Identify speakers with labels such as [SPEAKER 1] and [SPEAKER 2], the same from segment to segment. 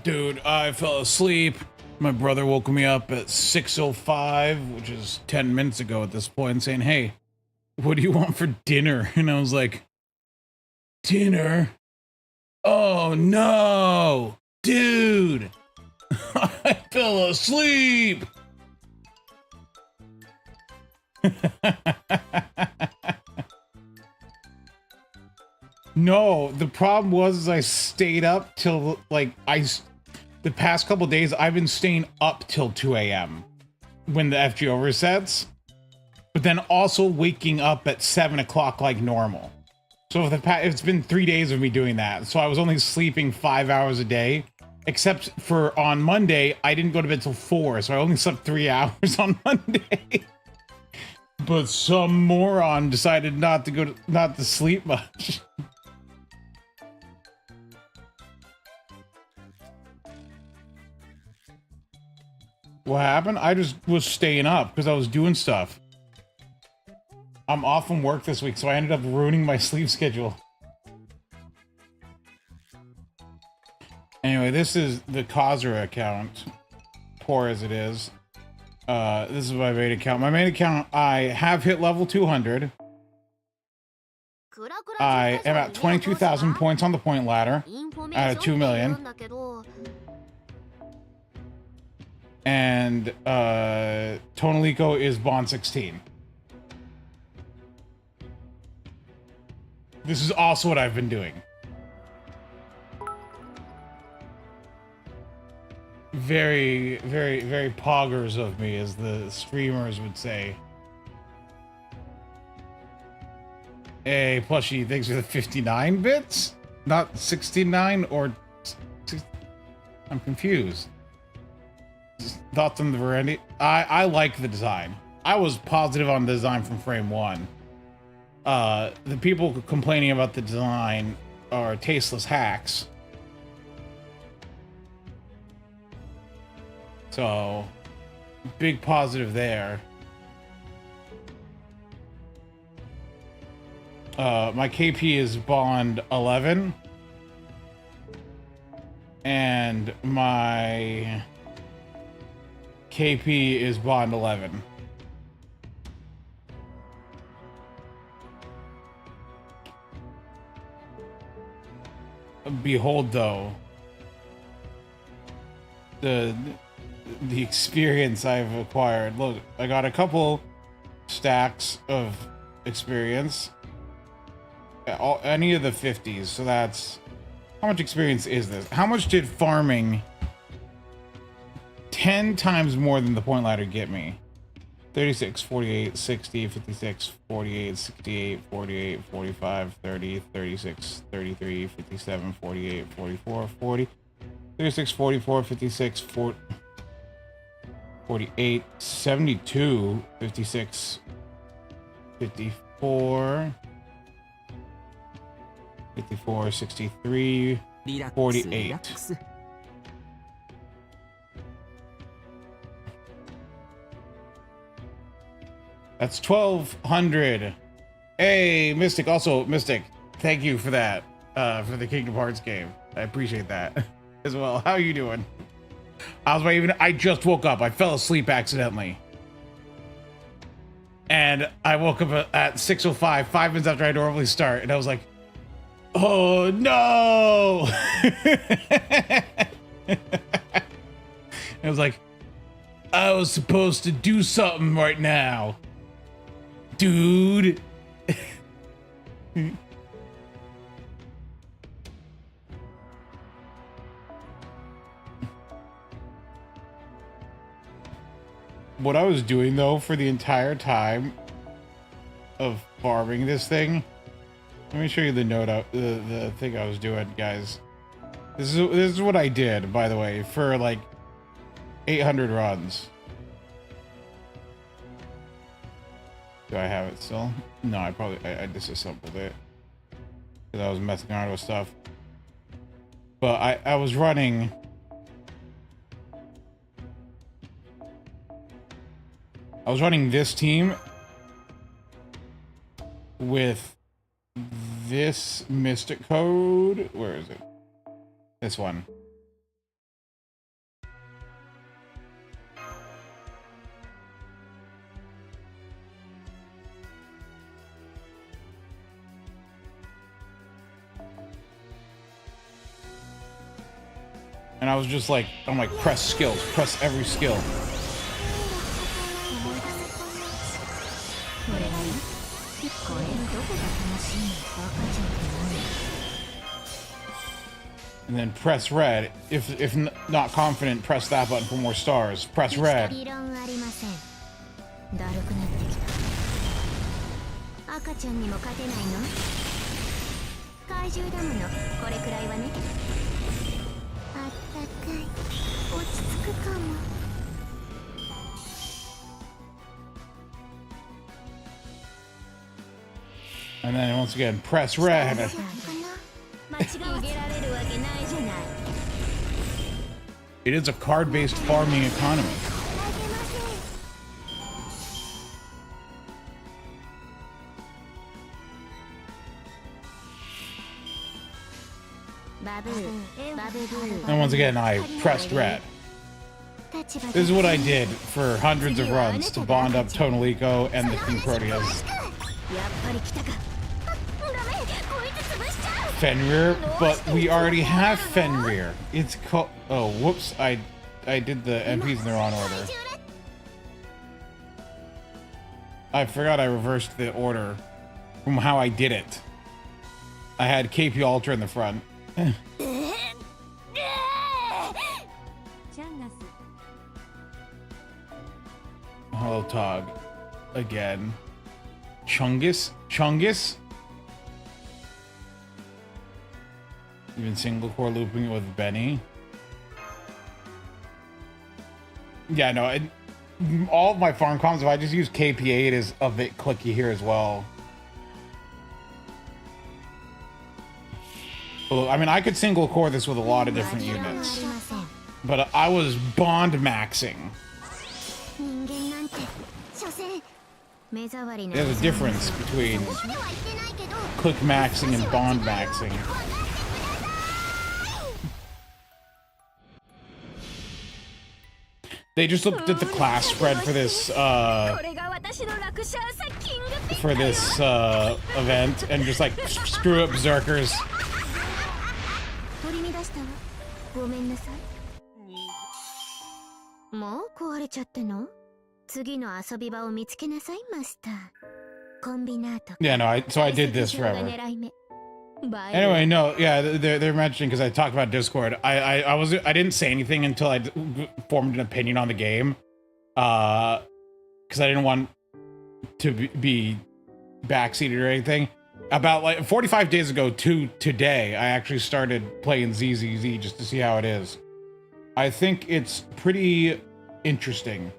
[SPEAKER 1] Dude, I fell asleep. My brother woke me up at 6:05, which is 10 minutes ago at this point, saying, "Hey, what do you want for dinner?" And I was like, "Dinner? Oh no, dude, I fell asleep." No, the problem was I stayed up till the past couple days I've been staying up till 2 a.m. when the FGO resets, but then also waking up at 7 o'clock like normal. So it's been 3 days of me doing that. So I was only sleeping 5 hours a day, except for on Monday, I didn't go to bed till 4, so I only slept 3 hours on Monday. But some moron decided not to sleep much. What happened? I just was staying up because I was doing stuff. I'm off from work this week, so I ended up ruining my sleep schedule. Anyway, this is the Kazra account. Poor as it is. This is my main account. My main account, I have hit level 200. I am at 22,000 points on the point ladder out of 2 million. And Tonalico is Bond 16. This is also what I've been doing. Very, very, very poggers of me, as the streamers would say. Hey, Plushie, thanks for the 59 bits? Not 69 or... I'm confused. Thoughts on the variety? I like the design. I was positive on the design from frame one. The people complaining about the design are tasteless hacks. So, big positive there. My KP is Bond 11. And my KP is Bond 11. Behold, though, the experience I've acquired. Look, I got a couple stacks of experience. Any of the 50s, so that's... How much experience is this? How much did farming 10 times more than the point ladder get me? 36, 48, 60, 56, 48, 68, 48, 45, 30, 36, 33, 57, 48, 44, 40, 36, 44, 56, 40, 48, 72, 56, 54, 54, 63, 48. That's 1,200. Hey, Mystic. Also, Mystic, thank you for that, for the Kingdom Hearts game. I appreciate that as well. How are you doing? I just woke up. I fell asleep accidentally. And I woke up at 6:05, 5 minutes after I normally start, and I was like, oh no! I was like, I was supposed to do something right now, dude. What I was doing though for the entire time of farming this thing, let me show you the note out, the thing I was doing, guys. This is what I did, by the way, for like 800 runs. Do I have it still? No, I disassembled it because I was messing around with stuff. But I was running. I was running this team with this Mystic code. Where is it? This one. And I was just like, I'm like, press skills, press every skill. And then press red. If not confident, press that button for more stars. Press red. And then once again, press red. It is a card-based farming economy. And once again, I pressed red. This is what I did for hundreds of runs to bond up Tonalico and the King Proteus. Fenrir, but we already have Fenrir. It's called... Oh, whoops. I did the MPs in the wrong order. I forgot I reversed the order from how I did it. I had KP Ultra in the front. Hello, Tog. Again. Chungus? Chungus? Even single core looping it with Benny. Yeah, no, all of my farm comms, if I just use KP8, is a bit clicky here as well. Well, I mean, I could single core this with a lot of different units, but I was bond maxing. There's a difference between click maxing and bond maxing. They just looked at the class spread for this event and just like, screw up berserkers. Yeah, no, so I did this forever. Anyway, no, yeah, they're mentioning, because I talked about Discord. I didn't say anything until I formed an opinion on the game, because I didn't want to be backseated or anything. About like 45 days ago to today, I actually started playing ZZZ just to see how it is. I think it's pretty interesting.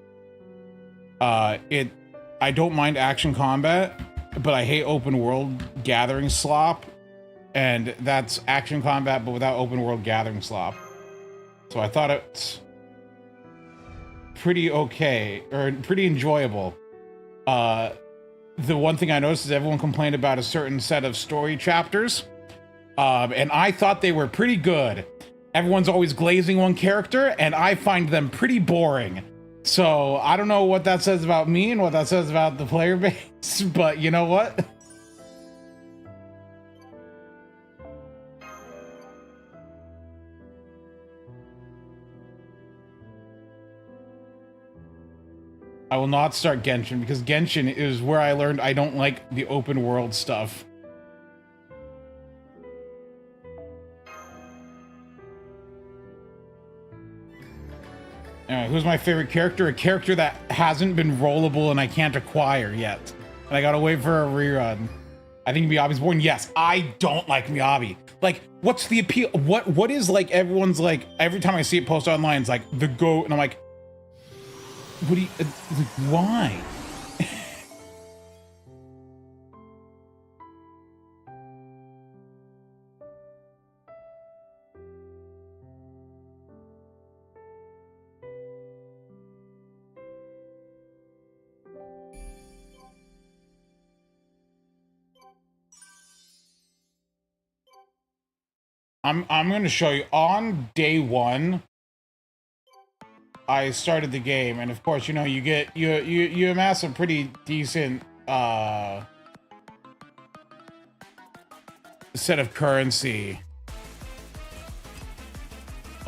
[SPEAKER 1] I don't mind action combat, but I hate open world gathering slop. And that's action combat, but without open world gathering slop. So I thought it's pretty okay, or pretty enjoyable. The one thing I noticed is everyone complained about a certain set of story chapters. And I thought they were pretty good. Everyone's always glazing one character, and I find them pretty boring. So I don't know what that says about me and what that says about the player base, but you know what? I will not start Genshin, because Genshin is where I learned I don't like the open world stuff. Alright, who's my favorite character? A character that hasn't been rollable and I can't acquire yet. And I gotta wait for a rerun. I think Miyabi's born. Yes, I don't like Miyabi. Like, what's the appeal? What is, like, everyone's like, every time I see it posted online, it's like, the GOAT, and I'm like, what do you, like, why? I'm going to show you. On day one, I started the game, and of course, you know, you get you amass a pretty decent set of currency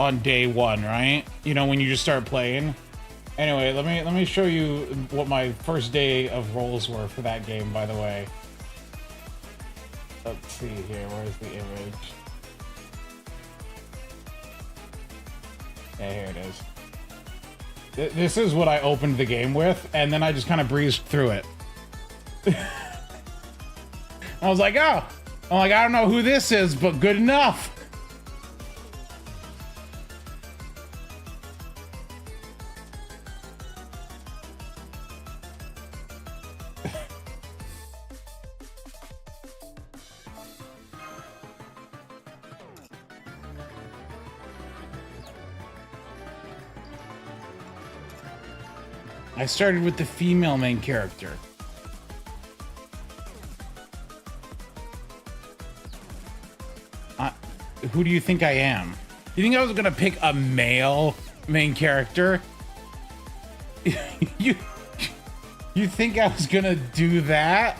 [SPEAKER 1] on day one, right? You know, when you just start playing. Anyway, let me show you what my first day of rolls were for that game, by the way. Let's see here, where's the image? Yeah, here it is. This is what I opened the game with, and then I just kind of breezed through it. I was like, oh, I'm like, I don't know who this is, but good enough. I started with the female main character. Who do you think I am? You think I was gonna pick a male main character? you think I was gonna do that?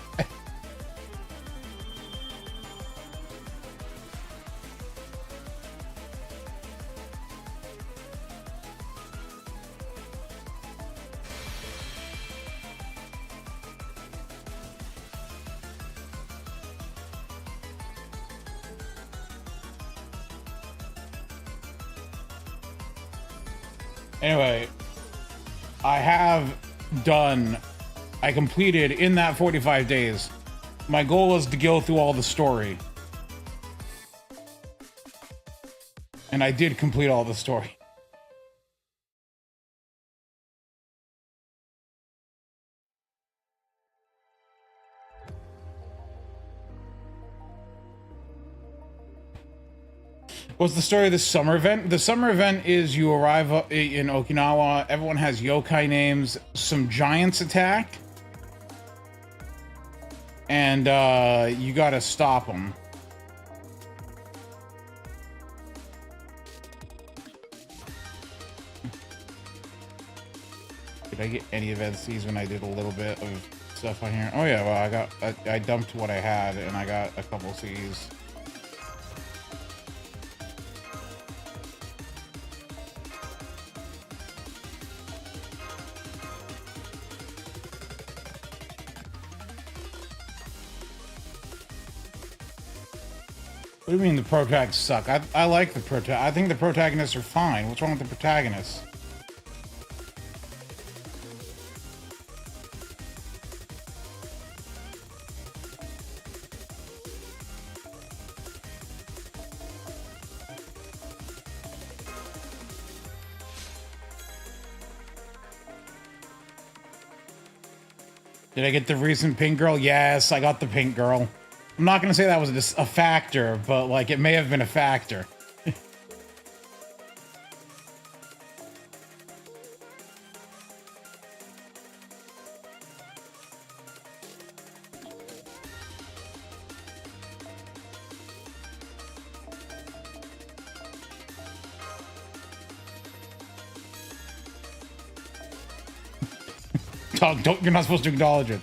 [SPEAKER 1] Anyway, I completed in that 45 days. My goal was to go through all the story. And I did complete all the story. What's the story of the summer event? The summer event is you arrive in Okinawa, everyone has yokai names, some giants attack, and you gotta stop them. Did I get any event C's when I did a little bit of stuff on here? Oh yeah, well I dumped what I had and I got a couple C's. What do you mean the protagonists suck? I like the protagonists. I think the protagonists are fine. What's wrong with the protagonists? Did I get the recent pink girl? Yes, I got the pink girl. I'm not gonna say that was a factor, but like it may have been a factor. You're not supposed to acknowledge it.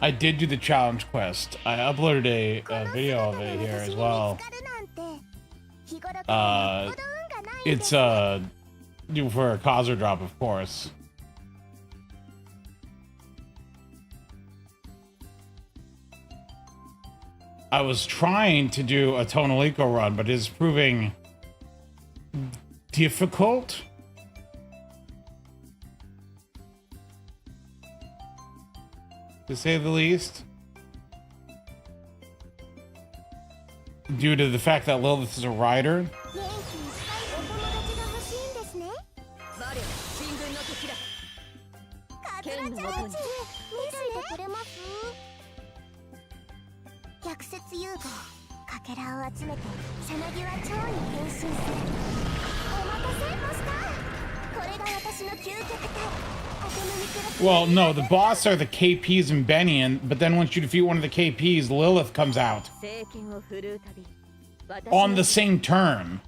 [SPEAKER 1] I did do the challenge quest. I uploaded a video of it here as well. It's for a causer drop, of course. I was trying to do a Tonalico run, but it's proving difficult. To say the least. Due to the fact that Lilith is a rider. Well, no, the boss are the KPs and Benny, but then once you defeat one of the KPs, Lilith comes out. On the same turn.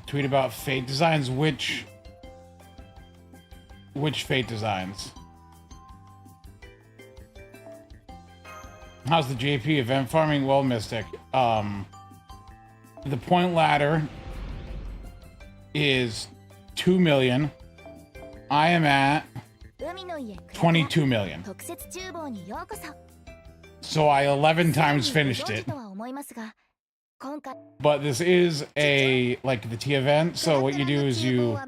[SPEAKER 1] Tweet about Fate designs. Which Fate designs? How's the JP event farming? Well, Mystic. The point ladder is 2 million. I am at 22 million. So I 11 times finished it. But this is a the T event, so what you do is you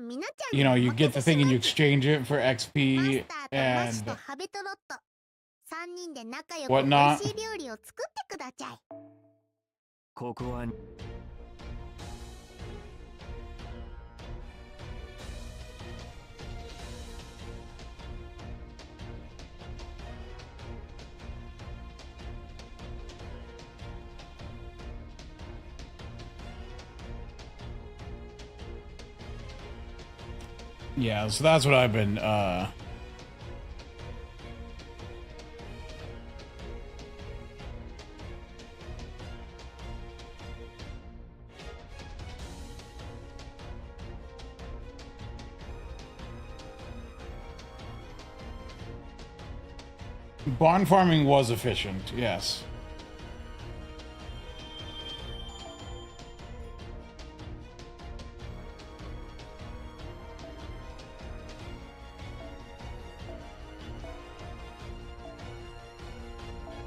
[SPEAKER 1] get the thing and you exchange it for XP and whatnot. Yeah, so that's what I've been bond farming was efficient, yes.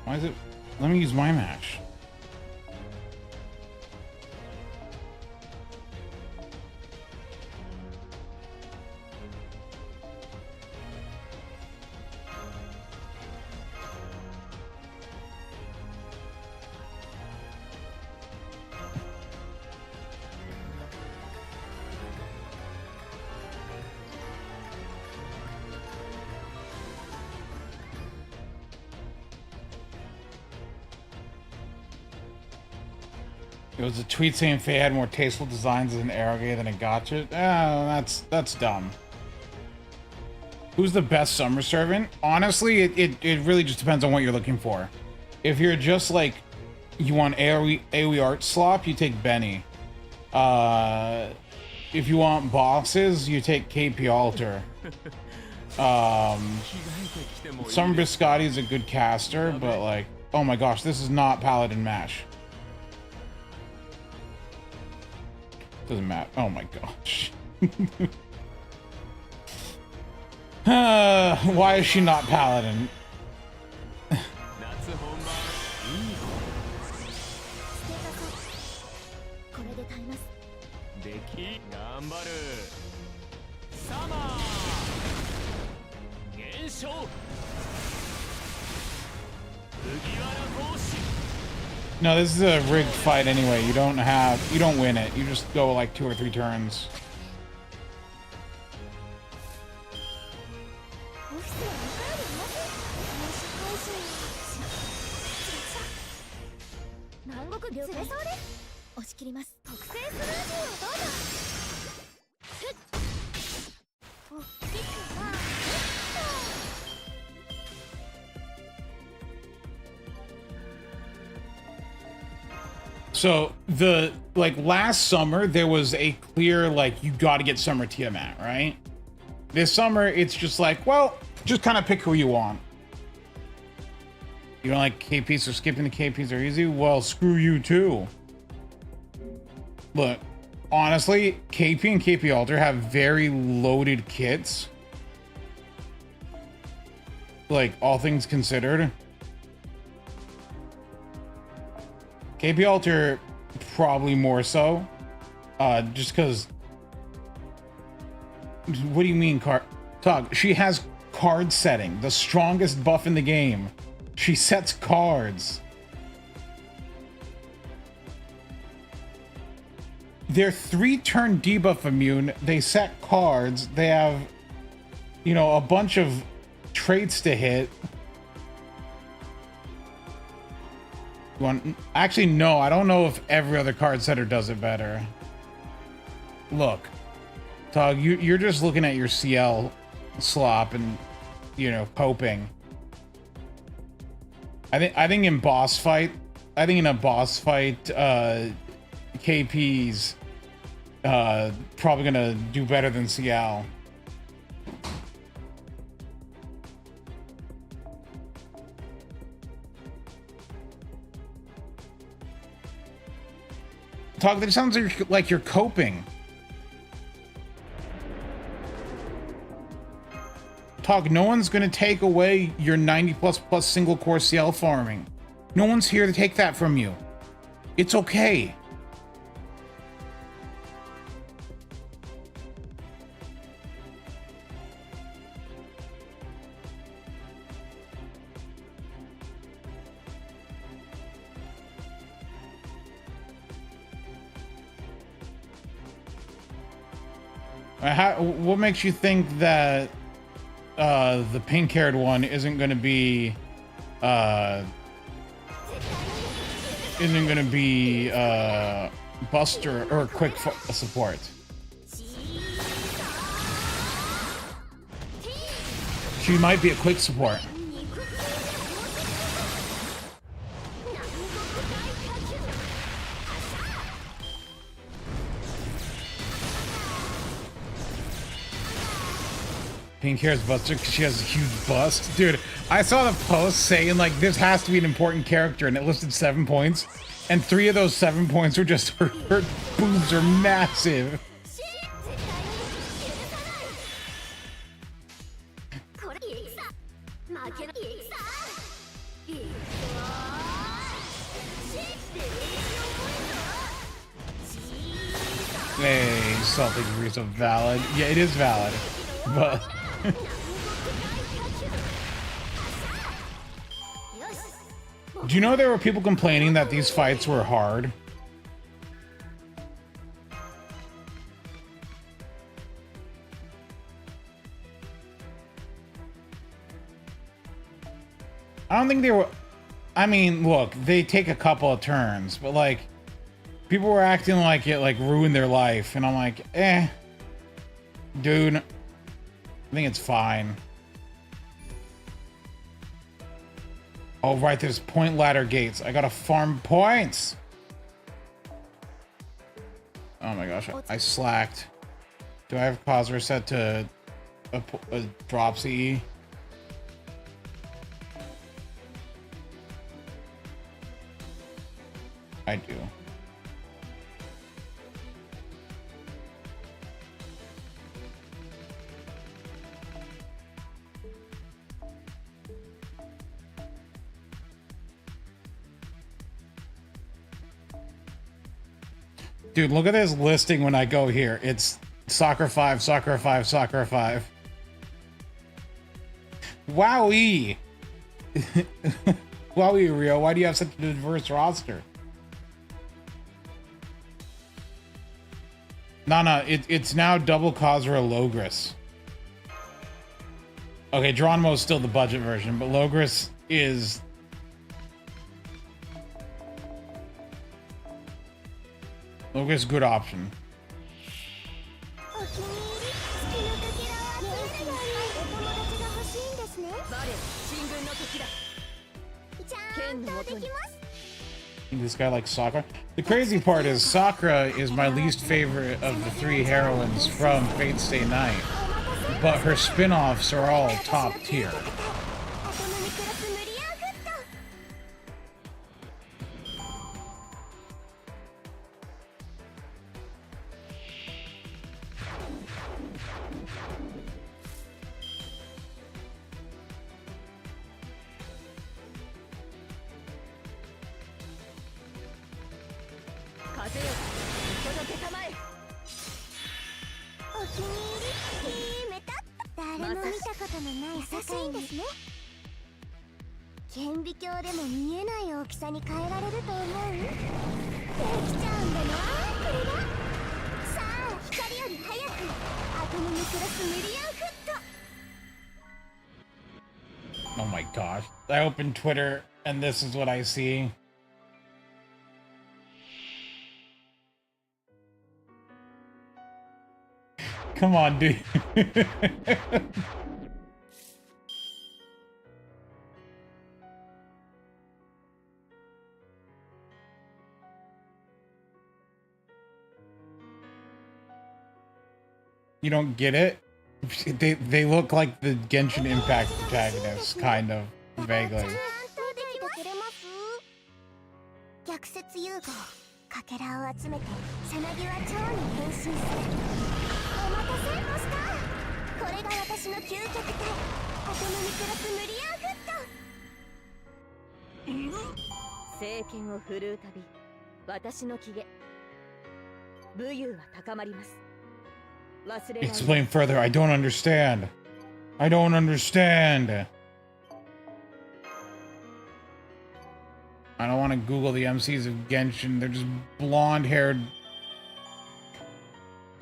[SPEAKER 1] Why is it? Let me use my match. It was a tweet saying Faye had more tasteful designs as an Arrogate than a Gotcha. Oh, that's dumb. Who's the best summer servant? Honestly, it really just depends on what you're looking for. If you're just like, you want AoE art slop, you take Benny. If you want bosses, you take KP Alter. Summer Biscotti is a good caster, but like, oh my gosh, this is not Paladin Mash. Doesn't matter. Oh my gosh. Why is she not Paladin? No, this is a rigged fight anyway. You don't win it. You just go like 2 or 3 turns. So the last summer there was a clear you got to get summer Tiamat, right? This summer it's just well, just kind of pick who you want. You don't like KPs, so skipping the KPs are easy? Well, screw you too. Look, honestly, KP and KP Alter have very loaded kits. Like, all things considered. KP Alter, probably more so. Just because... What do you mean, Tug? She has card setting. The strongest buff in the game. She sets cards. They're 3-turn debuff immune. They set cards. They have, you know, a bunch of traits to hit. Actually, no. I don't know if every other card setter does it better. Look, Tug, you're just looking at your CL slop and, you know, coping. I think in a boss fight, KP's probably gonna do better than CL. Talk. That sounds like you're coping. Talk. No one's gonna take away your 90++ single core CL farming. No one's here to take that from you. It's okay. What makes you think that the pink-haired one isn't going to be Buster or quick support? She might be a quick support. Pink hair's Buster because she has a huge bust. Dude, I saw the post saying, like, this has to be an important character, and it listed 7 points. And 3 of those 7 points were just her boobs are massive. Hey, Celtic Grease of valid. Yeah, it is valid. But... Do you know there were people complaining that these fights were hard? I don't think they were... I mean, look, they take a couple of turns, but, like, people were acting like it, like, ruined their life, and I'm like, eh. Dude, I think it's fine. Oh, right, there's point ladder gates. I gotta farm points! Oh my gosh, I slacked. Do I have Cosner set to a drop CE? I do. Dude, look at this listing when I go here. It's Soccer 5, Soccer 5, Soccer 5. Wowee! Wowee, Rio, why do you have such a diverse roster? No, it's now double Khazra Logris. Okay, Geronimo's still the budget version, but Logris is... Logris, good option. This guy likes Sakura. The crazy part is Sakura is my least favorite of the 3 heroines from Fate Stay Night, but her spin-offs are all top tier.
[SPEAKER 2] 顕微鏡でも見えない大きさに変えられると思う？できちゃうんだな、これが。さあ、光より早くアトムにクロスミリアンフット。
[SPEAKER 1] Oh my gosh. I open Twitter and this is what I see. Come on, dude. You don't get it? They look like the Genshin Impact protagonists, kind of, vaguely.
[SPEAKER 2] 逆説融合、かけらを集めてさなぎは蝶に変身する。お待たせ、マスター。これが私の究極体、アトムニクロスムリアンフット。
[SPEAKER 3] 聖剣を振るうたび、私の機嫌、武勇は高まります。
[SPEAKER 1] Explain further. I don't understand. I don't understand. I don't want to Google the MCs of Genshin. They're just blonde-haired,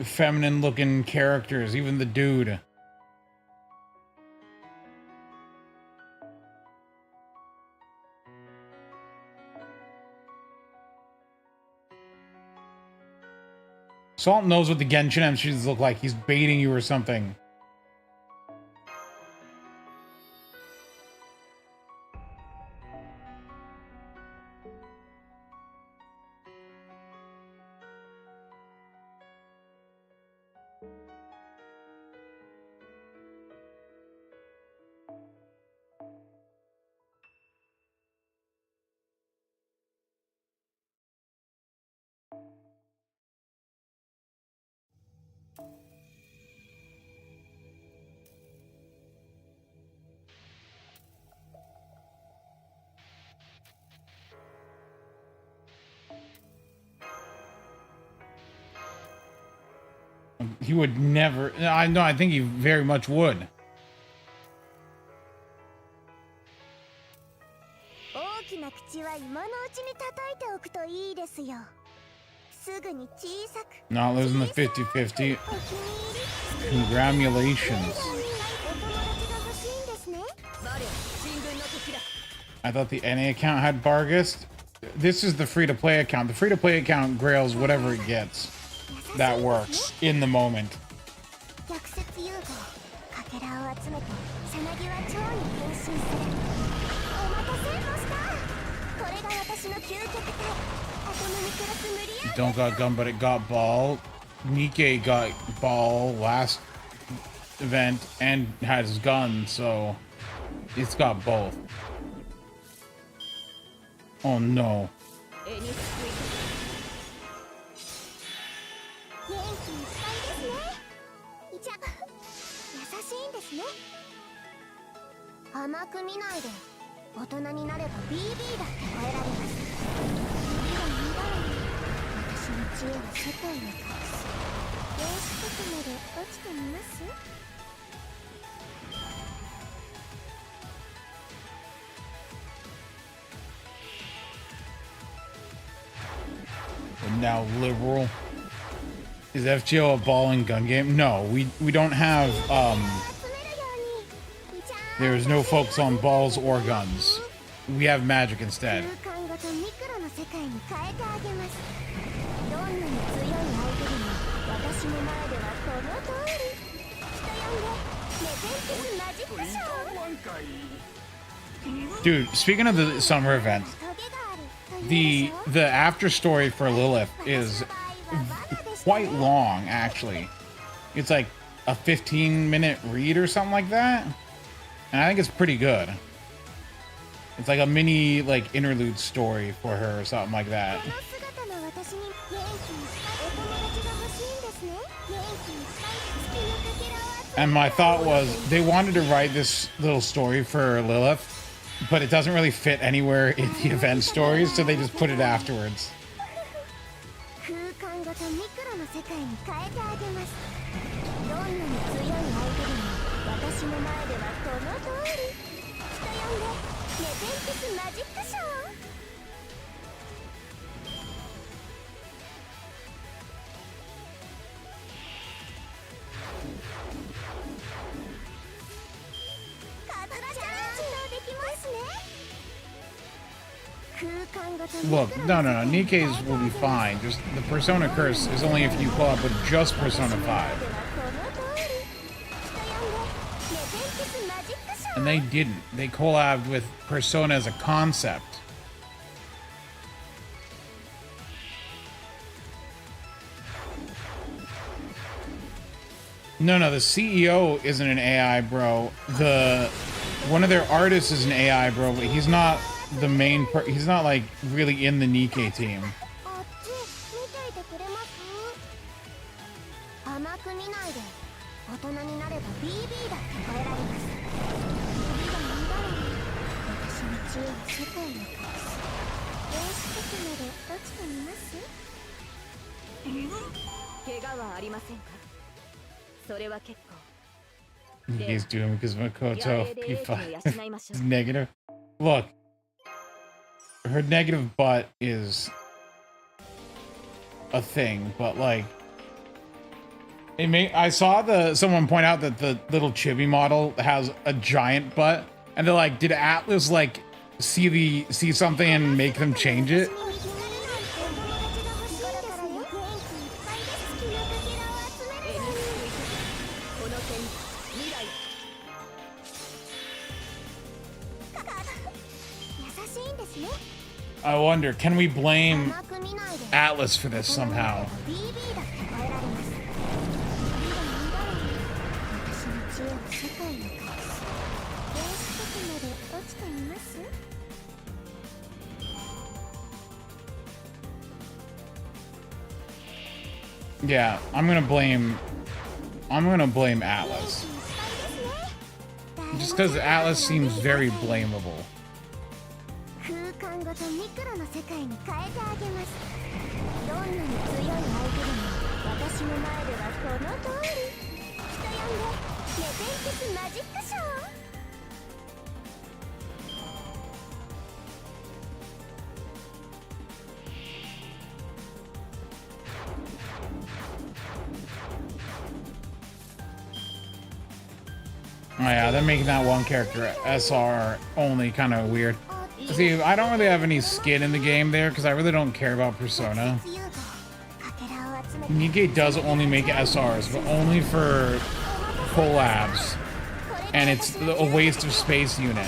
[SPEAKER 1] feminine-looking characters. Even the dude. Salt knows what the Genshin MCs look like. He's baiting you or something. He would never. I know. I think he very much would.
[SPEAKER 2] 大きな口は今のうちに叩いておくといいですよ。すぐに小さく。
[SPEAKER 1] Not losing the 50-50. Congratulations. I thought the NA account had Bargist. This is the free-to-play account. The free-to-play account grails whatever it gets. That works in the moment. Don't got gun, but it got ball. Nikkei got ball last event and has gun, so it's got both. Oh no. And now liberal. Is FGO a ball and gun game? No, we don't have there's no focus on balls or guns. We have magic instead. Dude, speaking of the summer event, the after story for Lilith is quite long, actually. It's like a 15-minute read or something like that, and I think it's pretty good. It's like a mini like interlude story for her or something like that. And my thought was they wanted to write this little story for Lilith, but it doesn't really fit anywhere in the event stories, so they just put it afterwards.
[SPEAKER 2] とミクロの世界に変えてあげます。どんなに強い相手でも私の前ではこの通り。人呼んでネペンティスマジックショー。
[SPEAKER 1] Look, no, Nikkei's will be fine. Just the Persona curse is only if you pull up with just Persona 5. And they didn't. They collabed with Persona as a concept. No, the CEO isn't an AI, bro. One of their artists is an AI, bro, but he's not the main he's not like really in the Nikkei team. He's doing because Makoto is negative. Look, her negative butt is a thing, but like, I saw someone point out that the little chibi model has a giant butt, and they're like, did Atlas like see something and make them change it? I wonder, can we blame Atlas for this somehow? Yeah, I'm gonna blame Atlas. Just because Atlas seems very blamable. Oh yeah, they're making that one character SR only kind of weird. See, I don't really have any skin in the game there because I really don't care about Persona. Nikkei does only make SRs, but only for collabs. And it's a waste of space unit.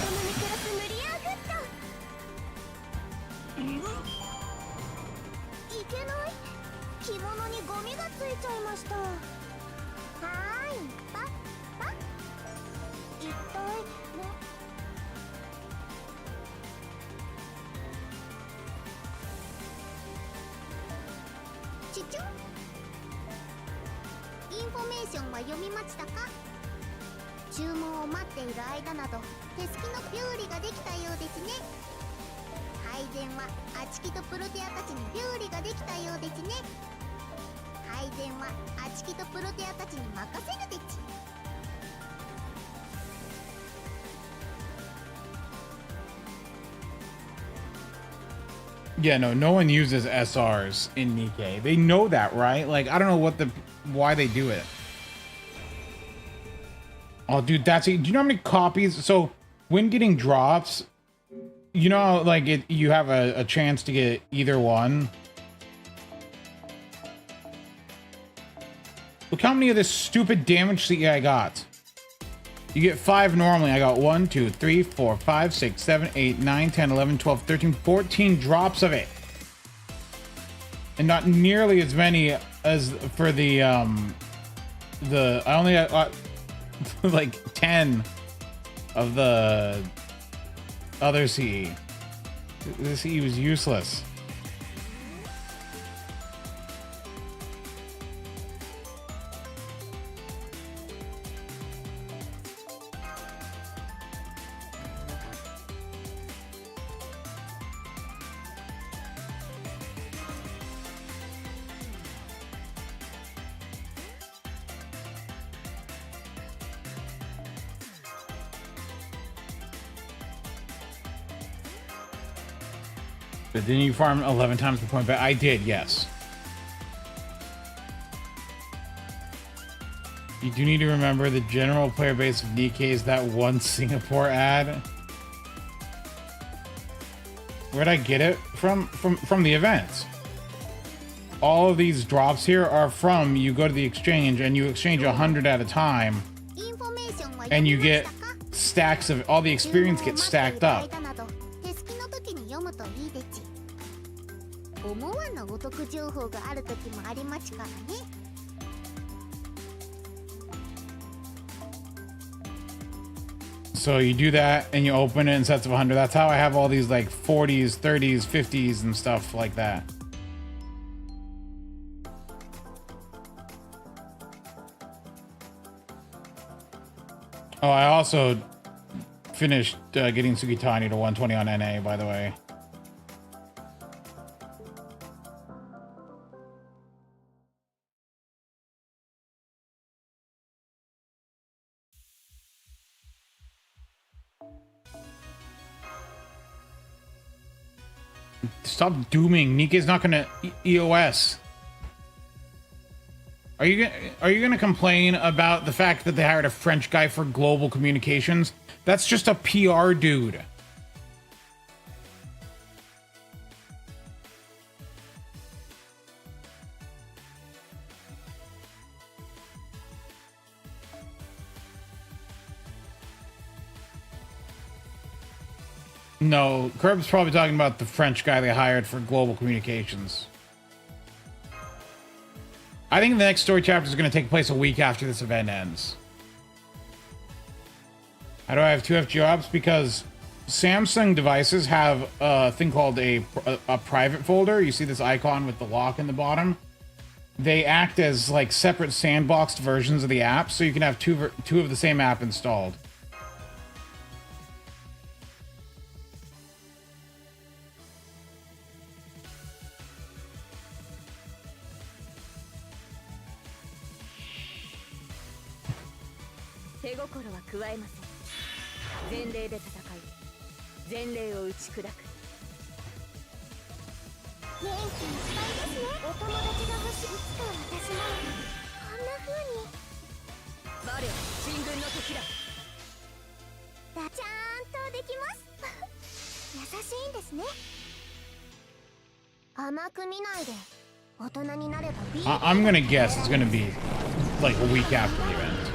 [SPEAKER 1] Yeah, no one uses SRs in Nikkei. They know that, right? Like, I don't know why they do it. Oh, dude, do you know how many copies? So, when getting drops, you know, like, you have a chance to get either one. Look how many of this stupid damage CE I got. You get 5 normally. I got 1, 2, 3, 4, 5, 6, 7, 8, 9, 10, 11, 12, 13, 14 drops of it. And not nearly as many as for the I only got like 10 of the other CE. The CE was useless. But didn't you farm 11 times per point? But I did, yes. You do need to remember the general player base of Nikkei is that one Singapore ad. Where'd I get it from? From the events. All of these drops here are from, you go to the exchange and you exchange 100 at a time, and you get stacks of, all the experience gets stacked up. So you do that and you open it in sets of 100. That's how I have all these like 40s, 30s, 50s and stuff like that. Oh, I also finished getting Sugitani to 120 on NA, by the way. Stop dooming. Nikkei's not gonna EOS. Are you gonna complain about the fact that they hired a French guy for global communications? That's just a PR dude. No, Curb's probably talking about the French guy they hired for global communications. I think the next story chapter is going to take place a week after this event ends. How do I have two FGO because Samsung devices have a thing called a private folder. You see this icon with the lock in the bottom? They act as like separate sandboxed versions of the app, so you can have two of the same app installed. I'm gonna guess it's gonna be like a week after the event.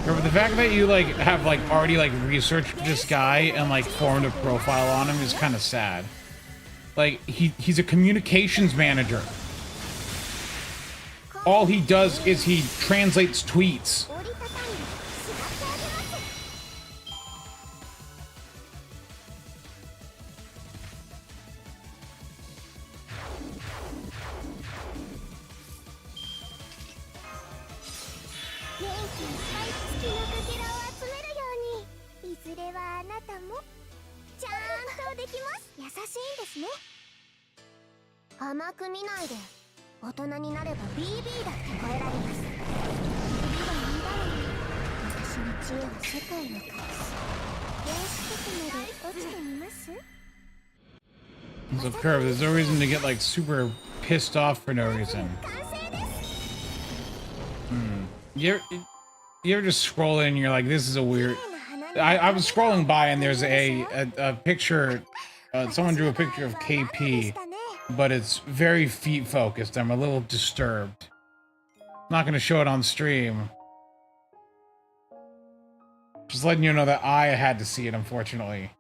[SPEAKER 1] But the fact that you like have like already like researched this guy and like formed a profile on him is kind of sad. Like he's a communications manager. All he does is he translates tweets. So Curve, there's no reason to get like super pissed off for no reason. You ever just scroll in and you're like, this is a weird... I was scrolling by and there's a picture, someone drew a picture of KP, but it's very feet focused. I'm a little disturbed. I'm not going to show it on stream. Just letting you know that I had to see it, unfortunately.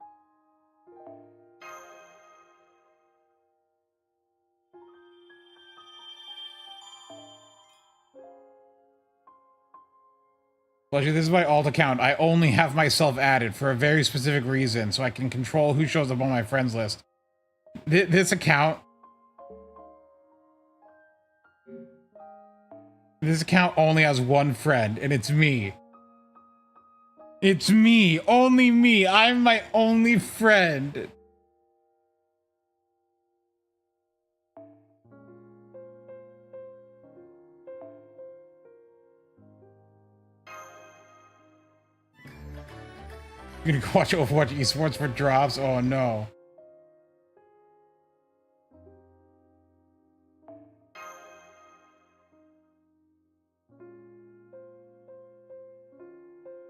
[SPEAKER 1] Actually, this is my alt account. I only have myself added for a very specific reason, so I can control who shows up on my friends list. This account only has one friend, and it's me. It's me, only me. I'm my only friend. You're gonna go watch Overwatch esports for drops? Oh no.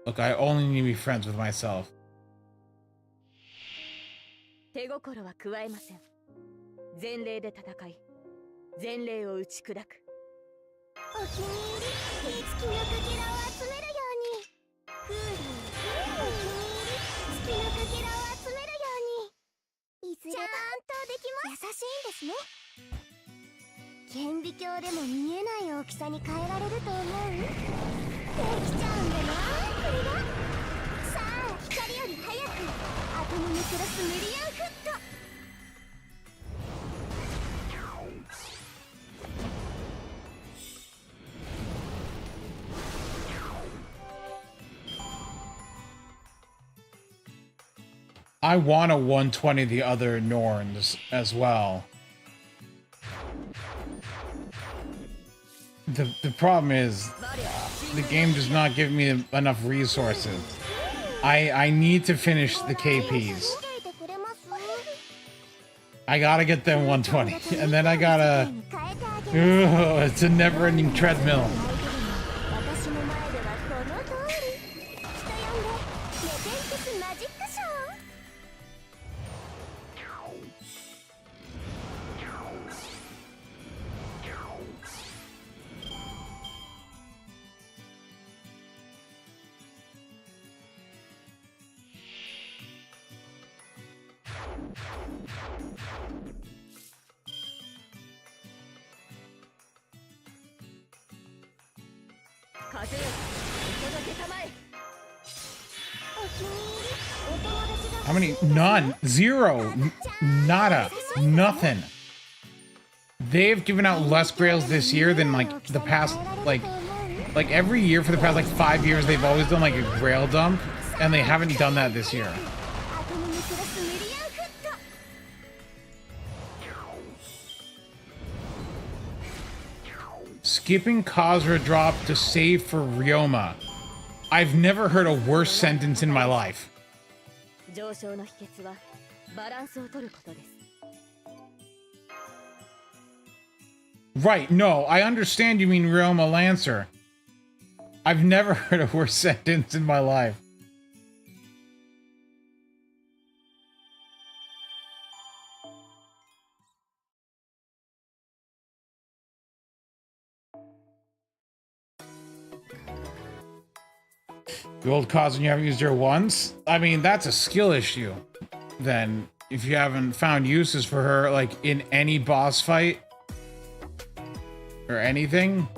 [SPEAKER 1] Look, I only need to be friends with myself.
[SPEAKER 3] 手心は加えません。前例で戦い、前例を打ち砕く。
[SPEAKER 2] お気に入り月のかけらを集めるようにフーリーお気に入り月のかけらを集めるようにいずれちゃんとできます優しいんですね顕微鏡でも見えない大きさに変えられると思うできちゃうんだなこれがさあ光より早くアトムのクロスミリアンフット
[SPEAKER 1] I want to 120 the other Norns as well. The problem is the game does not give me enough resources. I need to finish the KPs. I gotta get them 120, and then I gotta... Ugh, it's a never-ending treadmill. How many? None. Zero. Nada. Nothing. They've given out less grails this year than like the past, like every year for the past like 5 years they've always done like a grail dump, and they haven't done that this year. Skipping Khazra drop to save for Ryoma. I've never heard a worse sentence in my life. Right, no, I understand you mean Ryoma Lancer. I've never heard a worse sentence in my life. The old cause and you haven't used her once? I mean, that's a skill issue. Then, if you haven't found uses for her, like, in any boss fight or anything.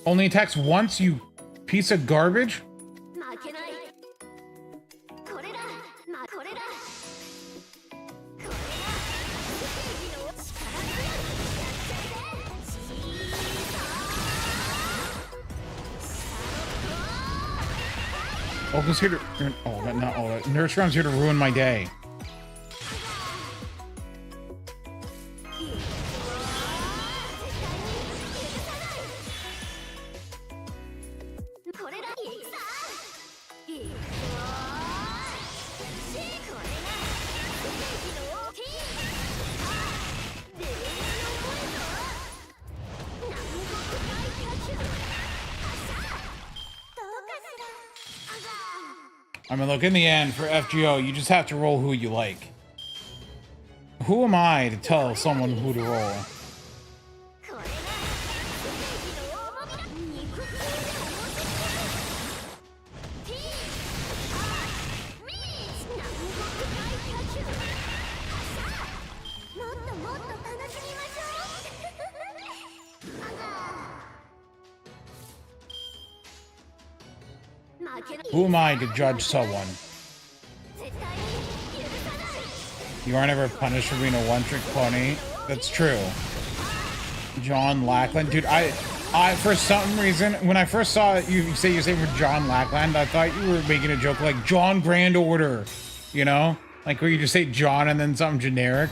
[SPEAKER 1] Only attacks once, you piece of garbage? Olga's here to... Oh, not Olga. Nurse Round's here to ruin my day. I mean, look, in the end, for FGO, you just have to roll who you like. Who am I to tell someone who to roll? Who am I to judge someone? You aren't ever punished for being a one-trick pony. That's true. John Lackland, dude. I for some reason, when I first saw you say your name for John Lackland, I thought you were making a joke like John Grand Order, you know, like where you just say John and then something generic.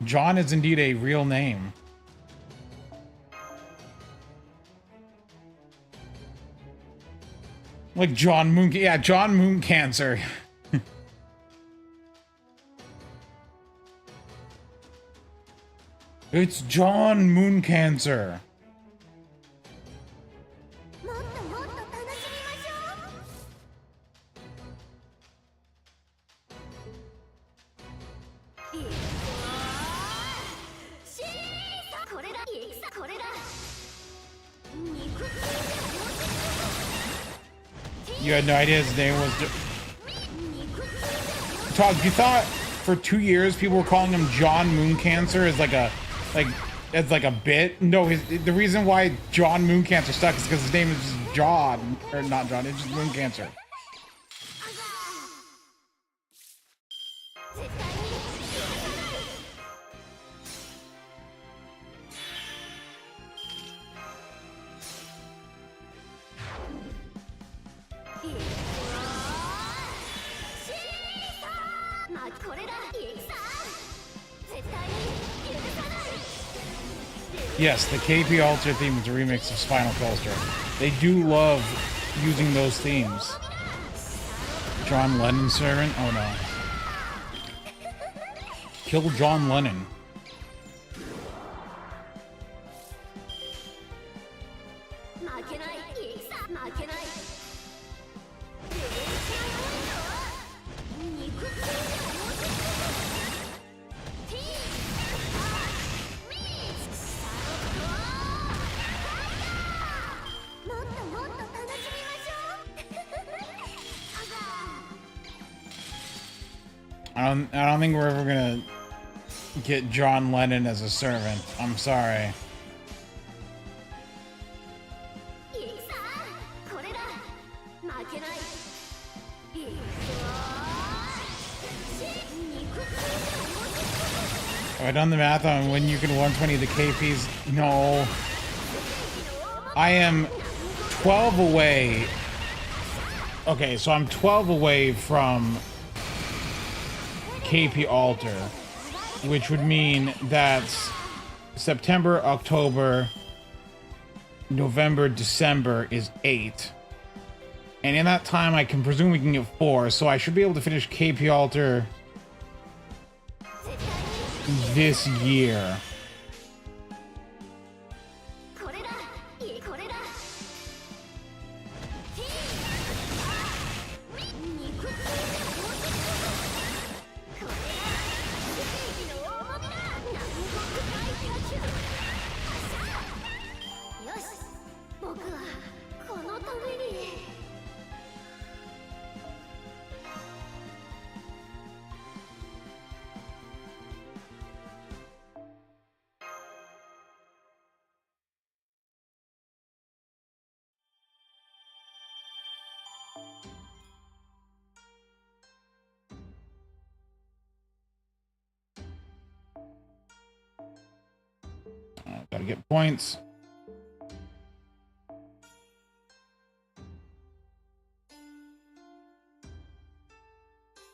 [SPEAKER 1] John is indeed a real name. Like John Moon, yeah, John Moon Cancer. It's John Moon Cancer. You had no idea his name was... Todd, you thought for 2 years people were calling him John Moon Cancer as like a... as like a bit? No, the reason why John Moon Cancer stuck is because his name is just John. Or not John, it's just Moon Cancer. Yes, the KP Alter theme is a remix of Spinal Colster. They do love using those themes. John Lennon servant? Oh no. Kill John Lennon. I don't think we're ever gonna get John Lennon as a servant. I'm sorry. Have I done the math on when you can 120 the KPs? No. I am 12 away. Okay, so I'm 12 away from KP Alter, which would mean that's September, October, November, December is 8. And in that time, I can presume we can get 4, so I should be able to finish KP Alter this year. Gotta get points.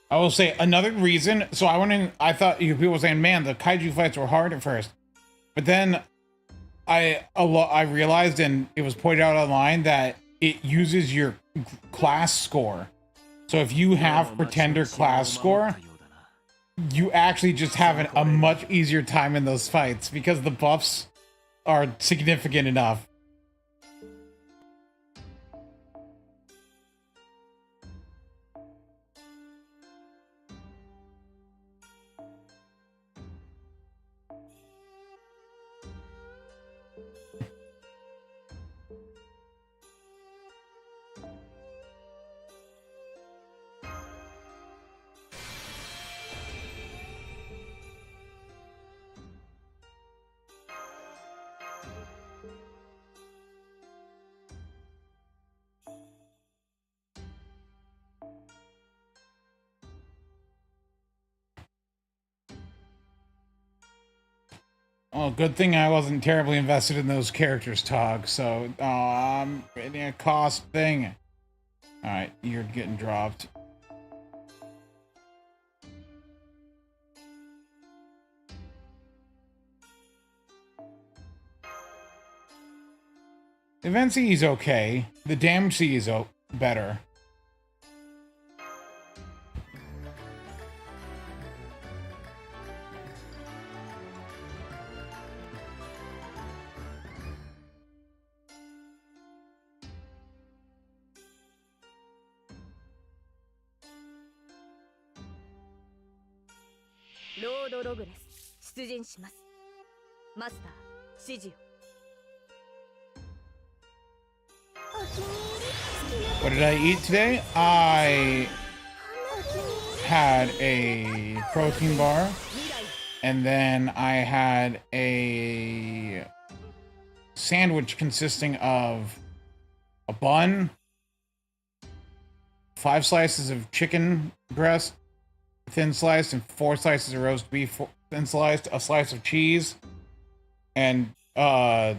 [SPEAKER 1] I will say another reason. So I thought people were saying, man, the kaiju fights were hard at first, but then I realized, and it was pointed out online, that it uses your class score. So if you have pretender class score, you actually just have a much easier time in those fights because the buffs are significant enough. Oh, good thing I wasn't terribly invested in those characters, Tog. So, a cost thing. All right, you're getting dropped. Event C is okay. The damage C is better.
[SPEAKER 3] Lord Logress, 出陣します。マスター、指示を。
[SPEAKER 1] What did I eat today? I had a protein bar, and then I had a sandwich consisting of a bun, 5 slices of chicken breast, thin sliced, and 4 slices of roast beef, thin sliced, a slice of cheese, and a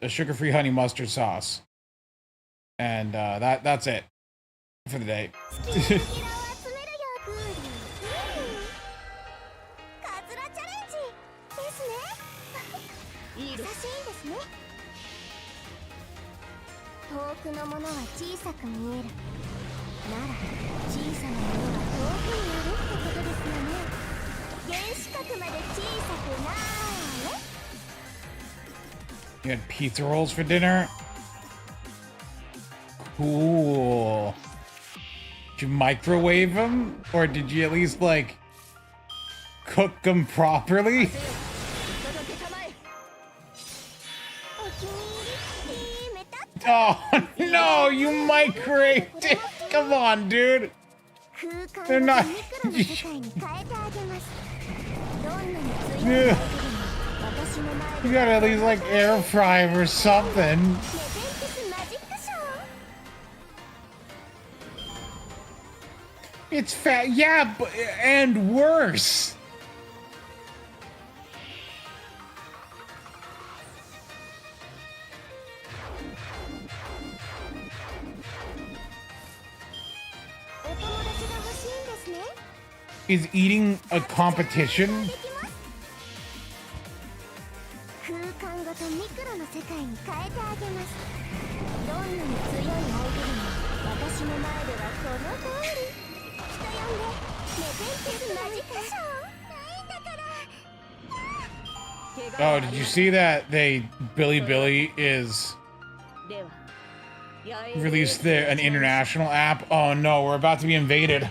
[SPEAKER 1] sugar-free honey mustard sauce. And that's it for the day. You had pizza rolls for dinner? Cool. Did you microwave them? Or did you at least, like, cook them properly? Oh, no! You microwaved it! Come on, dude! They're not... You gotta at least, like, air fry them or something. It's fat, yeah, but, and worse. Is eating a competition? Oh, did you see that Billy is released an international app? Oh no, we're about to be invaded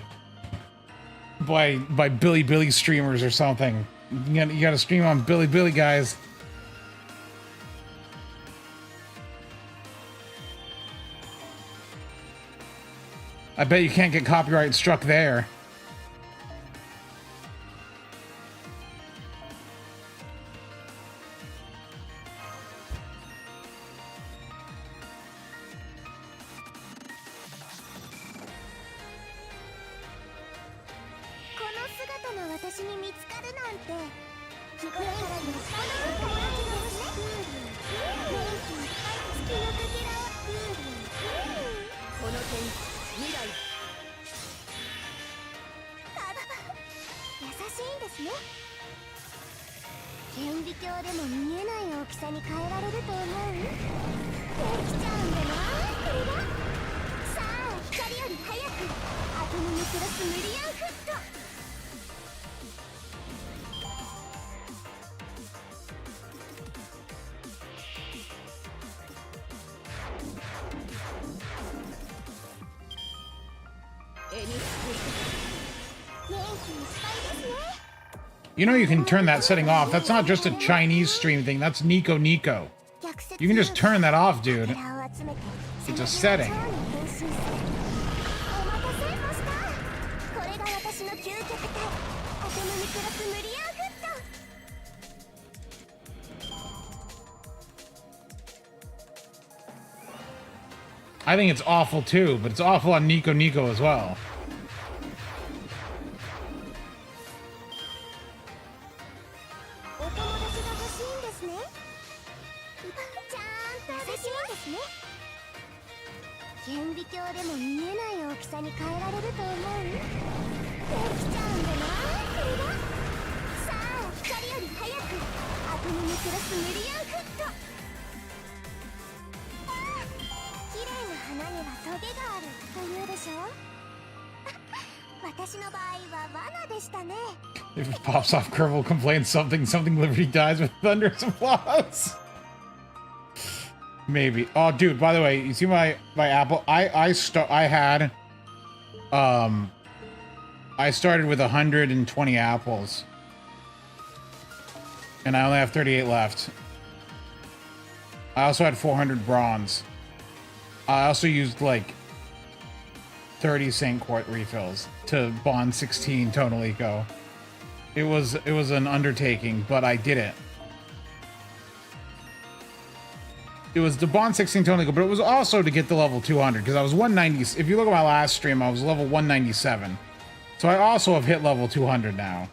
[SPEAKER 1] by Billy streamers or something. You gotta stream on Billy, guys. I bet you can't get copyright struck there. You know you can turn that setting off. That's not just a Chinese stream thing. That's Nico Nico. You can just turn that off, dude. It's a setting. I think it's awful too, but it's awful on Nico Nico as well. If it pops off, Curve will complain something Liberty dies with thunderous applause. Maybe. Oh, dude, by the way, you see my Apple? I started with 120 apples. And I only have 38 left. I also had 400 bronze. I also used like 30 Saint Quart refills to bond 16 Tonal Eco. It was an undertaking, but I did it. It was the bond 16 Tonal Eco, but it was also to get the level 200 because I was 190. If you look at my last stream, I was level 197. So I also have hit level 200 now.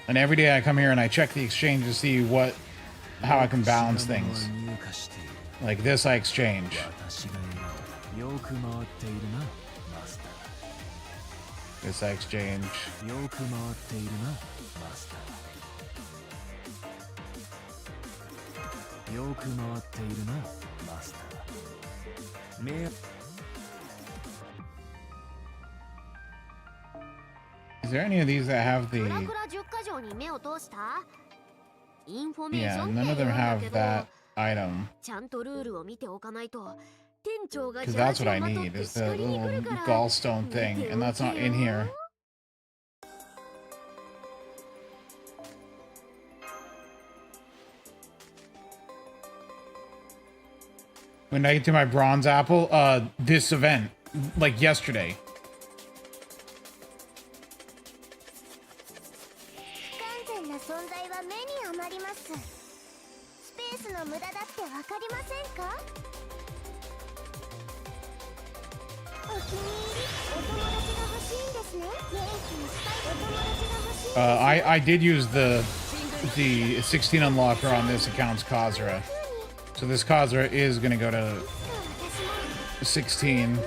[SPEAKER 1] And every day I come here and I check the exchange to see how I can balance things. Like this I exchange. This I exchange. Is there any of these that have the... Yeah, none of them have that item. Because that's what I need, is the little gallstone thing, and that's not in here. When I get to my bronze apple, this event, like yesterday. I did use the 16 unlocker on this account's Khazra. So this Khazra is gonna go to 16.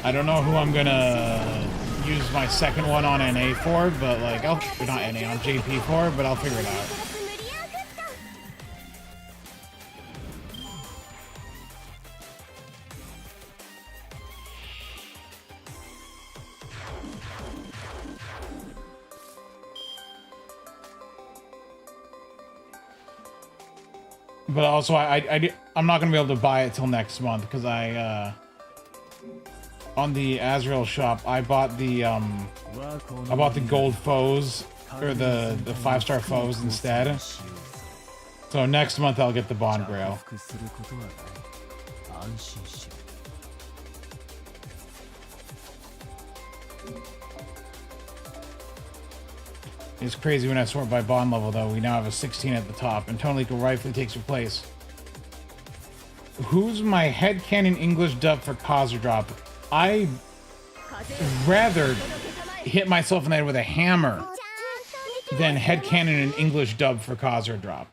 [SPEAKER 1] I don't know who I'm gonna use my second one on NA for, but like, not NA, on JP for, but I'll figure it out. But also, I'm not gonna be able to buy it till next month because on the Azrael shop, I bought the gold foes or the 5-star foes instead. So next month I'll get the Bond Grail. It's crazy when I sort by bond level, though. We now have a 16 at the top, and Tonal Eco rightfully takes your place. Who's my headcanon English dub for Khazra drop? I rather hit myself in the head with a hammer than headcanon an English dub for Khazra drop.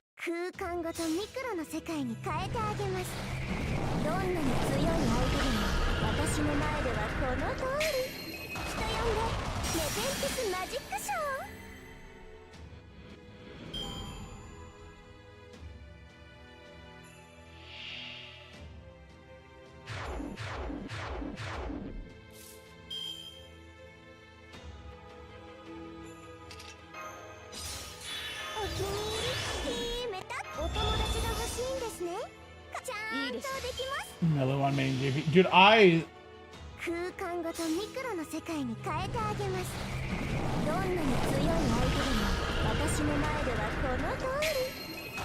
[SPEAKER 1] Mellow on main JP. Dude, I
[SPEAKER 2] 空間ごとミクロの世界に変えてあげます。どんなに強い相手でも私の前ではこの通り。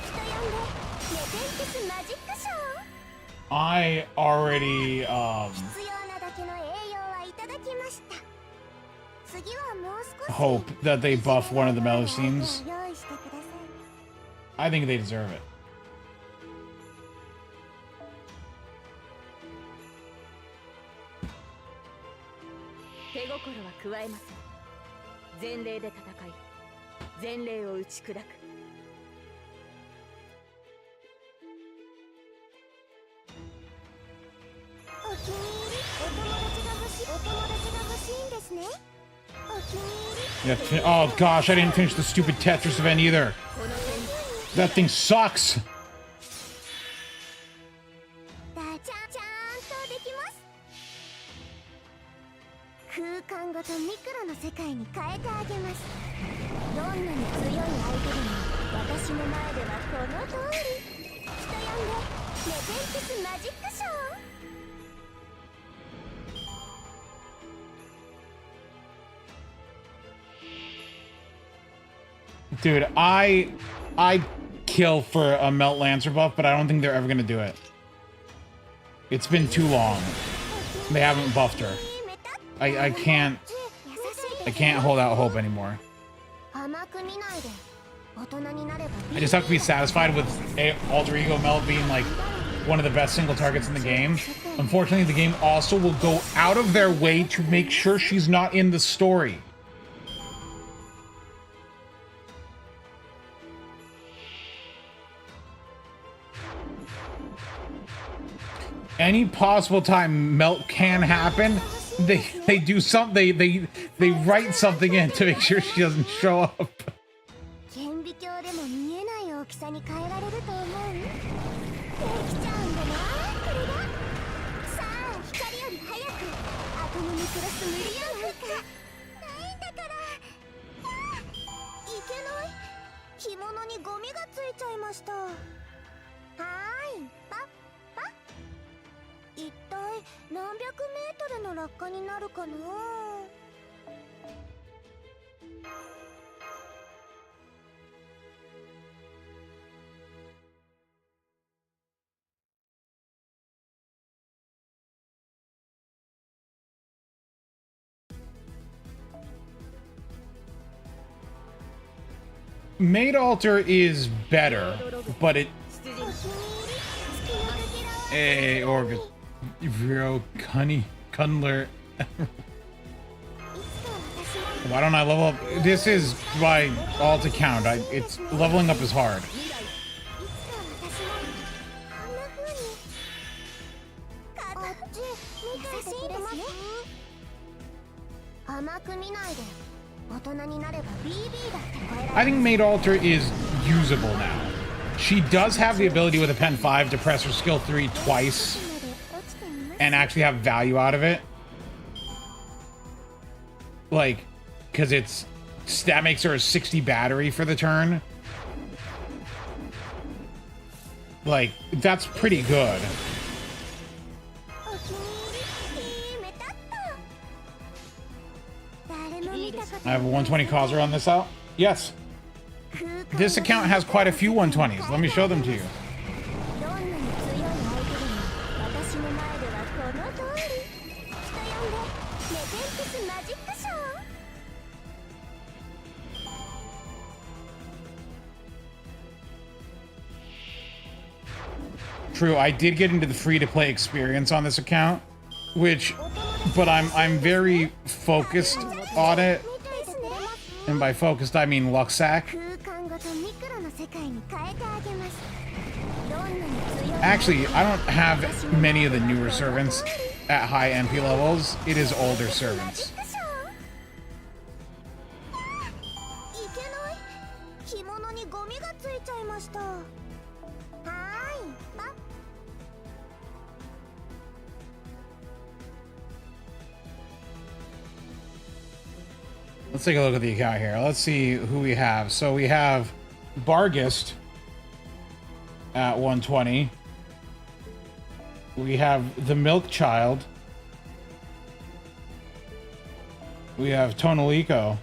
[SPEAKER 2] 人呼んでネペンテスマジックショー。
[SPEAKER 1] I already
[SPEAKER 2] 必要なだけの栄養はいただきました。次はもう少し
[SPEAKER 1] hope that they buff one of the mellow scenes.
[SPEAKER 2] 用意してください。
[SPEAKER 1] I think they deserve it.
[SPEAKER 3] 手心は加えません。前例で戦い、前例を打ち砕く。
[SPEAKER 2] お気に入り。お友達が欲しいんですね。お気に入り。
[SPEAKER 1] Yeah, oh gosh, I didn't finish the stupid Tetris event either.
[SPEAKER 3] この点
[SPEAKER 1] That thing sucks.
[SPEAKER 2] ちゃんとできます。空間ごとミクロの世界に変えてあげます。どんなに強い相手でも私の前ではこの通り。人呼んでネペンテスマジックショー。
[SPEAKER 1] Dude, I kill for a Melt Lancer buff, but I don't think they're ever gonna do it. It's been too long. They haven't buffed her. I can't hold out hope anymore.
[SPEAKER 2] 甘く見ないで。大人になれば
[SPEAKER 1] I just have to be satisfied with Alter Ego Melt being like one of the best single targets in the game. Unfortunately, the game also will go out of their way to make sure she's not in the story. Any possible time Melt can happen, they do something, they write something in to make sure she doesn't show up.
[SPEAKER 2] 顕微鏡でも見えない大きさに変えられると思う。できちゃうんだな、これが。さあ、光より早くアトムにクロス無理やりかないんだから。いけない。着物にゴミがついちゃいました。はーい、パッパッ。一体何百メートルの落下になるかな。
[SPEAKER 1] Maid Alter is better, but it... Hey, Orga... Vero Cunler... Why don't I level up? This is by all to count. It's leveling up is hard.
[SPEAKER 2] 甘く見ないで。大人になれば BB だって超えられる。
[SPEAKER 1] I think Maid Alter is usable now. She does have the ability with a Pen 5 to press her skill 3 twice and actually have value out of it. Like, because that makes her a 60 battery for the turn. Like, that's pretty good. I have a 120 causer on this out. Yes. This account has quite a few 120s. Let me show them to you. True, I did get into the free-to-play experience on this account, but I'm very focused on it. And by focused, I mean Luxac. Actually, I don't have many of the newer servants at high MP levels. It is older servants. Let's take a look at the account here. Let's see who we have. So we have Bargist at 120. We have the Milk Child. We have Tonalico.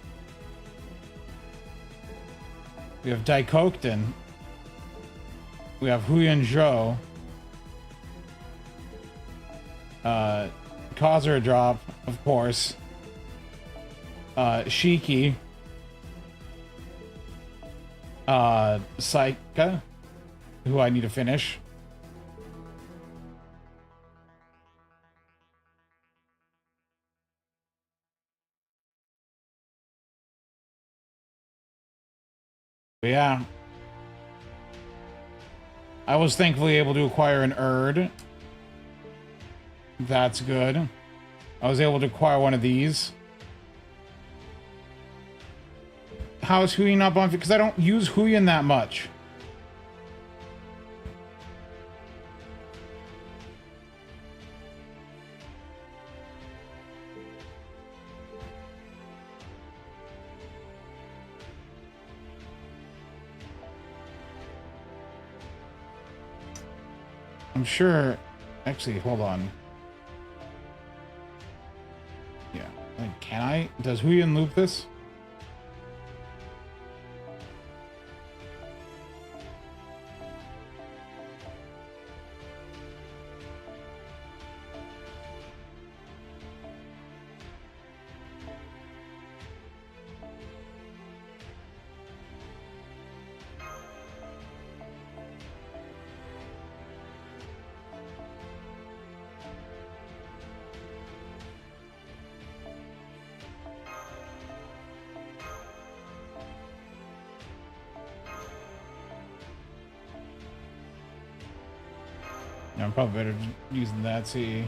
[SPEAKER 1] We have Daikokten. We have Huyan Zhou. Causer Drop, of course. Shiki. Saika, who I need to finish. But yeah. I was thankfully able to acquire an Erd. That's good. I was able to acquire one of these. How is Huyin not on? Because I don't use Huyin that much. I'm sure. Actually, hold on. Yeah. Like, can I? Does Huyin loop this? I'm probably better using that. See,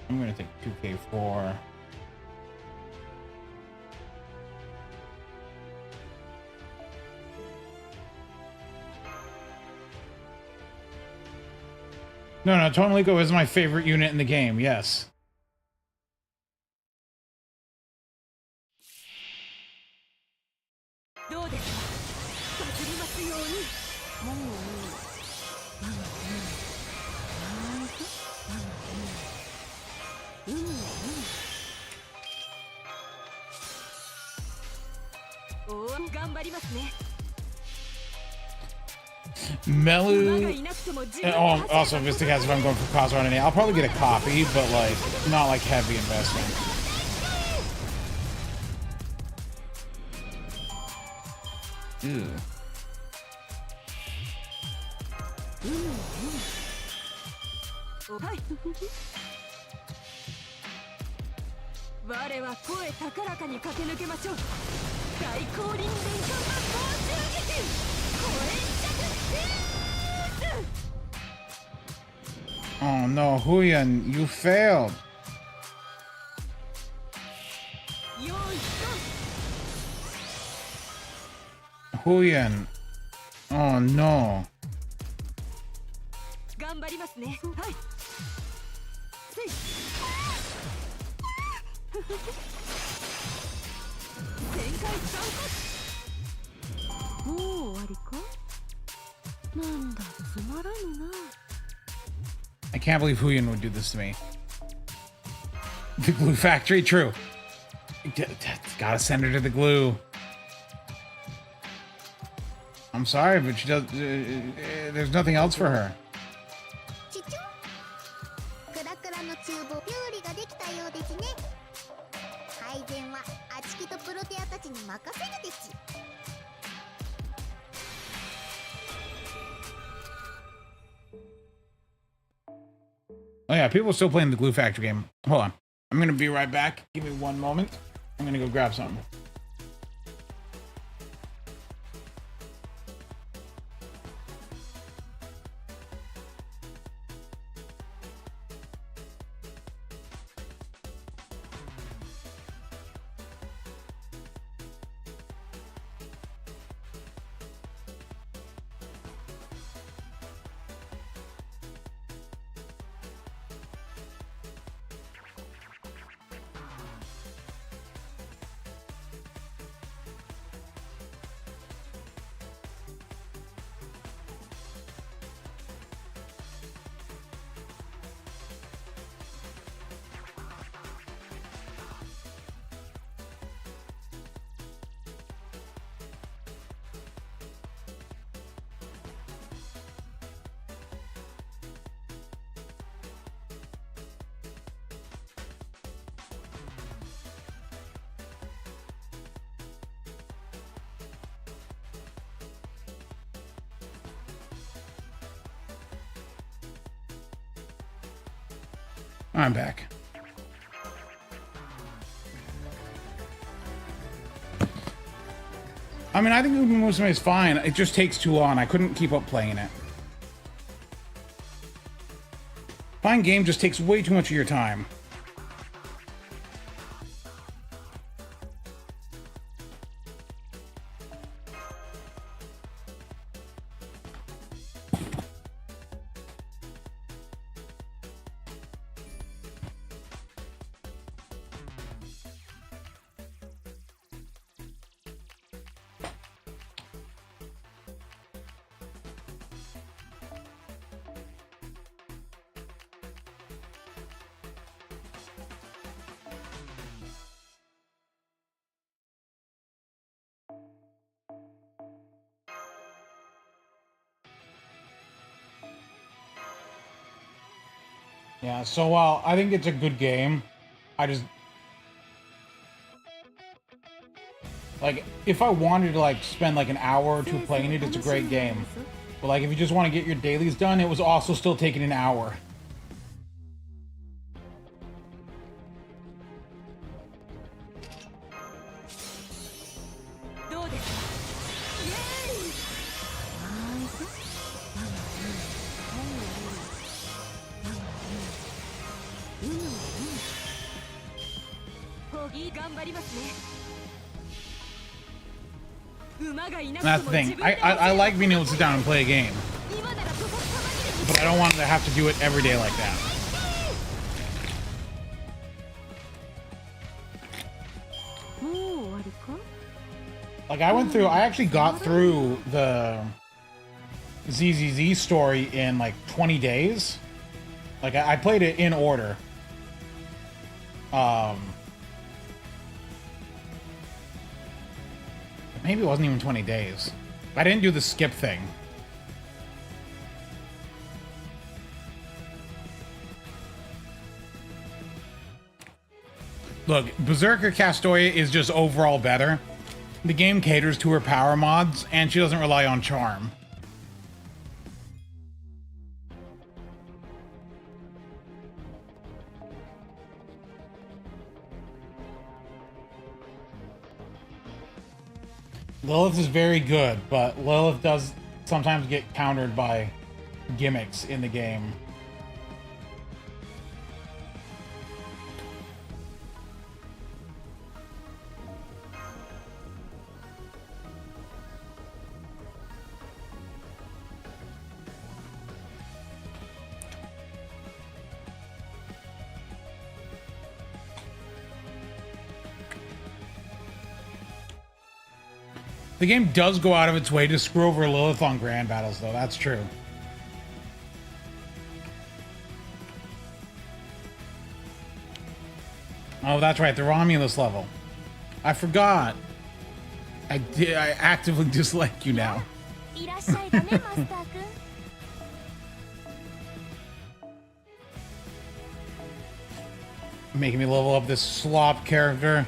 [SPEAKER 1] I'm gonna take 2K4. No, Tonalico is my favorite unit in the game. Yes. Melu. Oh, also, Mystic has if I'm going for Cosmo on any. I'll probably get a copy, but like not like heavy investment. Ew. Oh no, Huyan, you failed. Huyan. Oh no. I can't believe Huyan would do this to me. The glue factory, true. Gotta send her to the glue. I'm sorry, but she does. There's nothing else for her. Oh yeah, people are still playing the Glue Factory game. Hold on. I'm gonna be right back. Give me one moment. I'm gonna go grab something. I'm back. I mean, I think Uma Musume is fine. It just takes too long. I couldn't keep up playing it. Fine game just takes way too much of your time. Yeah, so while I think it's a good game, I just... like, if I wanted to, like, spend, like, an hour or two playing it, it's a great game. But, like, if you just want to get your dailies done, it was also still taking an hour. That's the thing. I like being able to sit down and play a game. But I don't want to have to do it every day like that. Like, I actually got through the ZZZ story in, like, 20 days. Like, I played it in order. Maybe it wasn't even 20 days. I didn't do the skip thing. Look, Berserker Castoya is just overall better. The game caters to her power mods, and she doesn't rely on charm. Lilith is very good, but Lilith does sometimes get countered by gimmicks in the game. The game does go out of its way to screw over Lilith on grand battles, though. That's true. Oh, that's right. The Romulus level. I forgot. I actively dislike you now. Making me level up this slop character.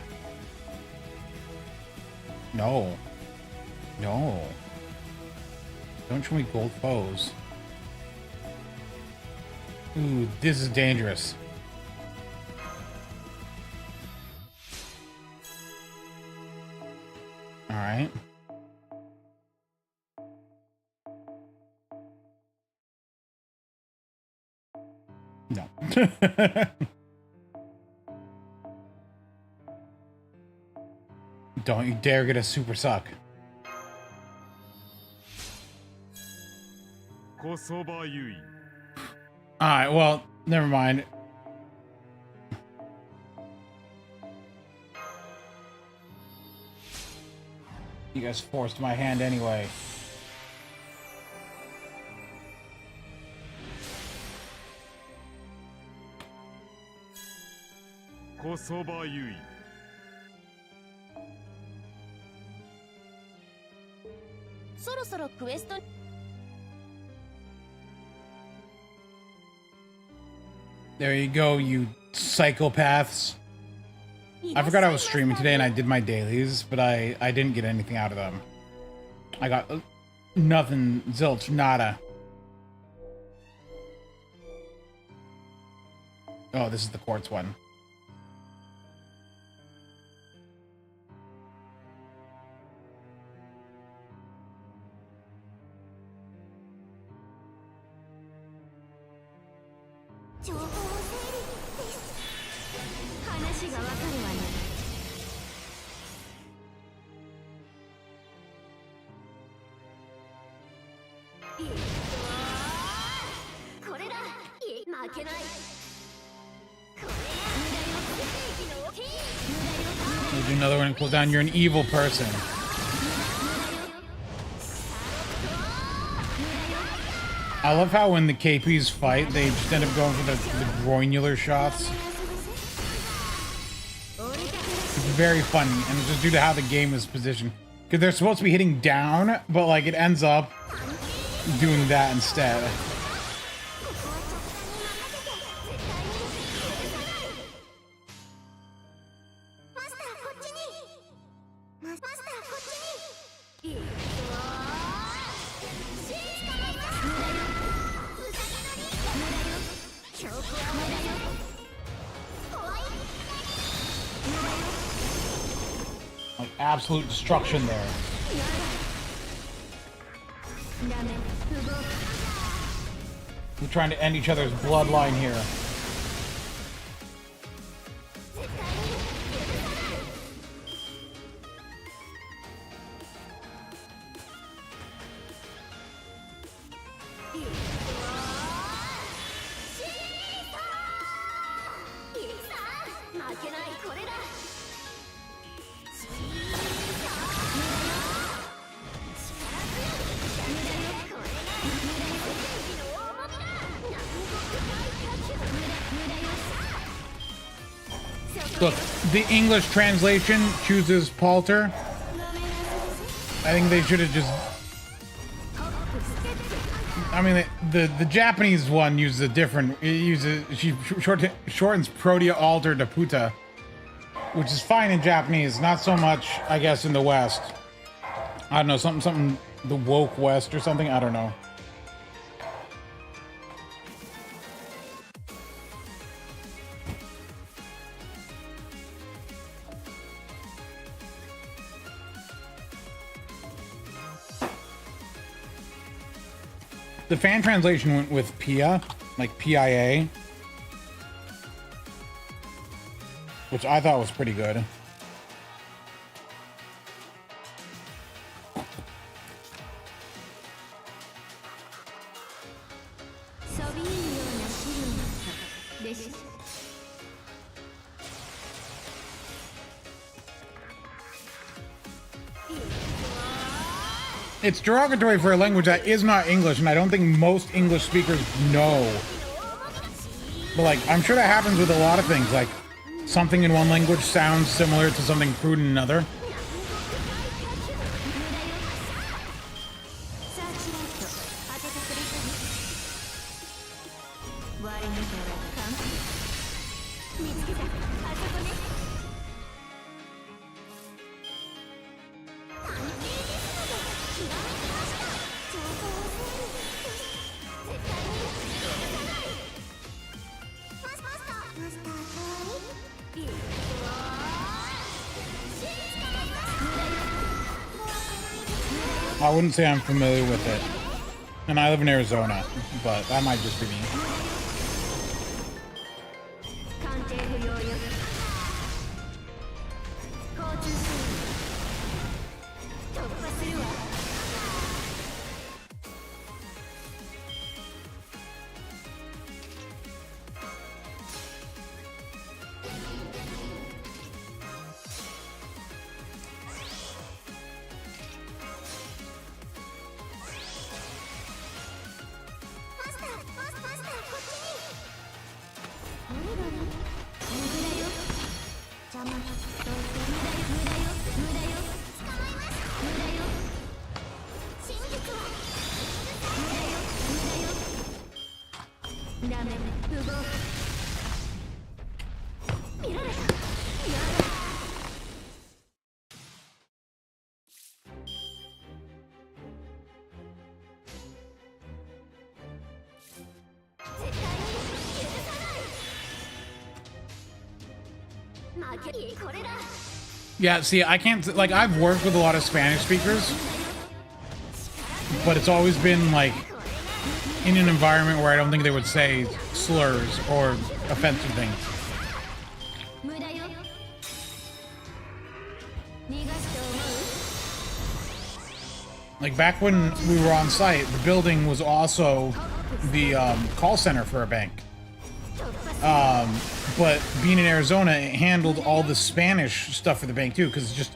[SPEAKER 1] No. No. Don't show me gold foes. Ooh, this is dangerous. Alright. No. Don't you dare get a super suck. Alright, well, never mind. You guys forced my hand anyway. There you go, you psychopaths. I forgot I was streaming today and I did my dailies, but I didn't get anything out of them. I got nothing, zilch, nada. Oh, this is the quartz one. We'll do another one and cool down. You're an evil person. I love how when the KPs fight, they just end up going for the groinular shots. It's very funny, and it's just due to how the game is positioned. Because they're supposed to be hitting down, but like it ends up doing that instead. Like absolute destruction there. We're trying to end each other's bloodline here. Look, the English translation chooses Palter. I think they should have just... I mean, the Japanese one uses a different... It uses... She shortens Protea Alter to Puta, which is fine in Japanese. Not so much, I guess, in the West. I don't know, something... The woke West or something? I don't know. The fan translation went with Pia, like PIA, which I thought was pretty good. It's derogatory for a language that is not English, and I don't think most English speakers know. But like, I'm sure that happens with a lot of things, like something in one language sounds similar to something crude in another. I wouldn't say I'm familiar with it. And I live in Arizona, but that might just be me. Yeah, see, I can't, like, I've worked with a lot of Spanish speakers, but it's always been, like, in an environment where I don't think they would say slurs or offensive things. Like, back when we were on site, the building was also the call center for a bank. But being in Arizona, it handled all the Spanish stuff for the bank too, because it's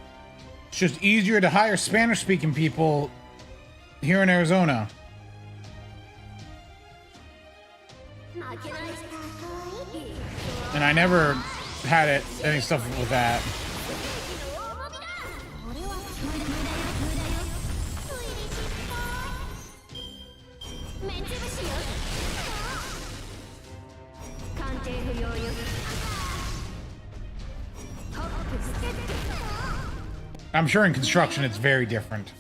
[SPEAKER 1] just easier to hire Spanish-speaking people here in Arizona. And I never had any stuff with that. I'm sure in construction it's very different.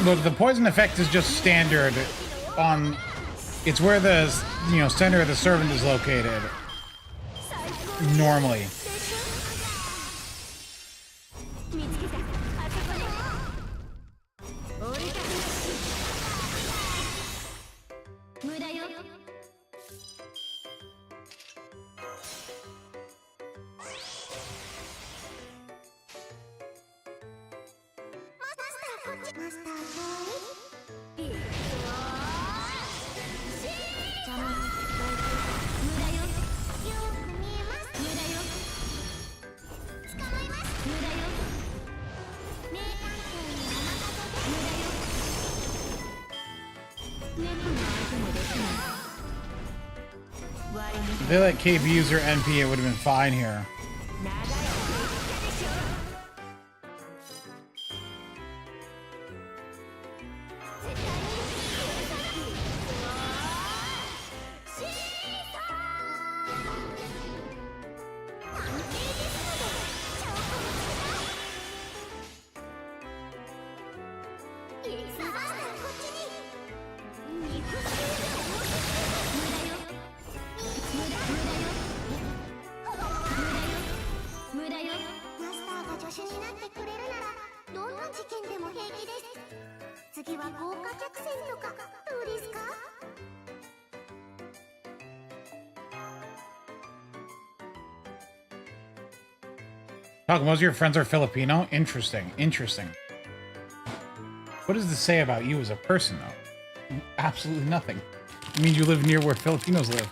[SPEAKER 1] Look, the poison effect is just standard on... It's where the, center of the servant is located. Normally. If they let KB use her NP, it would have been fine here. Talk, most of your friends are Filipino? Interesting, interesting. What does this say about you as a person, though? Absolutely nothing. It means you live near where Filipinos live.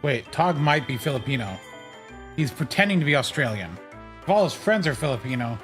[SPEAKER 1] Wait, Tog might be Filipino. He's pretending to be Australian. If all his friends are Filipino...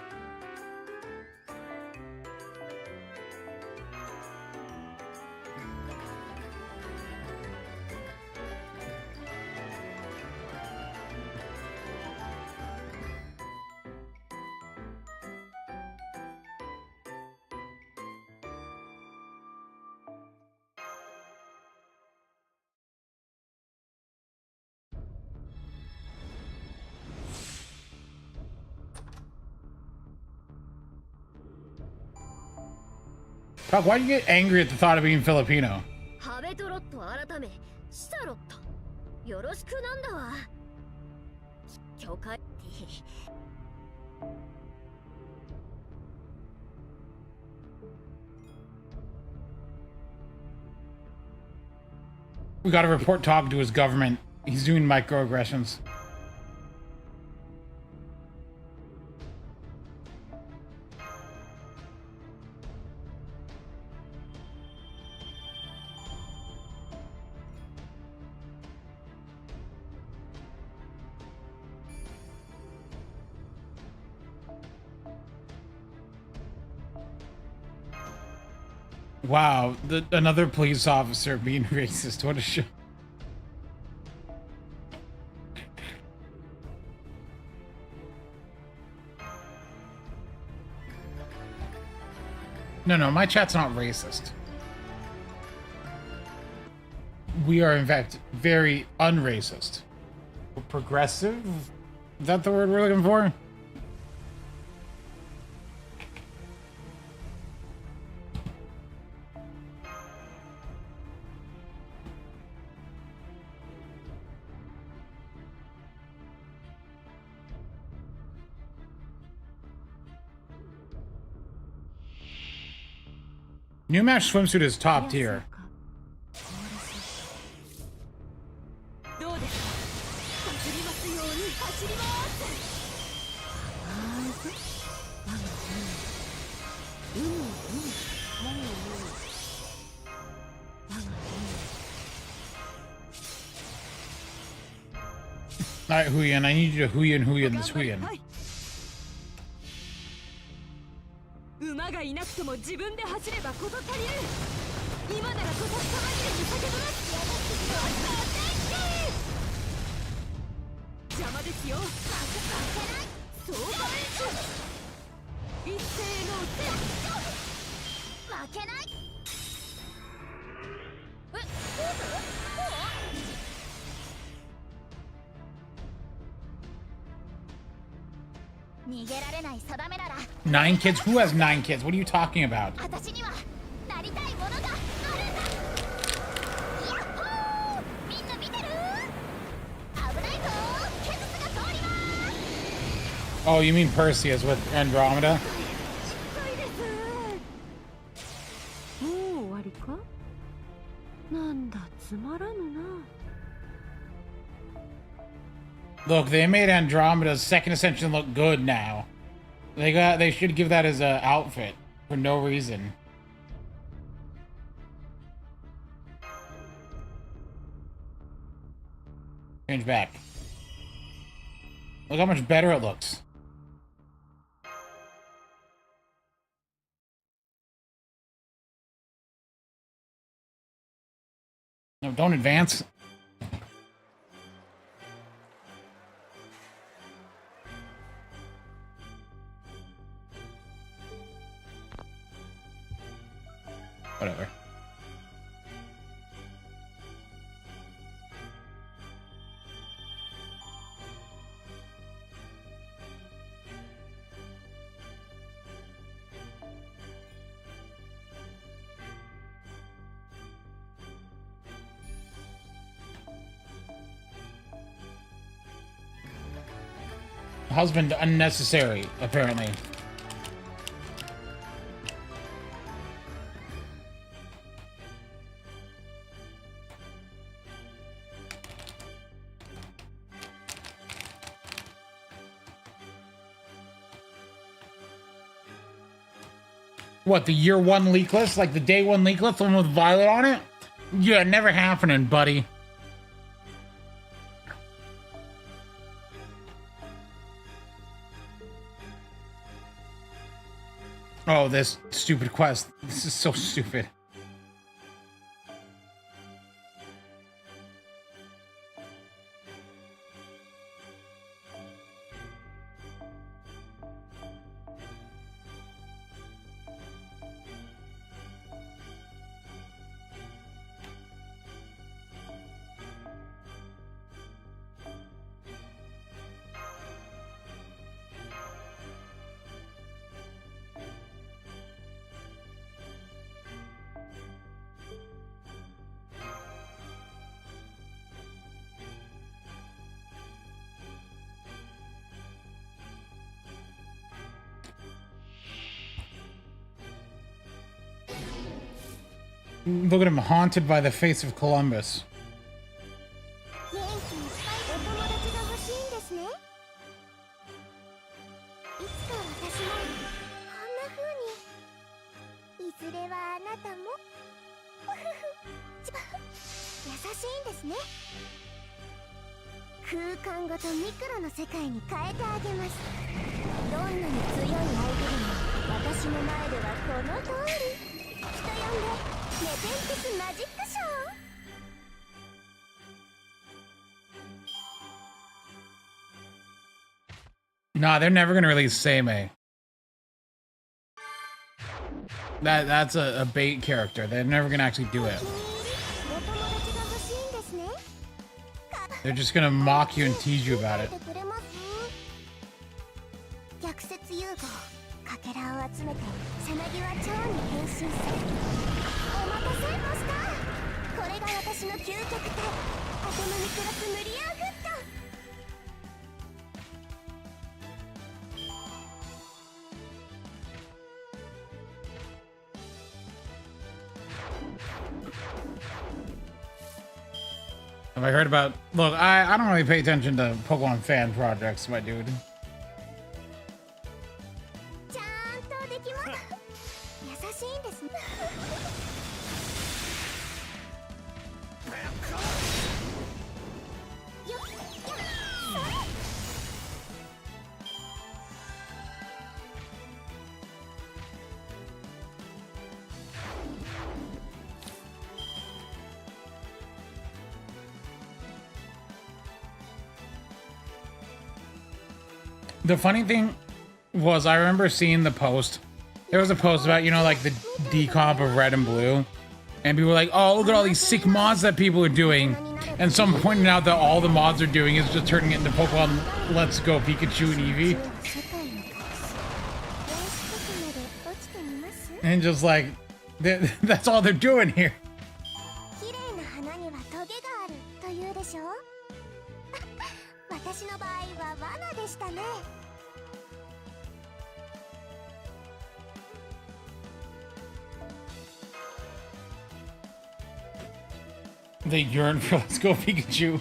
[SPEAKER 1] Fuck, why do you get angry at the thought of being Filipino? We gotta report Tog to his government. He's doing microaggressions. Wow, another police officer being racist. What a show. No, my chat's not racist. We are, in fact, very unracist. Progressive? Is that the word we're looking for? New Match swimsuit is top tier. Alright, Huyan, I need you to Huyan this Huyan.
[SPEAKER 3] 馬がいなくとも自分で走れば事足りる。今ならこそ玉切れに叫ぶます。邪魔ですよ。負けない。相場練習。一斉のせ。負けない。
[SPEAKER 2] 逃げられない定めなら。
[SPEAKER 1] 9 kids? Who has 9 kids? What are you talking about?
[SPEAKER 2] 私にはなりたいものがあるんだ。ヤッホー！みんな見てる？危ないぞ！ケズスが通ります。
[SPEAKER 1] Oh, you mean Perseus with Andromeda?
[SPEAKER 3] もう終わりか？なんだつまらぬな。
[SPEAKER 1] Look, they made Andromeda's second ascension look good now. They should give that as an outfit for no reason. Change back. Look how much better it looks. No, don't advance. Whatever. Husband unnecessary, apparently. What, the year one leak list? Like the day one leak list, the one with Violet on it? Yeah, never happening, buddy. Oh, this stupid quest. This is so stupid. Look at him, haunted by the face of Columbus.
[SPEAKER 2] 元気いっぱいお友達が欲しいんですね。いつか私もこんな風に。いずれはあなたも優しいんですね。空間ごとミクロの世界に変えてあげます。どんなに強い相手でも私の前ではこの通り。人ネペンテスマジックショー。
[SPEAKER 1] Nah, they're never gonna release Seimei. That's a bait character. They're never gonna actually do it. They're just gonna mock you and tease you about it.
[SPEAKER 2] 逆説融合かけらを集めてさなぎは蝶に変身する。お待たせマスター、これが私の究極体アトムにクラスムリアンフット。
[SPEAKER 1] Have I heard about? Look, I don't really pay attention to Pokemon fan projects, my dude.
[SPEAKER 2] ちゃんとできます。優しいんですね。よっ、それ。
[SPEAKER 1] The funny thing was, I remember seeing the post. There was a post about, you know, like the decomp of Red and Blue. And people were like, oh, look at all these sick mods that people are doing. And someone pointed out that all the mods are doing is just turning it into Pokemon Let's Go Pikachu and Eevee. And just like, that's all they're doing here.
[SPEAKER 2] 綺麗な花にはトゲがあるというでしょう。私の場合は罠でしたね。
[SPEAKER 1] They yearn for Let's Go Pikachu.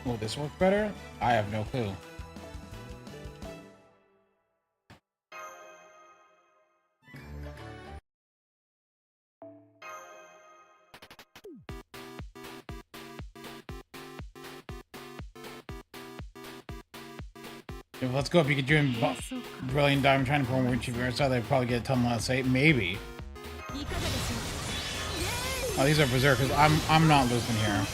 [SPEAKER 1] Will this work better? I have no clue. If Let's Go Pikachu and Brilliant Diamond trying to pull more cheap so they'd probably get a ton less hate. Maybe. Oh, these are berserkers. I'm not losing here.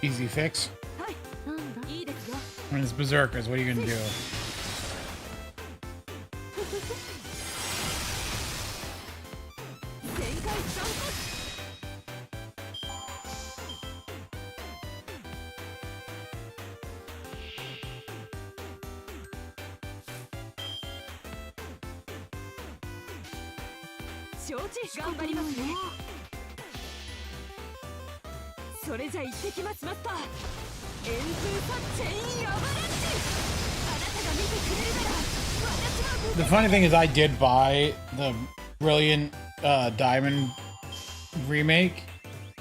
[SPEAKER 1] Easy fix. When it's berserkers, what are you gonna do? The funny thing is, I did buy the Brilliant Diamond remake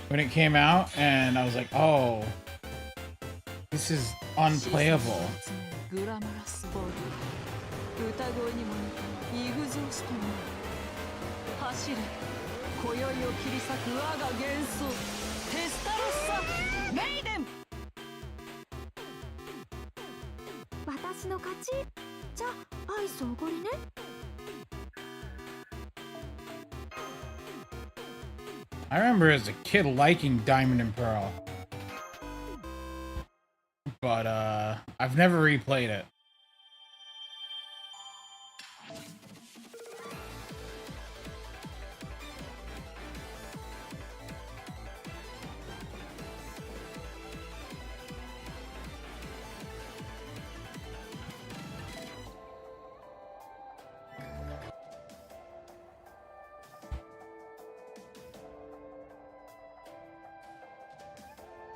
[SPEAKER 1] when it came out, and I was like, oh, this is unplayable. I remember as a kid liking Diamond and Pearl, but I've never replayed it.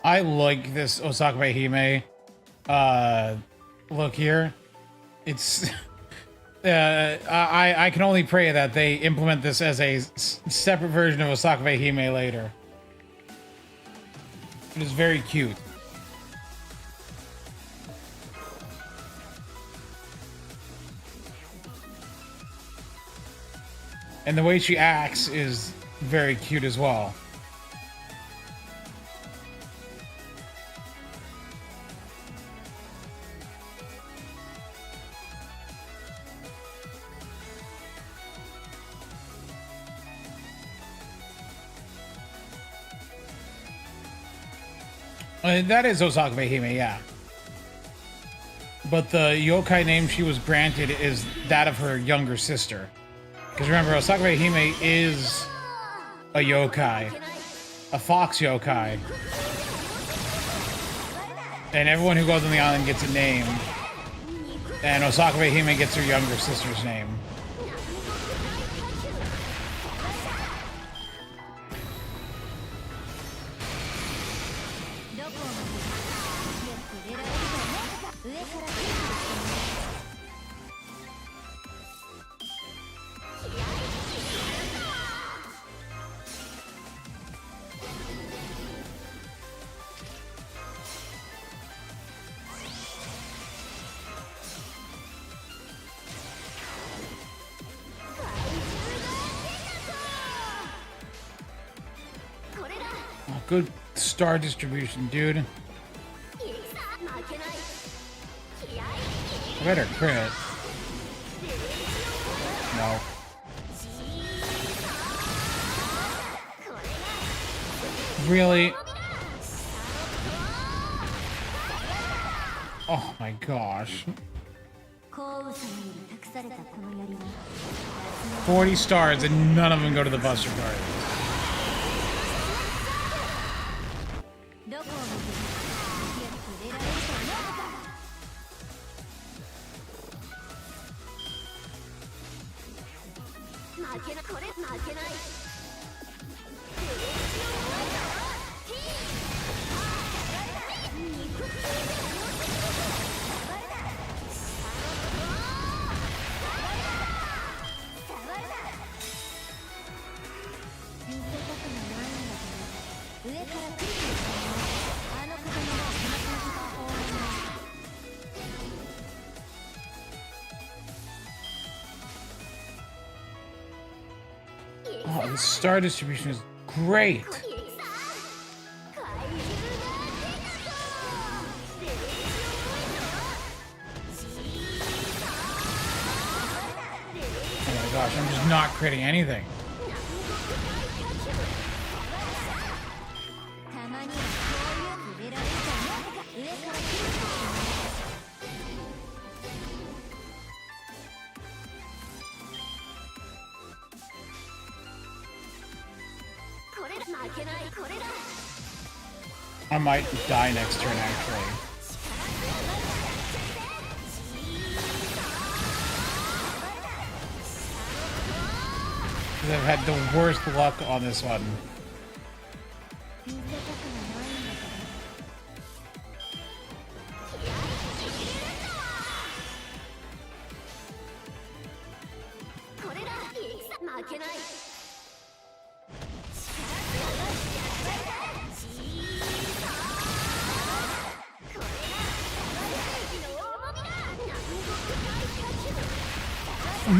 [SPEAKER 1] I like this Osaka Hime look here. It's I can only pray that they implement this as a separate version of Osaka Hime later. It is very cute. And the way she acts is very cute as well. That is Osaka Hime, yeah. But the yokai name she was granted is that of her younger sister. Because remember, Osaka Hime is a yokai. A fox yokai. And everyone who goes on the island gets a name. And Osaka Hime gets her younger sister's name. Good star distribution, dude. I better crit. No. Really? Oh my gosh. 40 stars and none of them go to the Buster card. Oh, the star distribution is great. Oh my gosh, I'm just not critting anything. I might die next turn, actually. Because I've had the worst luck on this one.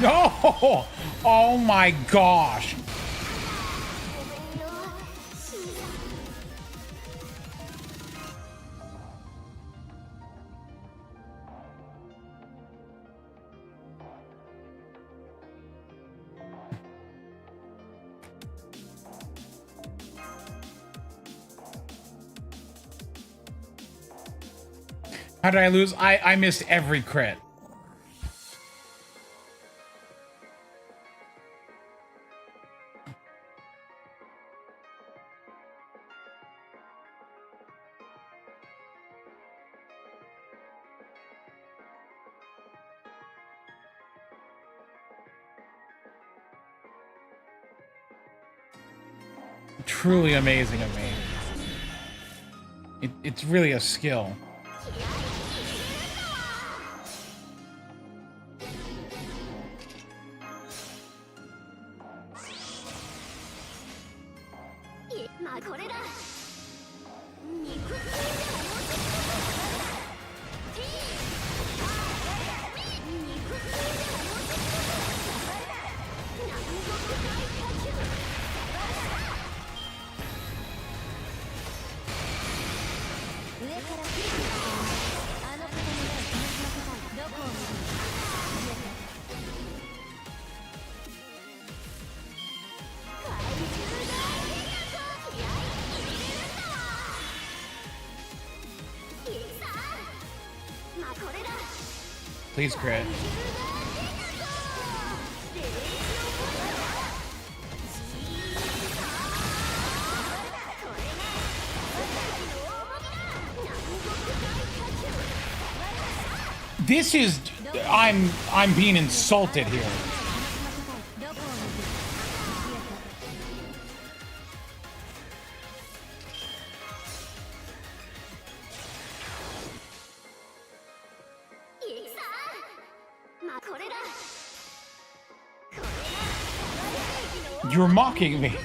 [SPEAKER 1] No! Oh my gosh! How did I lose? I missed every crit. Truly amazing of me. It's really a skill. Please crit. This is... I'm being insulted here. You're mocking me.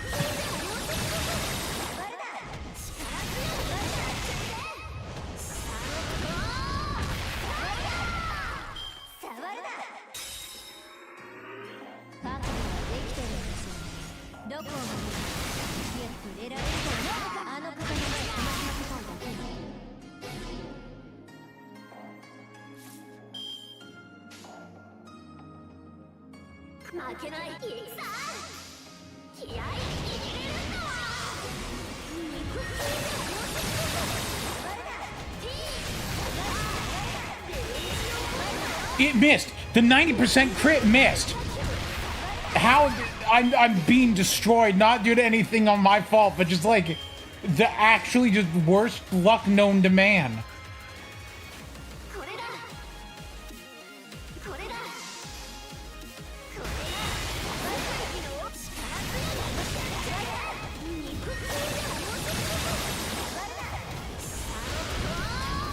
[SPEAKER 1] It missed. The 90% crit missed. How I'm being destroyed, not due to anything on my fault, but just like the actually just worst luck known to man.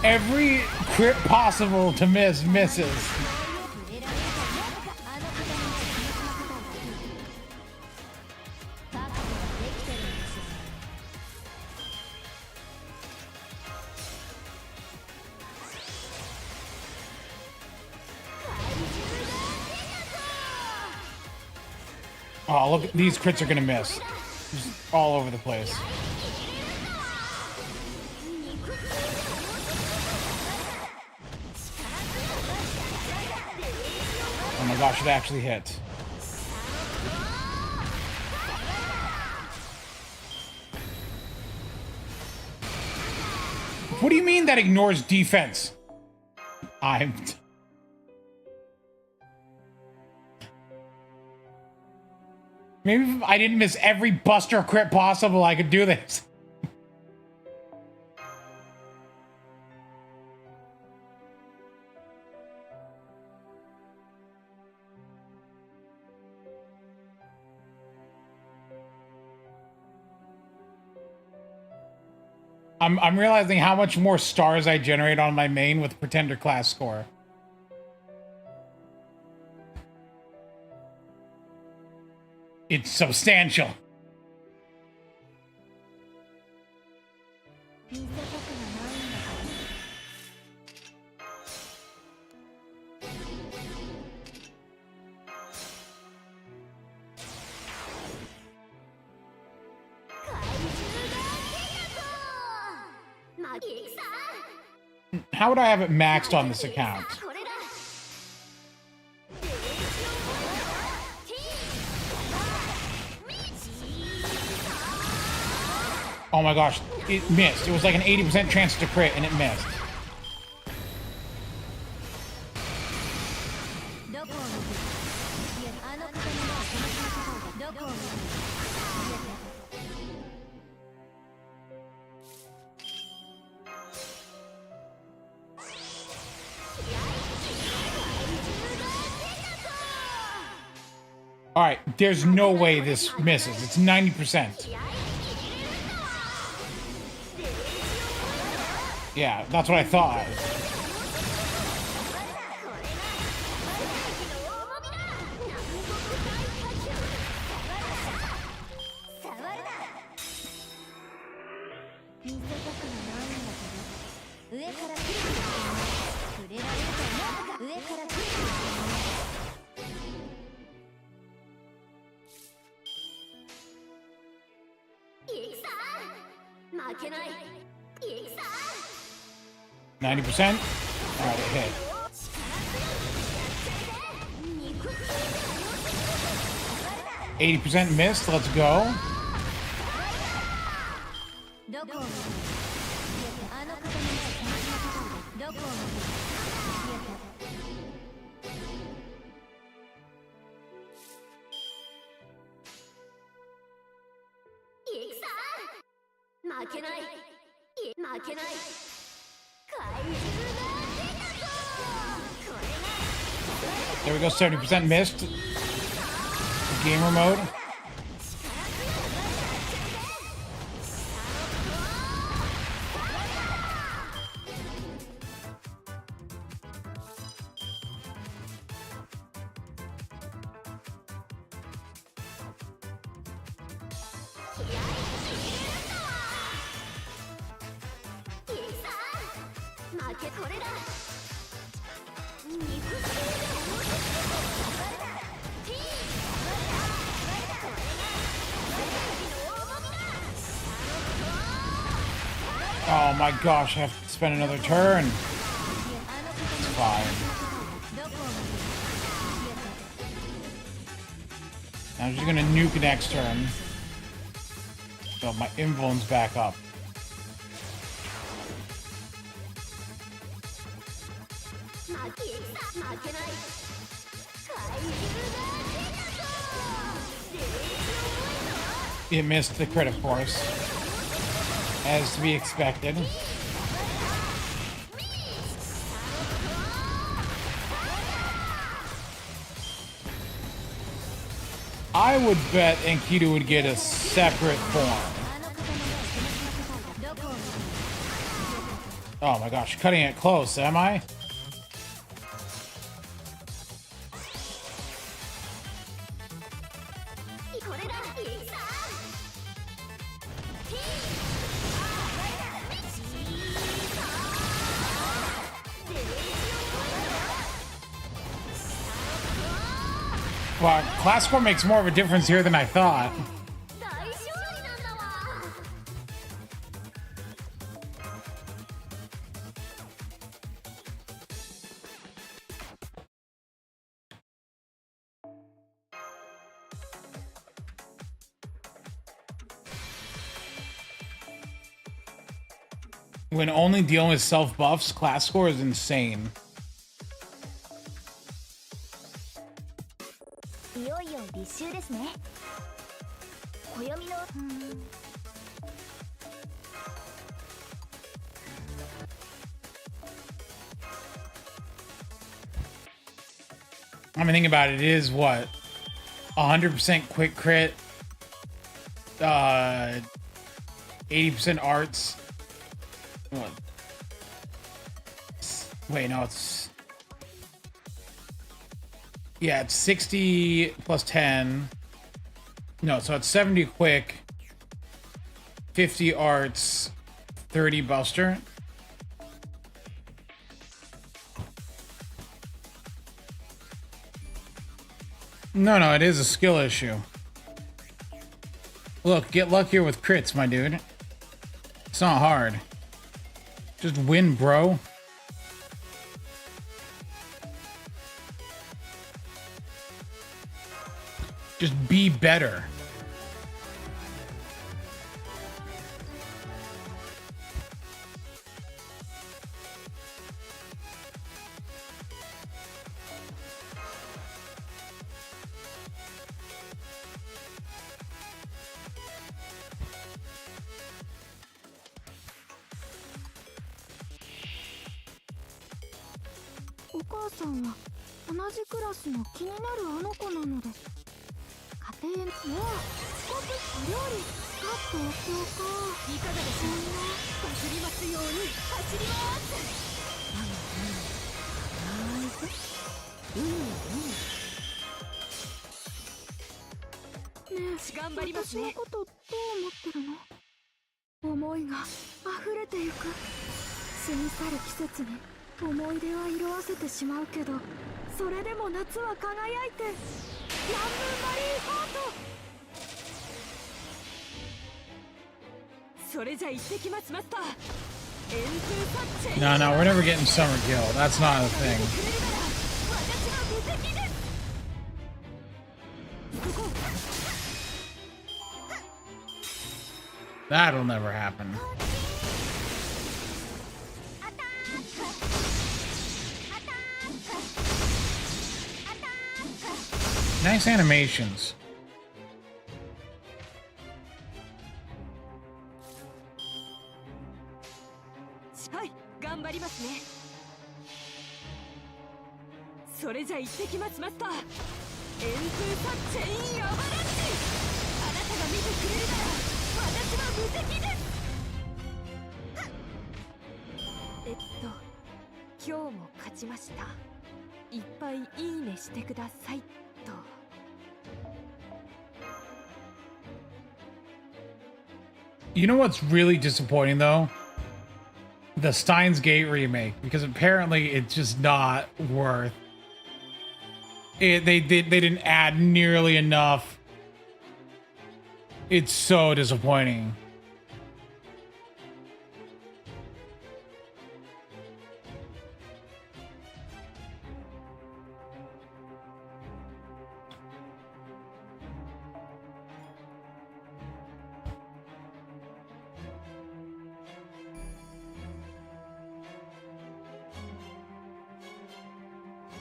[SPEAKER 1] Every crit possible to miss misses. Oh, look, these crits are gonna miss. Just all over the place. Oh my gosh, it actually hit. What do you mean that ignores defense? Maybe if I didn't miss every buster crit possible, I could do this. I'm realizing how much more stars I generate on my main with Pretender class score. It's substantial. How would I have it maxed on this account? Oh my gosh, it missed. It was like an 80% chance to crit and it missed. All right, there's no way this misses. It's 90%. Yeah, that's what I thought.
[SPEAKER 2] Alright,
[SPEAKER 1] 90%. Alright, it hit. 80% missed. Let's go. There we go, 70% missed. Gamer mode. Oh my gosh, I have to spend another turn. It's fine. I'm just gonna nuke next turn. So my invuln's back up. It missed the crit, of course. As to be expected. I would bet Enkidu would get a separate form. Oh my gosh, cutting it close, am I? Well, class 4 makes more of a difference here than I thought. When only dealing with self-buffs, class score is insane. I mean, think about it. It is what? 100% quick crit, 80% arts. What? Wait, no, it's... Yeah, it's 60 plus 10. No, so it's 70 quick, 50 arts, 30 buster. No, it is a skill issue. Look, get luckier with crits, my dude. It's not hard. Just win, bro. Just be better.
[SPEAKER 3] 頑張りますね。
[SPEAKER 2] 私のことどう思ってるの？思いが溢れてゆく。過ぎ去る季節に思い出は色あせてしまうけど、それでも夏は輝いて。ヤンムーマリーハート。
[SPEAKER 3] それじゃ行ってきますマスター。エントゥサッチェ。
[SPEAKER 1] No, no, we're never getting summer kill. That's not a thing.
[SPEAKER 3] 私は無敵です。ここ
[SPEAKER 1] That'll never happen. Nice animations.
[SPEAKER 3] はい、頑張りますね。それじゃ行ってきますマスター。エントゥサッチェインアバランチ。あなたが見てくれるなら私は無敵です。今日も勝ちました。いっぱいいいねしてくださいと。
[SPEAKER 1] You know what's really disappointing though? The Steins Gate remake, because apparently it's just not worth it. They didn't add nearly enough. It's so disappointing.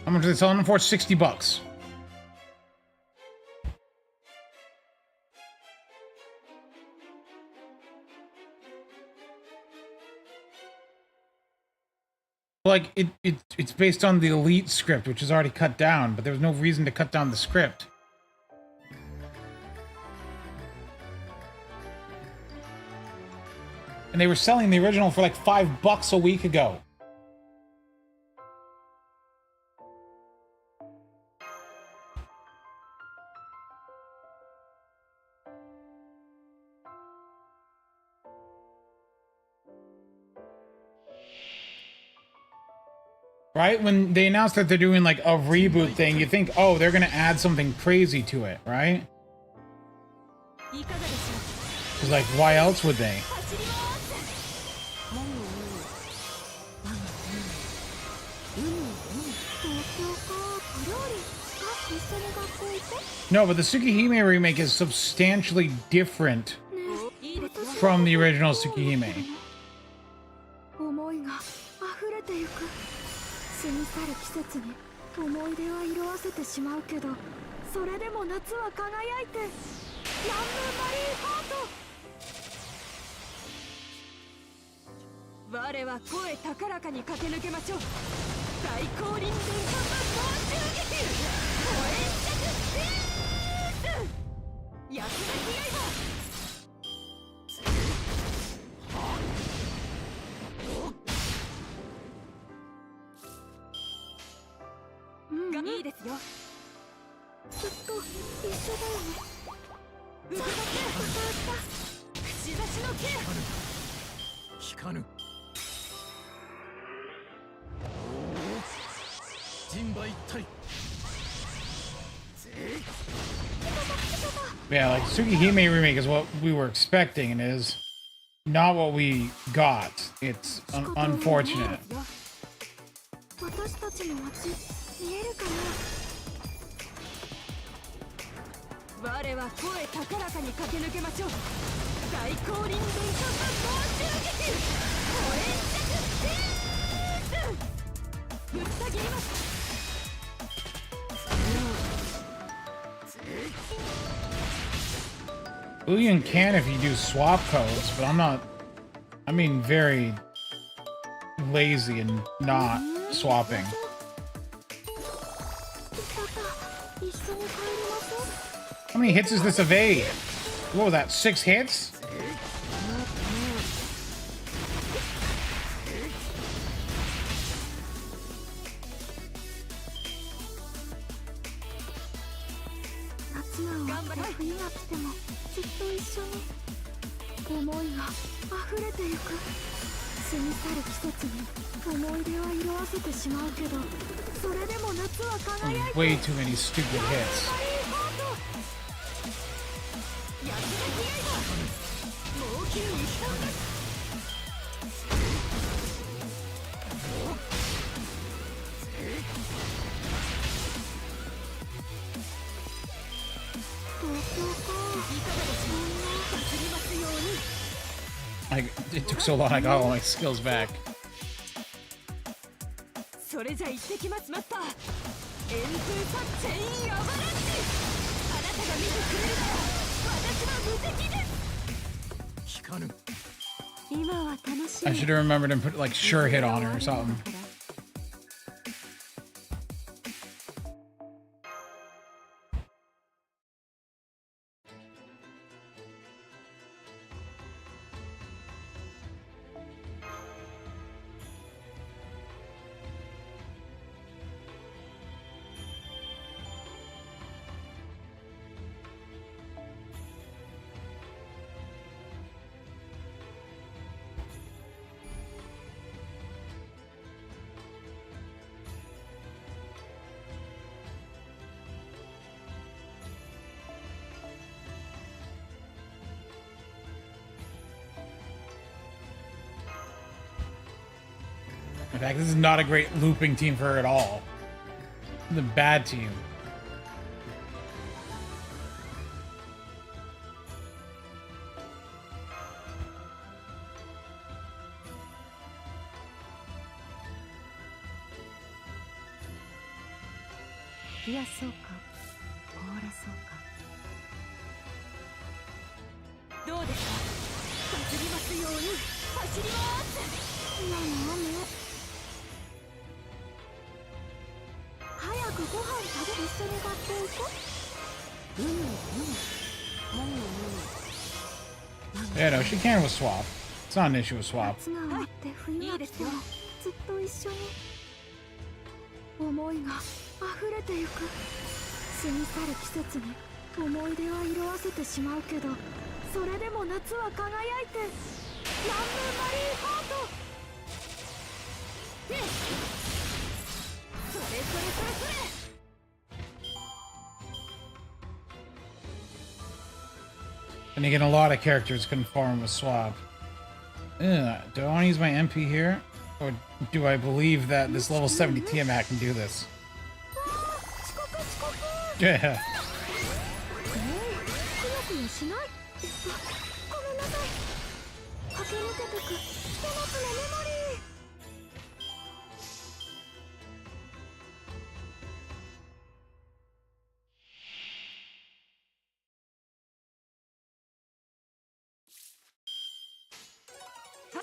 [SPEAKER 1] How much are they selling them for? $60. Like it's based on the Elite script, which is already cut down, but there was no reason to cut down the script. And they were selling the original for like $5 a week ago. Right? When they announced that they're doing like a reboot thing, you think, oh, they're gonna add something crazy to it, right? Because like, why else would they? No, but the Tsukihime remake is substantially different from the original Tsukihime.
[SPEAKER 2] 過ぎ去る季節に思い出は色あせてしまうけど、それでも夏は輝いて。ヤンムーマリーハート。
[SPEAKER 3] 我は声高らかに駆け抜けましょう。大降臨伝説の猛襲撃。燃え着ピース。焼き抜き刃。いいですよ。
[SPEAKER 2] ずっと一緒だよね。
[SPEAKER 3] 受け取って。口出しの剣。
[SPEAKER 4] 聞かぬ。人馬一体。
[SPEAKER 1] Yeah, like Tsukihime remake is what we were expecting and is not what we got. It's unfortunate.
[SPEAKER 2] 私たちの街見えるかな。
[SPEAKER 3] 我は声高らかに駆け抜けましょう。大降臨伝説の猛襲撃。燃え着ピース。ぶった切ります。
[SPEAKER 1] Boolean can if you do swap codes, but I'm not. I mean, very lazy and not swapping. How many hits is this evade? What was that? 6 hits?
[SPEAKER 2] 冬が来てもずっと一緒に思いが溢れてゆく過ぎ去る季節に思い出は色あせてしまうけどそれでも夏は輝いて
[SPEAKER 1] Way too many stupid hits.
[SPEAKER 3] もう急にしたんです
[SPEAKER 1] It took so long I got all my skills back.
[SPEAKER 3] それじゃ行ってきますマスター円空さチェインヤバラッチあなたが見てくれるなら私は無敵です
[SPEAKER 4] 聞かぬ
[SPEAKER 3] 今は楽しい
[SPEAKER 1] I should have remembered and put like sure hit on her or something. In fact, this is not a great looping team for her at all. The bad team.
[SPEAKER 3] Yes, そうか。ほらそうか。どうですか。走りますように走ります。
[SPEAKER 2] なの雨早くご飯食べ一緒に学校行こう
[SPEAKER 1] Yeah, no, she can with swap. It's not an issue with swap.
[SPEAKER 2] 夏が終わって冬が来てもずっと一緒に思いが溢れてゆく過ぎ去る季節に思い出は色あせてしまうけどそれでも夏は輝いてランムマリーハートそれそれそれそれ
[SPEAKER 1] And again, a lot of characters conform with swap. Do I want to use my MP here? Or do I believe that this level 70 Tiamat can do this? Yeah.
[SPEAKER 2] くよしないごめんなさい駆け抜けてくひと夏のメモリー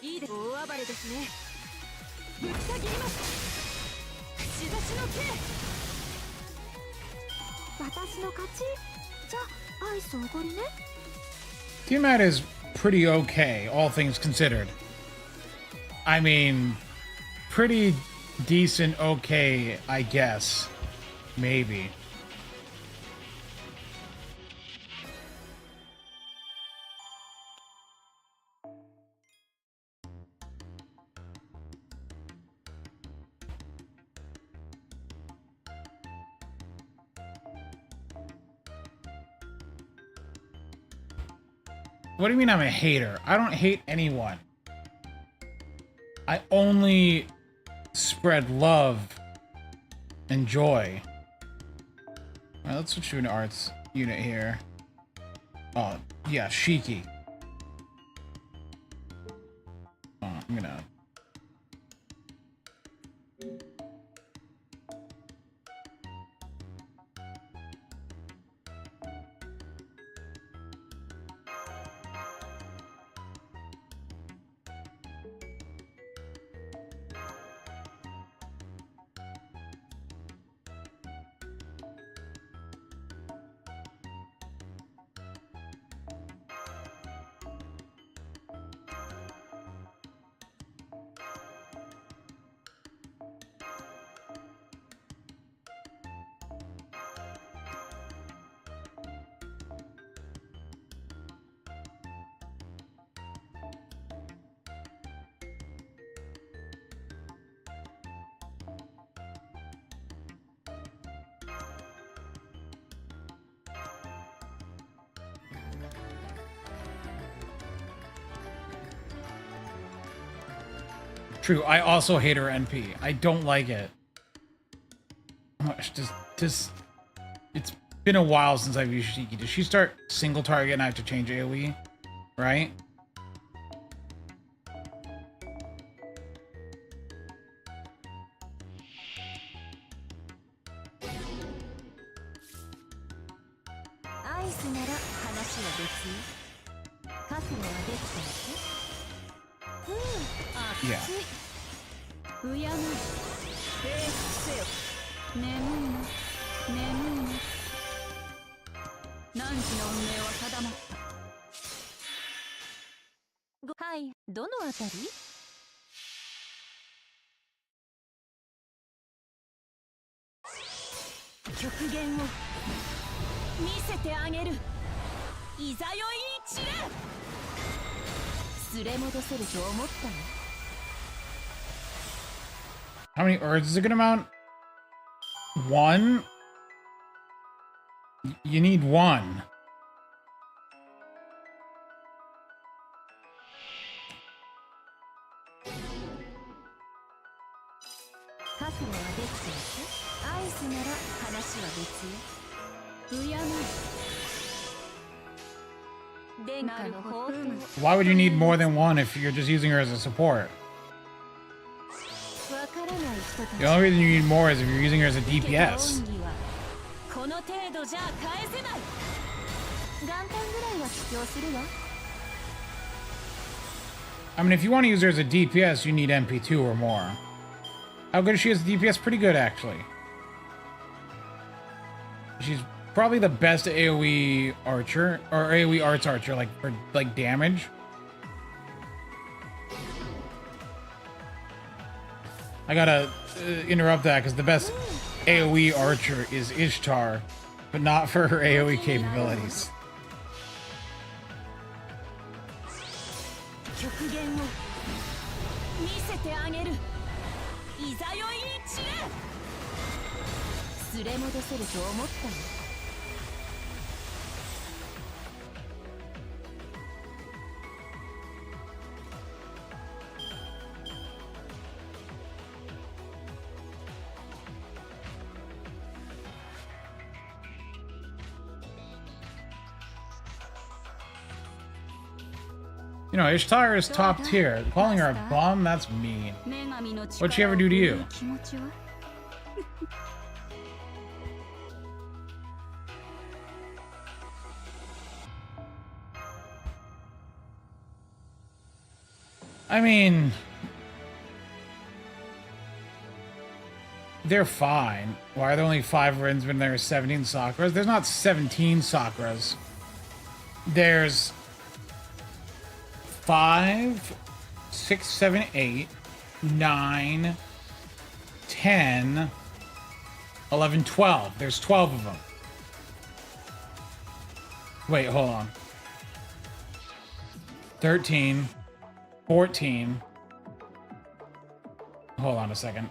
[SPEAKER 3] いいです。大暴れですね。ぶった切ります。串刺しの剣。
[SPEAKER 2] 私の勝ちじゃあアイスおごりね
[SPEAKER 1] Tiamat is pretty okay, all things considered. I mean, pretty decent okay, I guess. Maybe. What do you mean I'm a hater? I don't hate anyone. I only spread love and joy. Alright, let's switch to an arts unit here. Oh, yeah, Shiki. Oh, I'm gonna... True, I also hate her NP. I don't like it. Just it's been a while since I've used Shiki. Does she start single target and I have to change AoE? Right? Yeah.
[SPEAKER 3] うやむ提出せよ眠いな眠いな何時の運命は定まったはいどのあたり極限を見せてあげるいざよい一連連れ戻せると思ったの
[SPEAKER 1] How many words is it gonna mount? One? You need one. Why would you need more than one if you're just using her as a support? The only reason you need more is if you're using her as a DPS. I mean, if you want to use her as a DPS, you need MP2 or more. How good is she as a DPS? Pretty good, actually. She's probably the best AoE archer, or AoE arts archer, like, for, like, damage. I gotta interrupt that, because the best AoE archer is Ishtar, but not for her AoE capabilities. You know, Ishtar is top tier. Calling her a bum, that's mean. What'd she ever do to you? I mean, they're fine. Why are there only 5 Rins when there are 17 Sakuras? There's not 17 Sakuras. There's 5, 6, 7, 8, 9, 10, 11, 12. There's 12 of them. Wait, hold on. 13, 14. Hold on a second.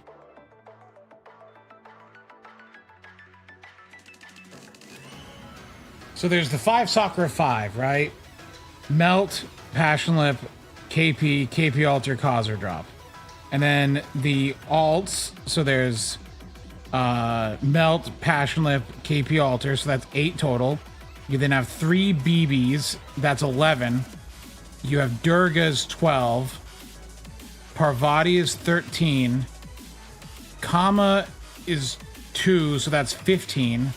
[SPEAKER 1] So there's the 5 Sakura 5, right? Melt, Passion Lip, KP, KP Alter, Causer Drop. And then the alts, so there's Melt, Passion Lip, KP Alter, so that's 8 total. You then have 3 BBs, that's 11. You have Durga's 12. Parvati is 13. Kama is 2, so that's 15.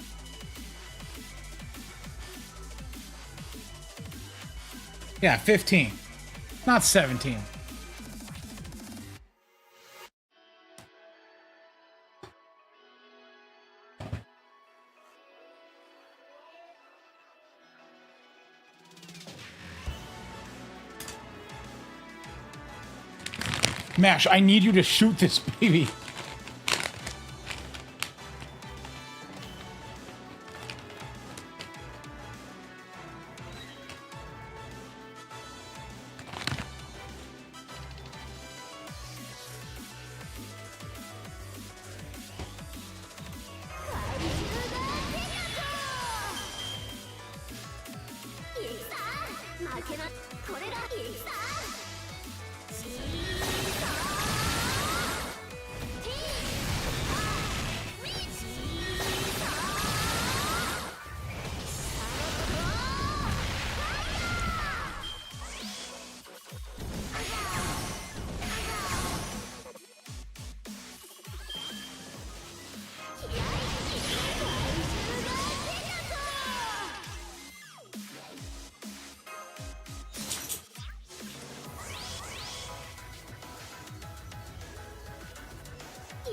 [SPEAKER 1] Yeah, 15. Not 17. Mash, I need you to shoot this baby.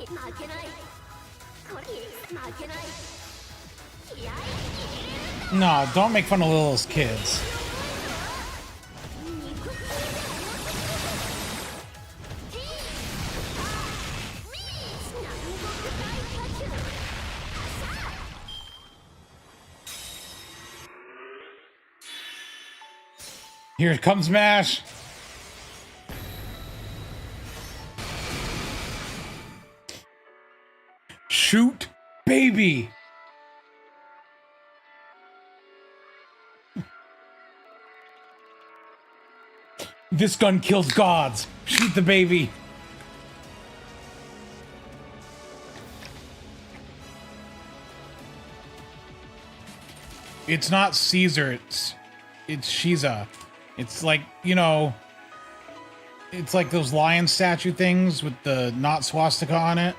[SPEAKER 2] 負けない。これ負けない。気合い入れる。
[SPEAKER 1] No, don't make fun of Lilith's kids. Here comes Mash. Shoot, baby. This gun kills gods. Shoot the baby. It's not Caesar, it's Shiza. It's like, you know, it's like those lion statue things with the not swastika on it.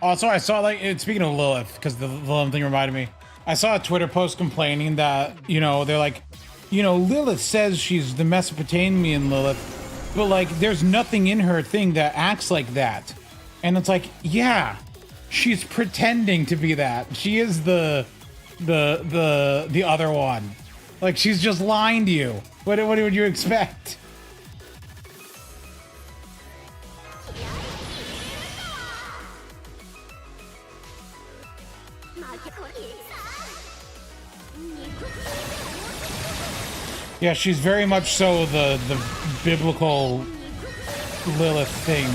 [SPEAKER 1] Also, I saw, like, speaking of Lilith, because the Lilith thing reminded me, I saw a Twitter post complaining that, you know, they're like, you know, Lilith says she's the Mesopotamian Lilith, but, like, there's nothing in her thing that acts like that. And it's like, yeah, she's pretending to be that. She is the other one. Like, she's just lying to you. What would you expect? Yeah, she's very much so the biblical Lilith thing.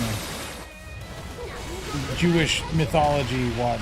[SPEAKER 1] Jewish mythology one.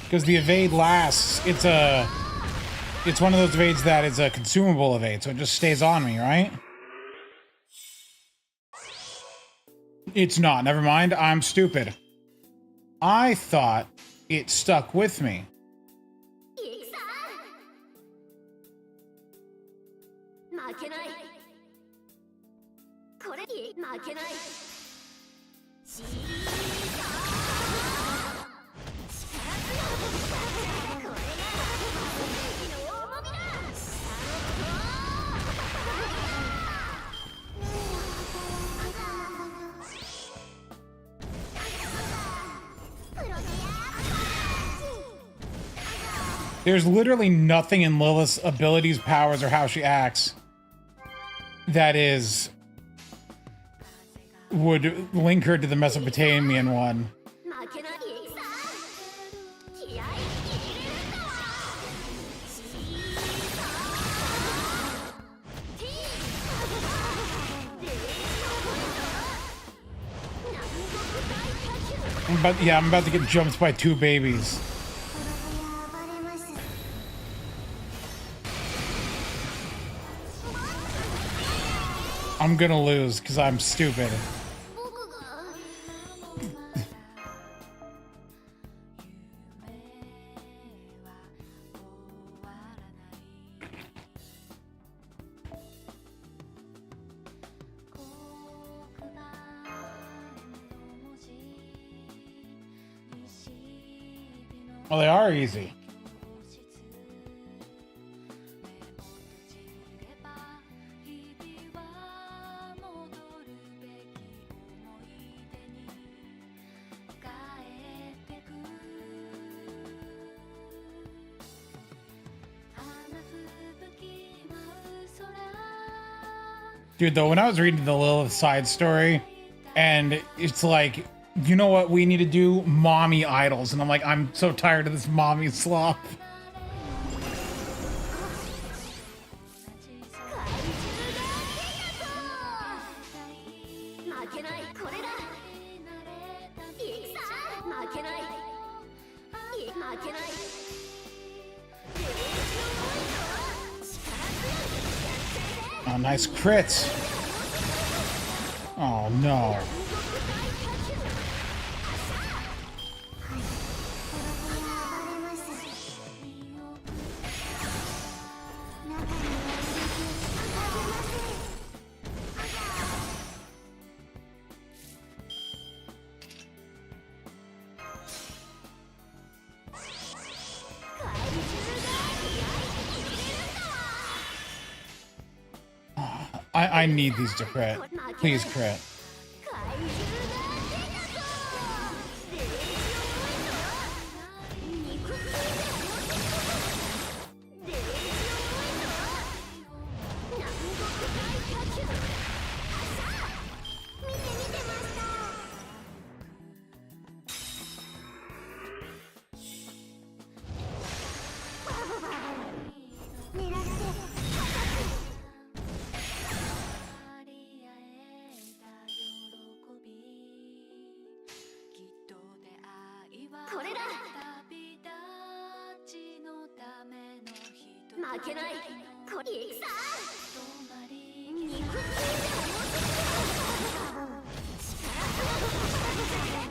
[SPEAKER 1] Because the evade lasts, it's one of those evades that is a consumable evade, so it just stays on me, right? It's not. Never mind. I'm stupid. I thought it stuck with me. There's literally nothing in Lilith's abilities, powers, or how she acts that would link her to the Mesopotamian one. I'm about to get jumped by two babies. I'm gonna lose because I'm stupid. Well, they are easy. Dude, though, when I was reading the Lilith side story, and it's like, you know what we need to do? Mommy idols. And I'm like, I'm so tired of this mommy slop.
[SPEAKER 2] 負けないこれだいくさ負けない負けない
[SPEAKER 1] Oh, nice crits. Oh, no. I need these to crit. Please crit.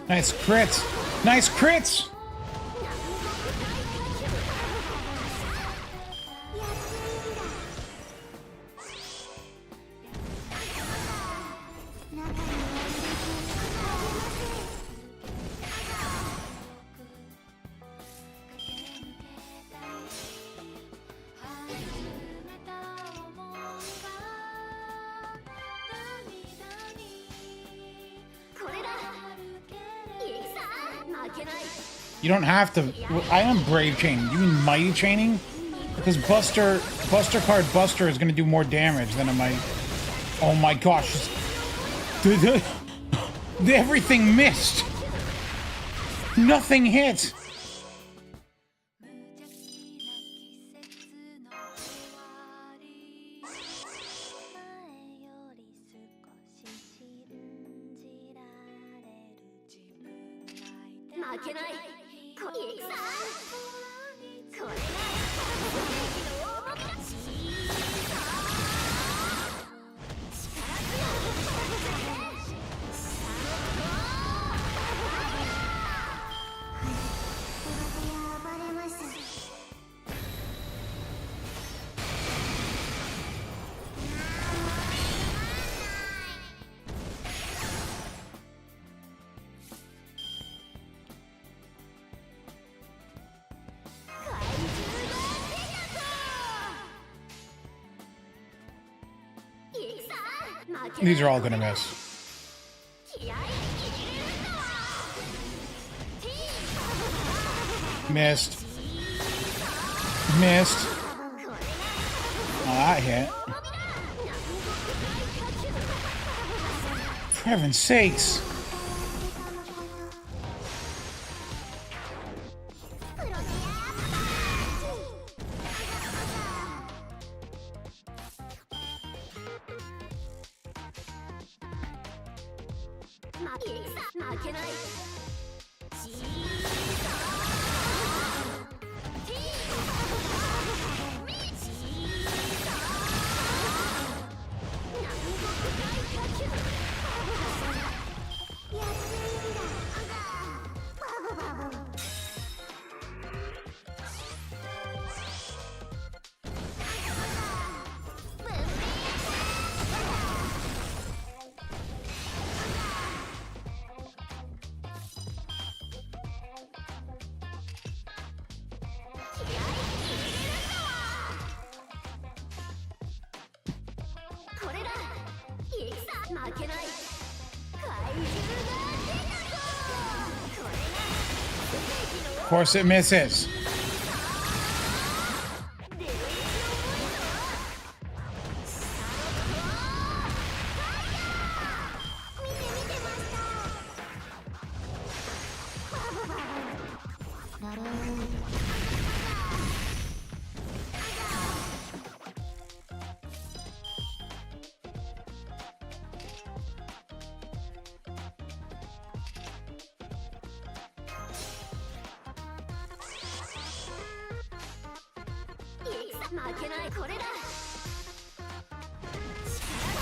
[SPEAKER 1] Nice crits. Nice crits. You don't have to. I am brave chaining. You mean mighty chaining? Because Buster Card Buster is going to do more damage than it might. Oh my gosh. Everything missed. Nothing hit. These are all gonna miss. Missed. Missed. Oh, that hit. For heaven's sakes. Of course it misses.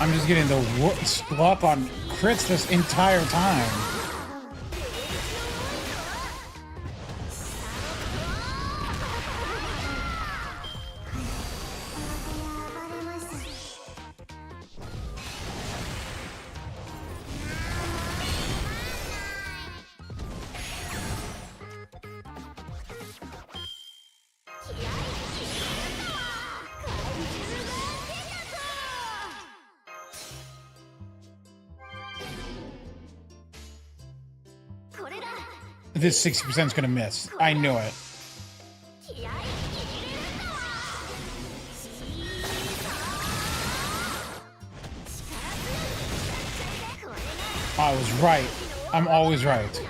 [SPEAKER 1] I'm just getting the luck on crits this entire time. This 60% is gonna miss. I knew it. I was right. I'm always right.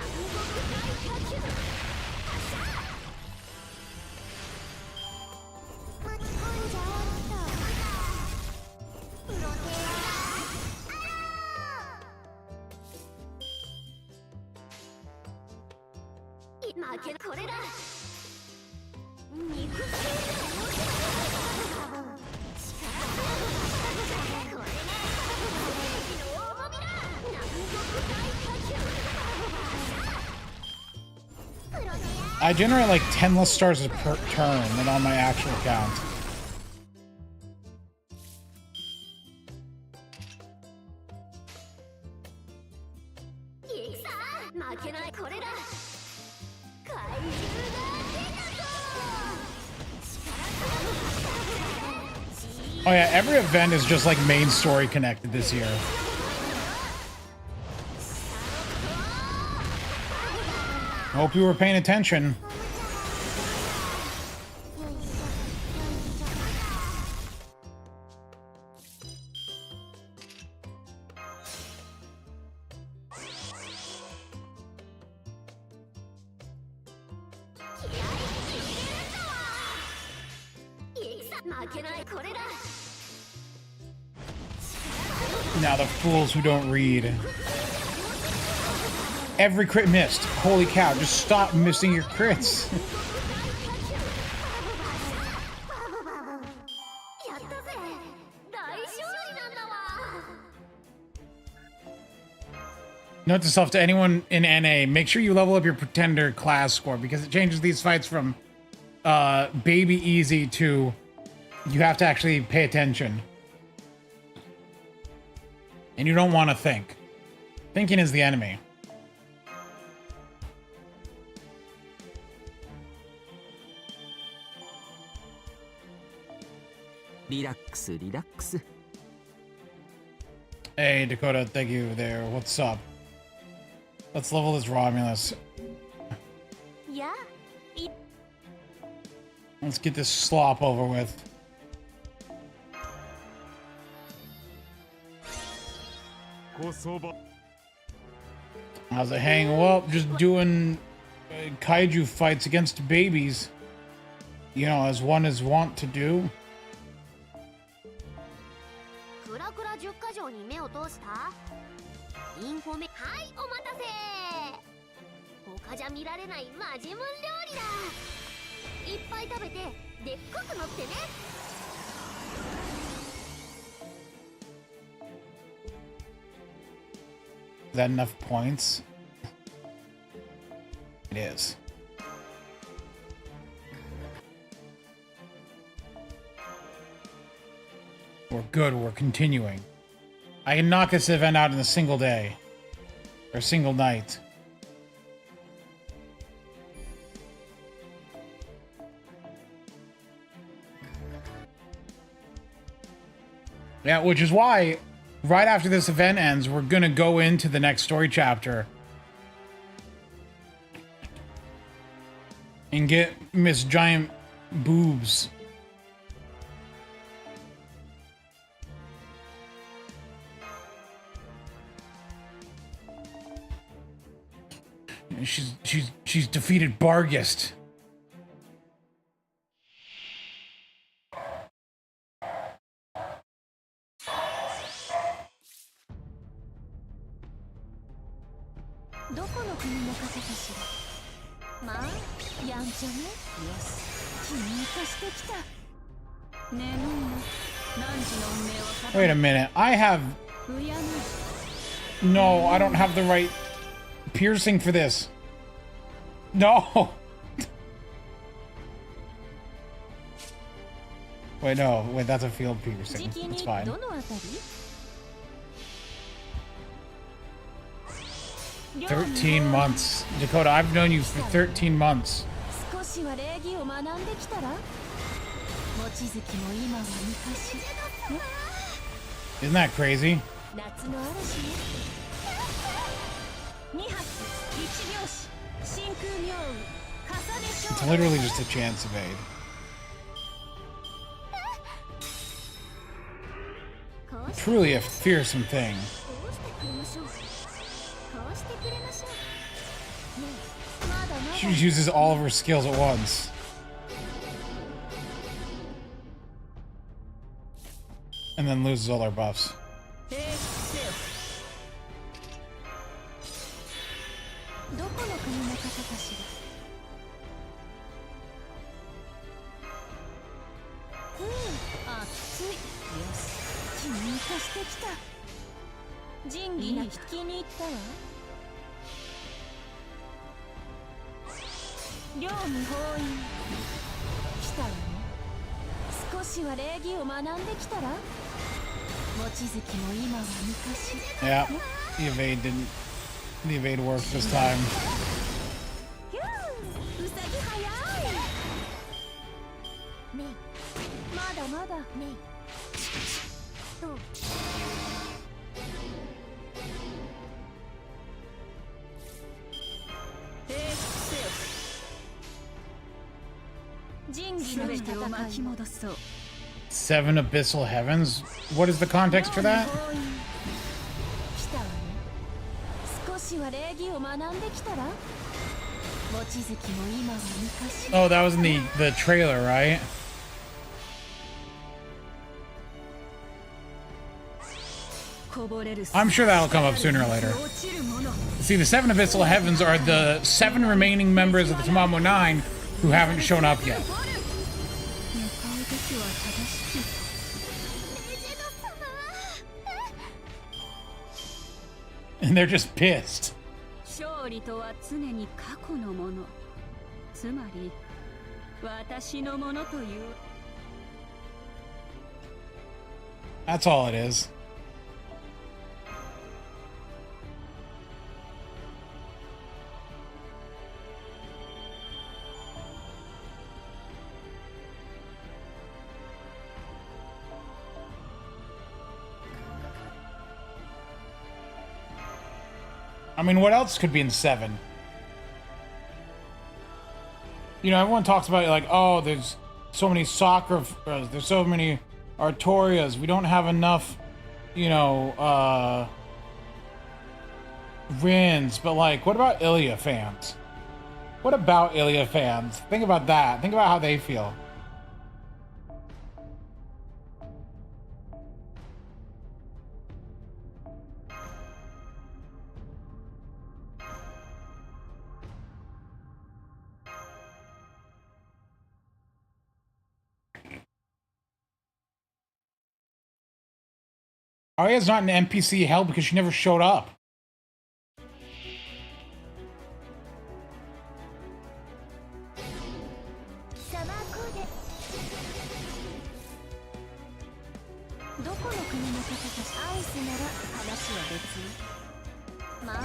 [SPEAKER 1] I generate like 10 less stars per turn than on my actual count. Oh yeah, every event is just like main story connected this year. Hope you were paying attention. Now the fools who don't read. Every crit missed. Holy cow, just stop missing your crits. Note to self, to anyone in NA, make sure you level up your pretender class score because it changes these fights from baby easy to you have to actually pay attention. And you don't want to think. Thinking is the enemy.
[SPEAKER 5] Relax, relax.
[SPEAKER 1] Hey, Dakota, thank you there. What's up? Let's level this Romulus.
[SPEAKER 2] Yeah.
[SPEAKER 1] Let's get this slop over with. How's it hang? Well, just doing kaiju fights against babies. You know, as one is wont to do.
[SPEAKER 2] クラクラ10か条に目を通した？インフォメ、はい、お待たせ。他じゃ見られないマジムン料理だ。いっぱい食べてでっかくなってね。
[SPEAKER 1] Is that enough points? It is. We're good, we're continuing. I can knock this event out in a single day. Or a single night. Yeah, which is why, right after this event ends, we're gonna go into the next story chapter. And get Miss Giant Boobs. She's defeated Bargist.
[SPEAKER 2] どこの国の方かしら。まあやんちゃね。よし、君としてきた。
[SPEAKER 3] 眠いな。何時の運命を
[SPEAKER 1] Wait a minute. I have
[SPEAKER 3] 敬う。
[SPEAKER 1] no. I don't have the right piercing for this. No. Wait, no. Wait, that's a field
[SPEAKER 2] 時
[SPEAKER 1] piercing.
[SPEAKER 2] 期
[SPEAKER 1] It's
[SPEAKER 2] に
[SPEAKER 1] fine.
[SPEAKER 2] どのあたり。
[SPEAKER 1] 13 months. Dakota, I've known you for 13 months.
[SPEAKER 2] 少しは礼儀を学んできたら。望月も今は昔。
[SPEAKER 1] Isn't that crazy?
[SPEAKER 2] 夏の嵐ね。2発1拍子真空妙雨重ね
[SPEAKER 1] It's
[SPEAKER 2] 勝負。
[SPEAKER 1] literally just a chance evade.
[SPEAKER 2] こうして
[SPEAKER 1] Truly a fearsome thing.
[SPEAKER 2] こうしてくれましょう。こうしてくれましょう。ねえ、まだまだ。
[SPEAKER 1] She uses all of her skills at once. And then loses all her buffs.
[SPEAKER 3] 停止せよ。
[SPEAKER 2] どこの国の方かしら。熱い。よし、君としてきた。仁義なき気に入ったわ。両無法院。来たわね。少しは礼儀を学んできたら。望月も今は昔。
[SPEAKER 1] Yeah, the evade didn't. The evade worked this time.
[SPEAKER 2] ひゅー、うさぎ早い。メイ、まだまだメイ。どう。
[SPEAKER 3] 停止せよ。
[SPEAKER 2] 仁義なき
[SPEAKER 3] 全てを巻き
[SPEAKER 2] 戦い。
[SPEAKER 3] 戻そう。
[SPEAKER 1] Seven abyssal heavens. What is the context for that?
[SPEAKER 2] 来たわね。少しは礼儀を学んできたら。望月も今は昔。
[SPEAKER 1] Oh, that was in the trailer, right?
[SPEAKER 3] こぼれる。
[SPEAKER 1] I'm sure that'll come up sooner or later.
[SPEAKER 3] 落ちるもの。
[SPEAKER 1] See, the seven abyssal heavens are the 7 remaining members of the Tamamo 9 who haven't shown up yet.
[SPEAKER 3] 向かうべきは正しき。
[SPEAKER 2] レジェノ様。
[SPEAKER 1] And they're just pissed.
[SPEAKER 3] 勝利とは常に過去のもの。つまり私のものという。
[SPEAKER 1] That's all it is. I mean, what else could be in 7? You know, everyone talks about like, oh, there's so many soccer, there's so many Artorias. We don't have enough, you know, Rins. But like, what about Ilya fans? What about Ilya fans? Think about that. Think about how they feel. Arya's not an NPC hell because she never showed up.
[SPEAKER 2] サマーコーデ。どこの国の方かしら。アイスなら話は別。まあ、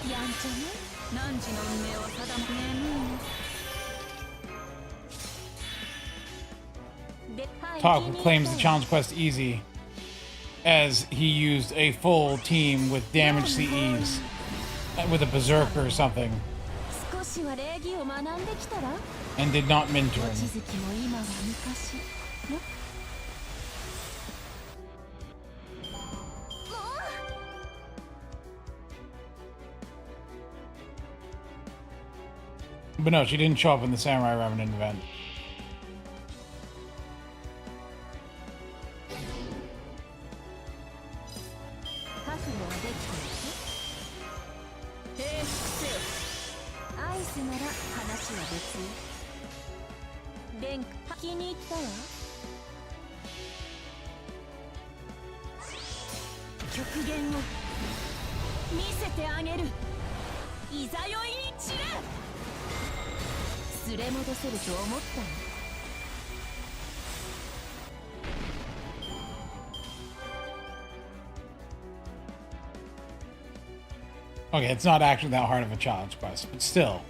[SPEAKER 2] やんちゃね。
[SPEAKER 3] 何時の運命を定め。眠い。
[SPEAKER 2] で、はい。
[SPEAKER 1] Talk claims the challenge quest easy, as he used a full team with damage CEs, with a berserker or something,
[SPEAKER 2] 少しは礼儀を学んできたら。
[SPEAKER 1] and did not mentor
[SPEAKER 2] 望
[SPEAKER 1] him.
[SPEAKER 2] 月も今は昔。ね。もう。
[SPEAKER 1] But no, she didn't show up in the Samurai Remnant event.
[SPEAKER 2] 覚悟はできてる。
[SPEAKER 3] 停止スなら話は別よ。殿下気に入ったわ。極限を見せてあげる。いざよい一連連れ戻せると思ったの。
[SPEAKER 1] Okay, it's not actually that hard of a challenge quest, but still.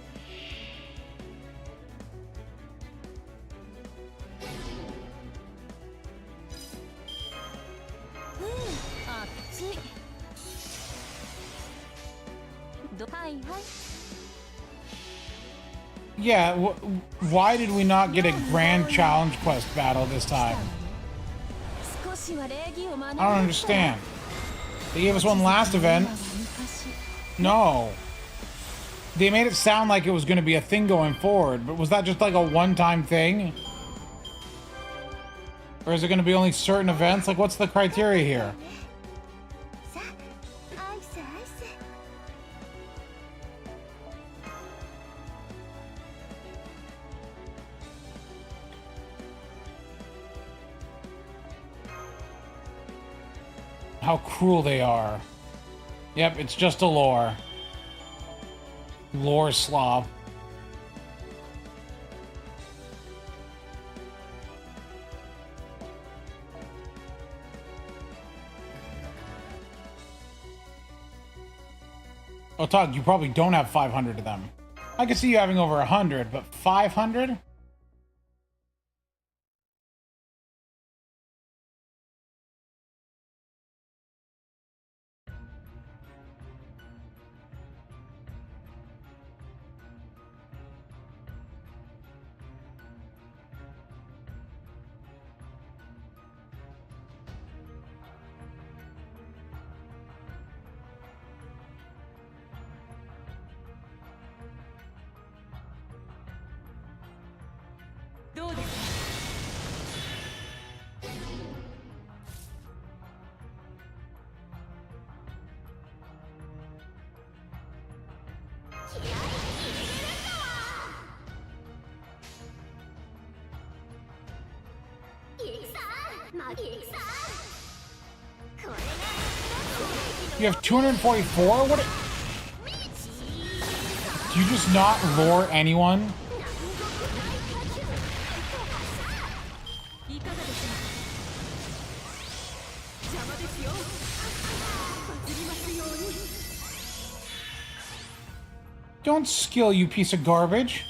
[SPEAKER 1] Yeah, why did we not get a grand challenge quest battle this time? I don't understand. They gave us one last event. No. They made it sound like it was going to be a thing going forward, but was that just like a one-time thing? Or is it going to be only certain events? Like, what's the criteria here? How cruel they are. Yep, it's just a lore. Lore slob. Oh, Todd, you probably don't have 500 of them. I can see you having over 100, but 500? You have 244? What? Do you just not lure anyone? Don't skill, you piece of garbage.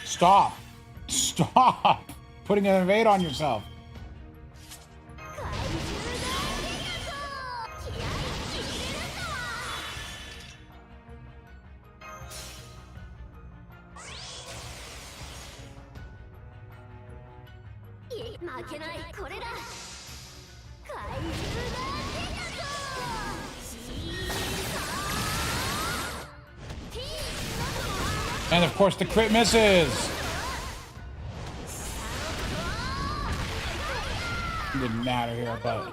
[SPEAKER 1] Stop. Stop putting an evade on yourself. And of course the crit misses. Didn't matter here, but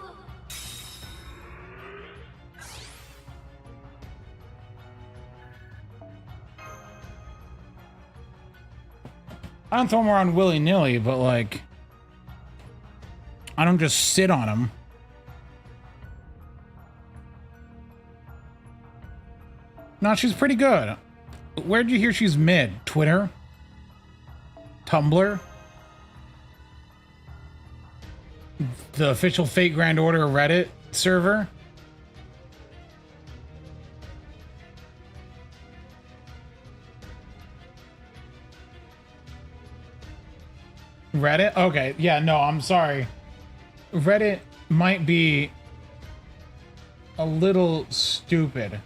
[SPEAKER 1] I don't throw them around willy-nilly, but like I don't just sit on them. No, she's pretty good. Where'd you hear she's mid? Twitter? Tumblr? The official Fate Grand Order Reddit server? Reddit? Okay, yeah, no, I'm sorry. Reddit might be a little stupid.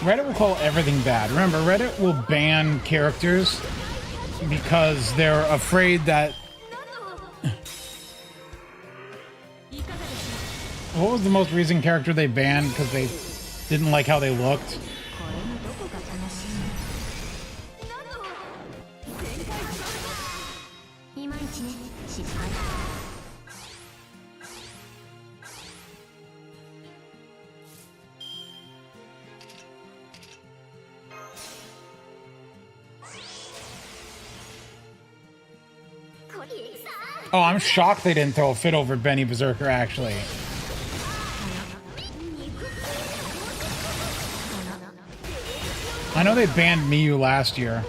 [SPEAKER 1] Reddit will call everything bad. Remember, Reddit will ban characters because they're afraid that... What was the most recent character they banned because they didn't like how they looked? Oh, I'm shocked they didn't throw a fit over Benny Berserker, actually. I know they banned Miyu last year.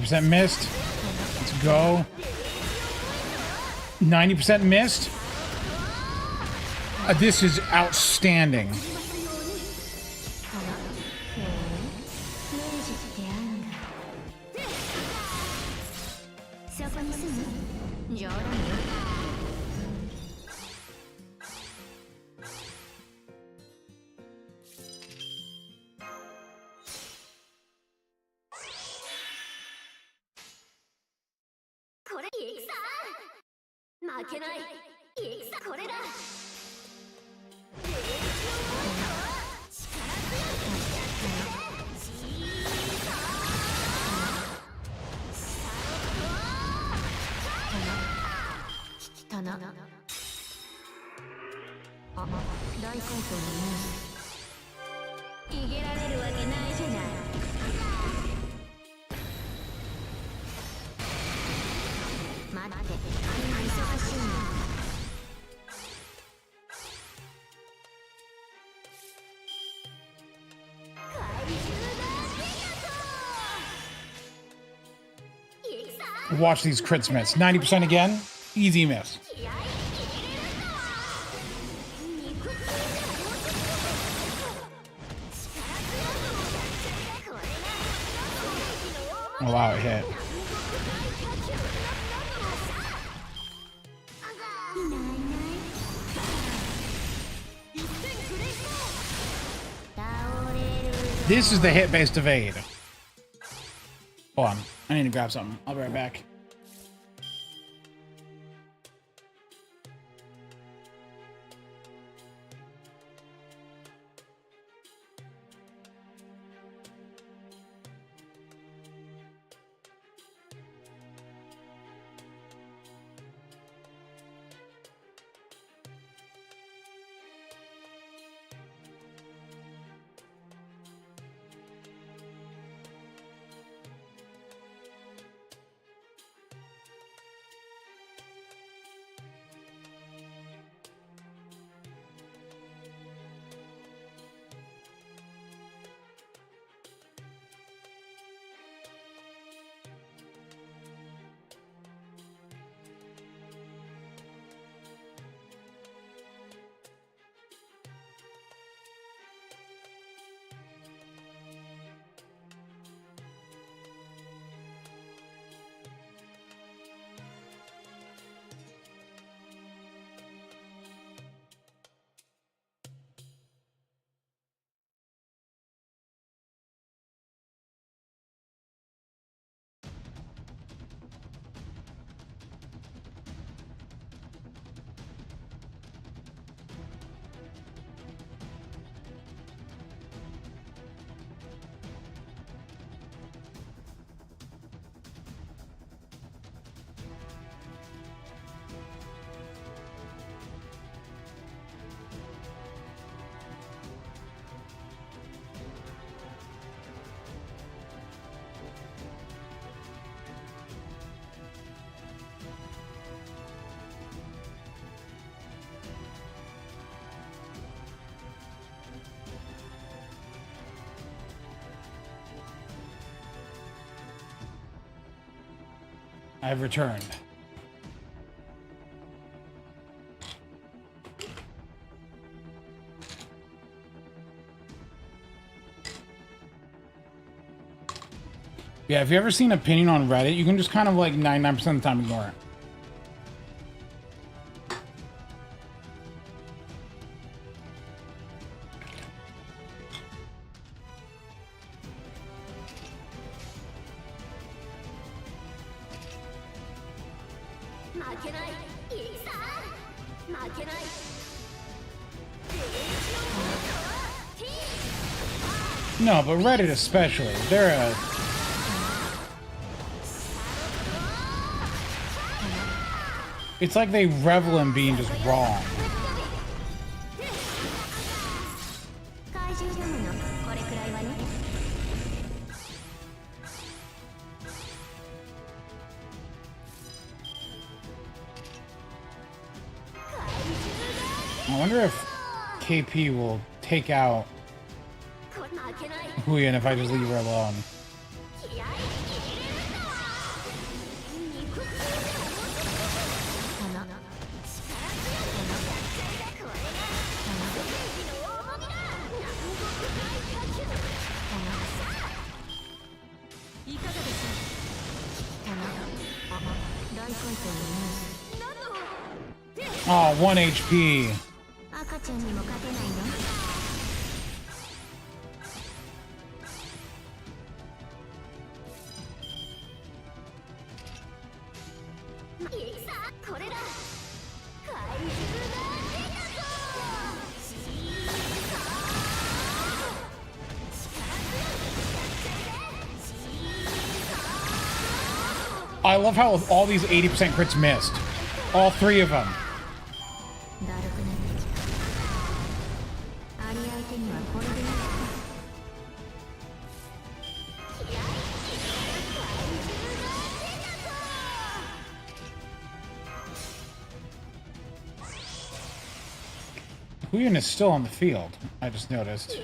[SPEAKER 1] %, missed. Let's go. 90% missed. This is outstanding. Watch these crits miss. 90% again. Easy miss. Oh wow, it hit. This is the hit-based evade. Hold on. I need to grab something. I'll be right back. I've returned. Yeah, if you ever seen an opinion on Reddit, you can just kind of like 99% of the time ignore it. No, but Reddit especially, they're a... It's like they revel in being just wrong. I wonder if KP will take out Huyan if I just leave her alone. Oh, 1 HP. I love how all these 80% crits missed. All three of them. Huyan is still on the field, I just noticed.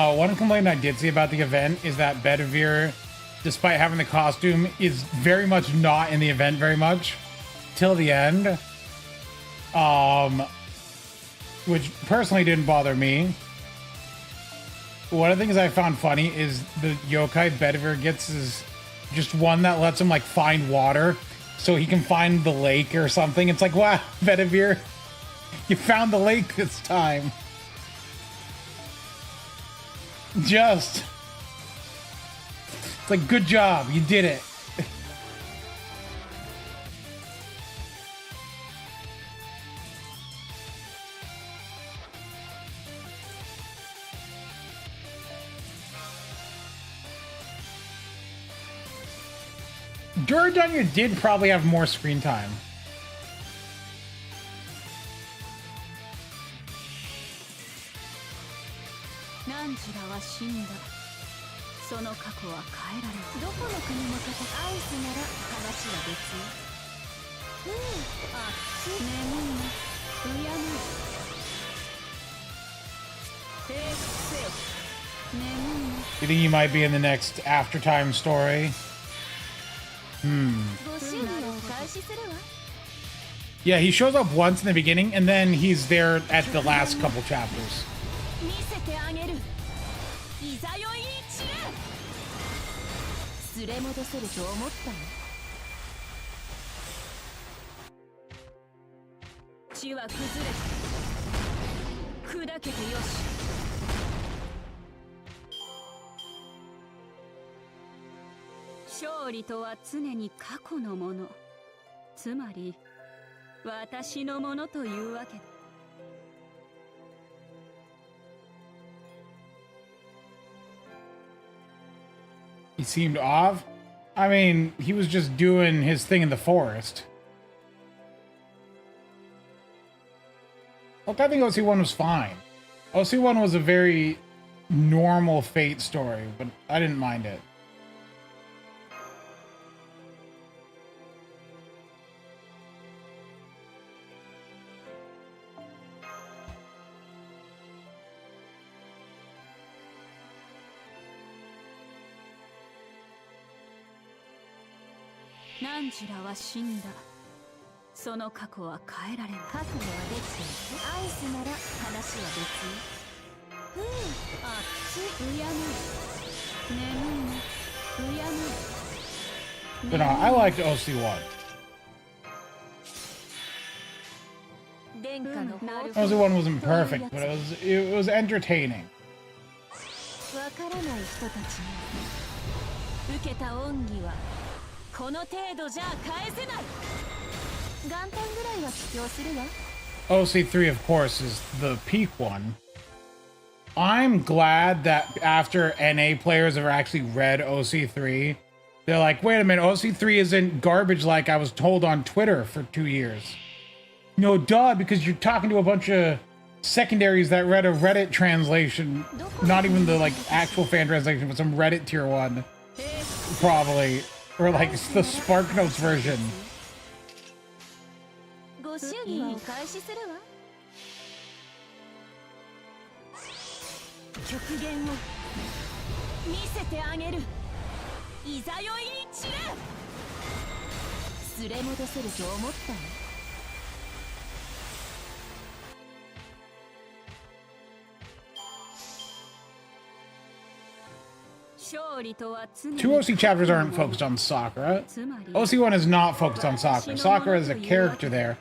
[SPEAKER 1] One complaint I did see about the event is that Bedivere, despite having the costume, is very much not in the event very much till the end. Which personally didn't bother me. One of the things I found funny is the yokai Bedivere gets is just one that lets him like find water so he can find the lake or something. It's like, wow, Bedivere, you found the lake this time. Just, it's like, good job, you did it. Duradunya did probably have more screen time. You think he might be in the next Aftertime story? Yeah, he shows up once in the beginning, and then he's there at the last couple chapters.
[SPEAKER 3] 勝利とは常に過去のもの、つまり私のものというわけだ。
[SPEAKER 1] He seemed off. I mean, he was just doing his thing in the forest. Look, I think OC1 was fine. OC1 was a very normal Fate story, but I didn't mind it.
[SPEAKER 3] Nanjira は死んだ。その過去は変えられない。覚悟はできている。アイスなら話は別よ。あっちうやむ。眠い。うやむ。
[SPEAKER 1] But no, I liked OC1. OC1 wasn't perfect, but it was entertaining.
[SPEAKER 3] わからない人たちに受けた恩義はこの程度じゃ返せない。元旦ぐらいは帰郷するわ。
[SPEAKER 1] OC3, of course, is the peak one. I'm glad that after NA players have actually read OC3, they're like, wait a minute, OC3 isn't garbage like I was told on Twitter for 2 years. No, duh, because you're talking to a bunch of secondaries that read a Reddit translation, not even the like actual fan translation, but some Reddit tier 1, probably, or like the Spark Notes version.
[SPEAKER 3] ご祝儀はお返しするわ。極限を見せてあげる。いざよいに散れ。連れ戻せると思ったの？Two
[SPEAKER 1] OC chapters aren't focused on Sakura. OC1 is not focused on Sakura. Sakura is a character there.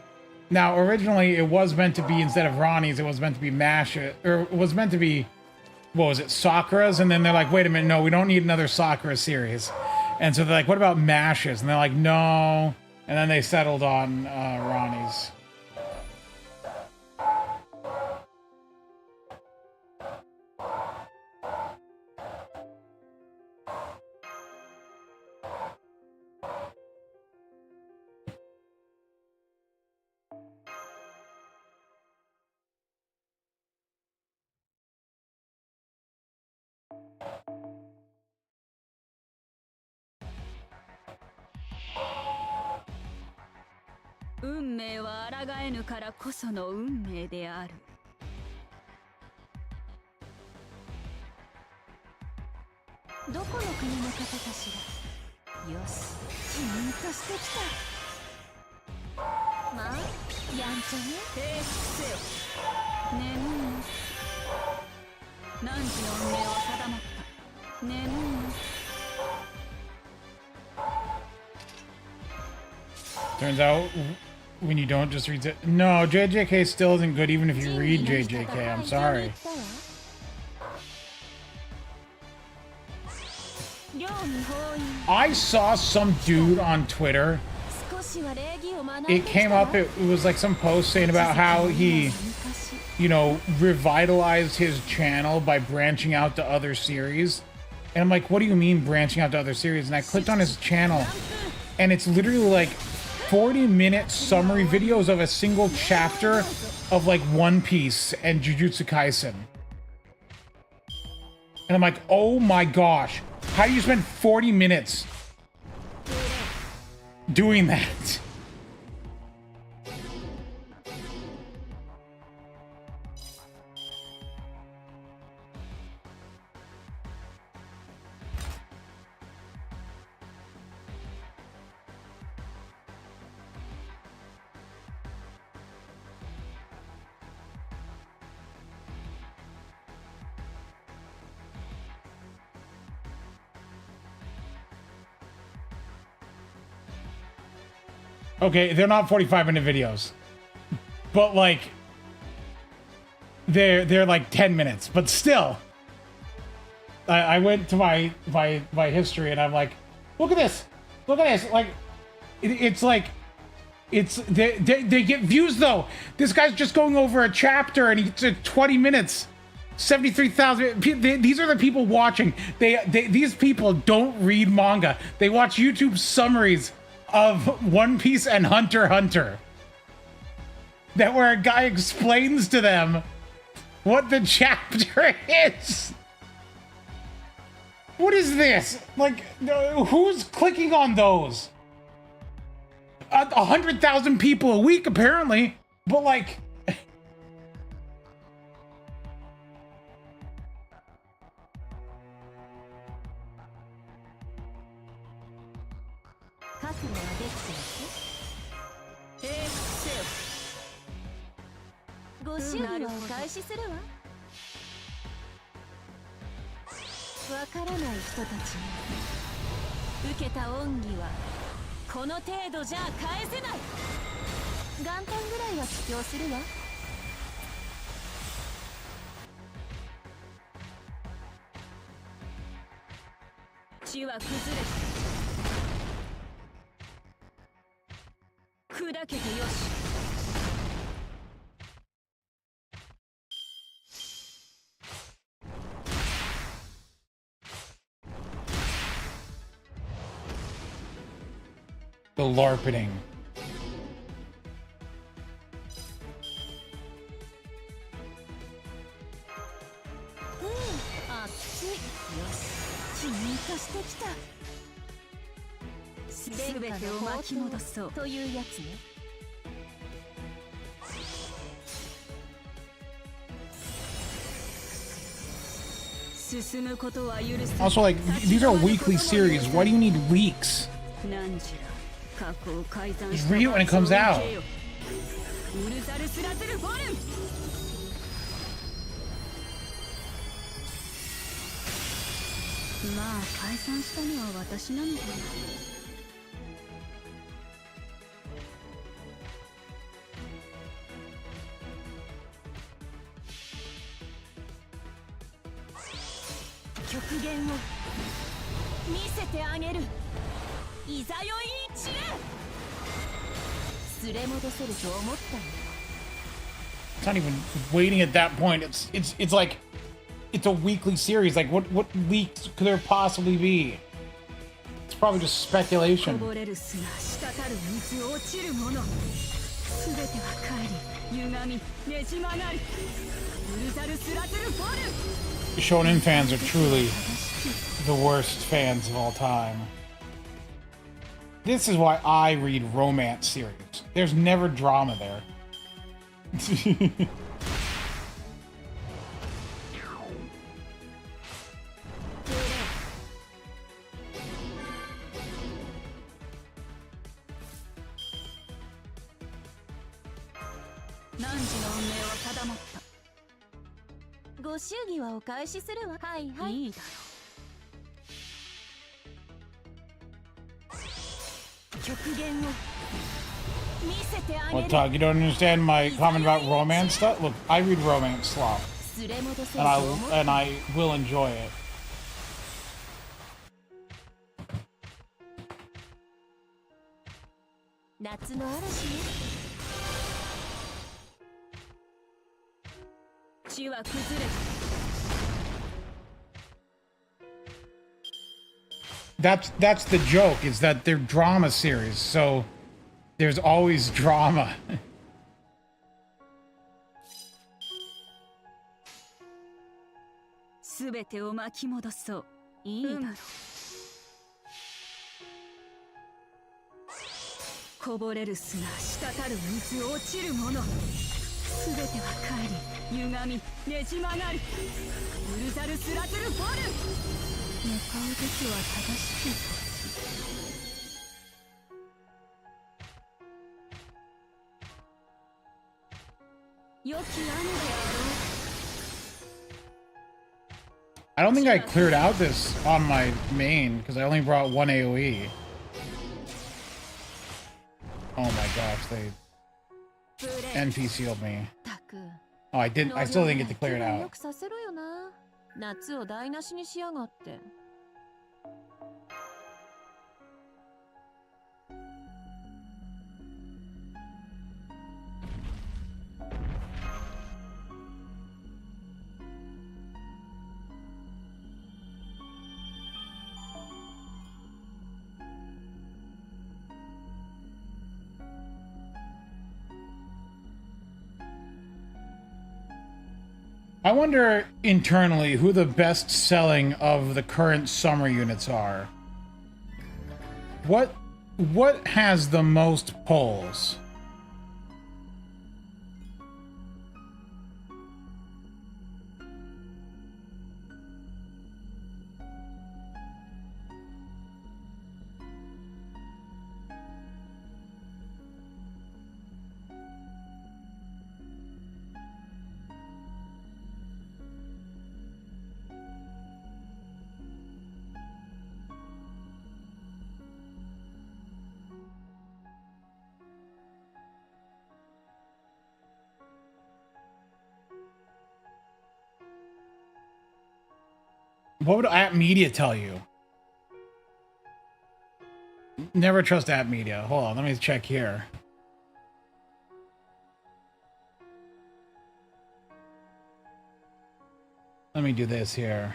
[SPEAKER 1] Now, originally, it was meant to be, instead of Ronnie's, it was meant to be Masha, or it was meant to be, what was it, Sakura's? And then they're like, wait a minute, no, we don't need another Sakura series. And so they're like, what about Masha's? And they're like, no. And then they settled on Ronnie's.
[SPEAKER 3] "運命は抗えぬからこその運命である。どこの国の方かしら。よし、キュンとしてきた。まあ、やんちゃね。平伏せよ。眠いの。何時の運命は定まった。眠いの。
[SPEAKER 1] Turns out, when you don't just read it, no, JJK still isn't good even if you read JJK. I'm sorry. I saw some dude on Twitter. It came up, it was like some post saying about how he, you know, revitalized his channel by branching out to other series. And I'm like, what do you mean branching out to other series? And I clicked on his channel, and it's literally like 40-minute summary videos of a single chapter of like One Piece and Jujutsu Kaisen. And I'm like, oh my gosh, how do you spend 40 minutes doing that? Okay, they're not 45-minute videos, but like they're like 10 minutes. But still, I went to my history and I'm like, look at this. Look at this. Like, it's like, they get views though. This guy's just going over a chapter and it's 20 minutes. 73,000. These are the people watching. These people don't read manga. They watch YouTube summaries of One Piece and Hunter x Hunter. That where a guy explains to them what the chapter is. What is this? Like, who's clicking on those? 100,000 people a week, apparently. But like, the LARPing. Also, like, these are weekly series. Why do you need weeks? Just read it when it comes out. It's not even waiting at that point. It's like it's a weekly series. Like what weeks could there possibly be? It's probably just speculation. Shonen fans are truly the worst fans of all time. This is why I read romance series. There's never drama there. Well, Todd, you don't understand my comment about romance stuff? Look, I read romance slop. And I will enjoy it. That's the joke, is that they're drama series, so there's always drama. I don't think I cleared out this on my main because I only brought one AoE. Oh my gosh, they NPC'd me. Oh, I didn't. I still didn't get to clear it out. I wonder internally who the best selling of the current summer units are. What has the most polls? What would app media tell you? Never trust app media. Hold on, let me check here. Let me do this here.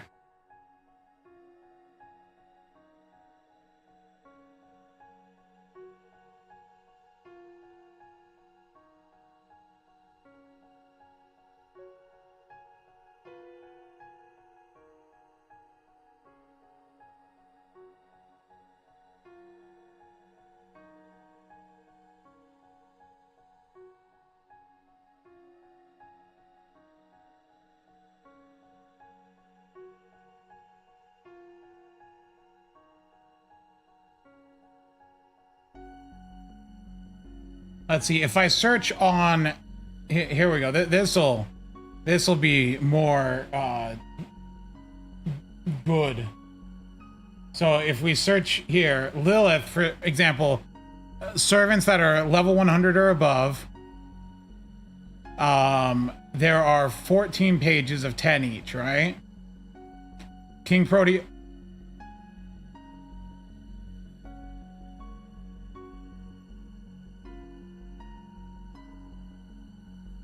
[SPEAKER 1] Let's see, if I search on, here we go. This'll be more good. So if we search here, Lilith, for example, servants that are level 100 or above, there are 14 pages of 10 each, right? King Protea.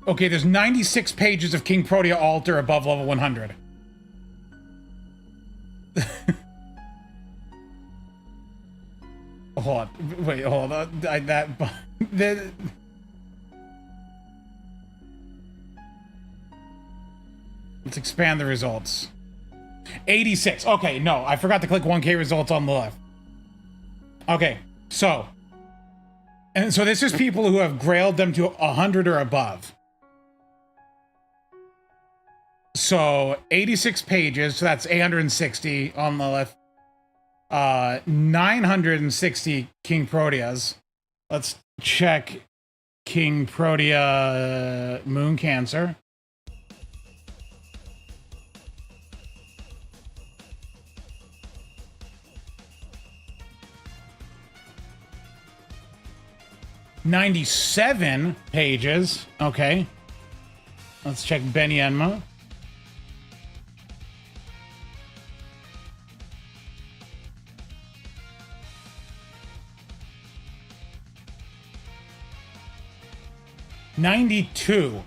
[SPEAKER 1] Okay, there's 96 pages of King Protea Altar above level 100. Hold on. Wait, hold on. Let's expand the results. 86. Okay, no, I forgot to click 1K results on the left. Okay, so. And so this is people who have grailed them to 100 or above. So 86 pages, so that's 860 on the left. 960 King Proteas. Let's check King Protea Moon Cancer. $97 pages. Okay. Let's check Benny Enma. $92.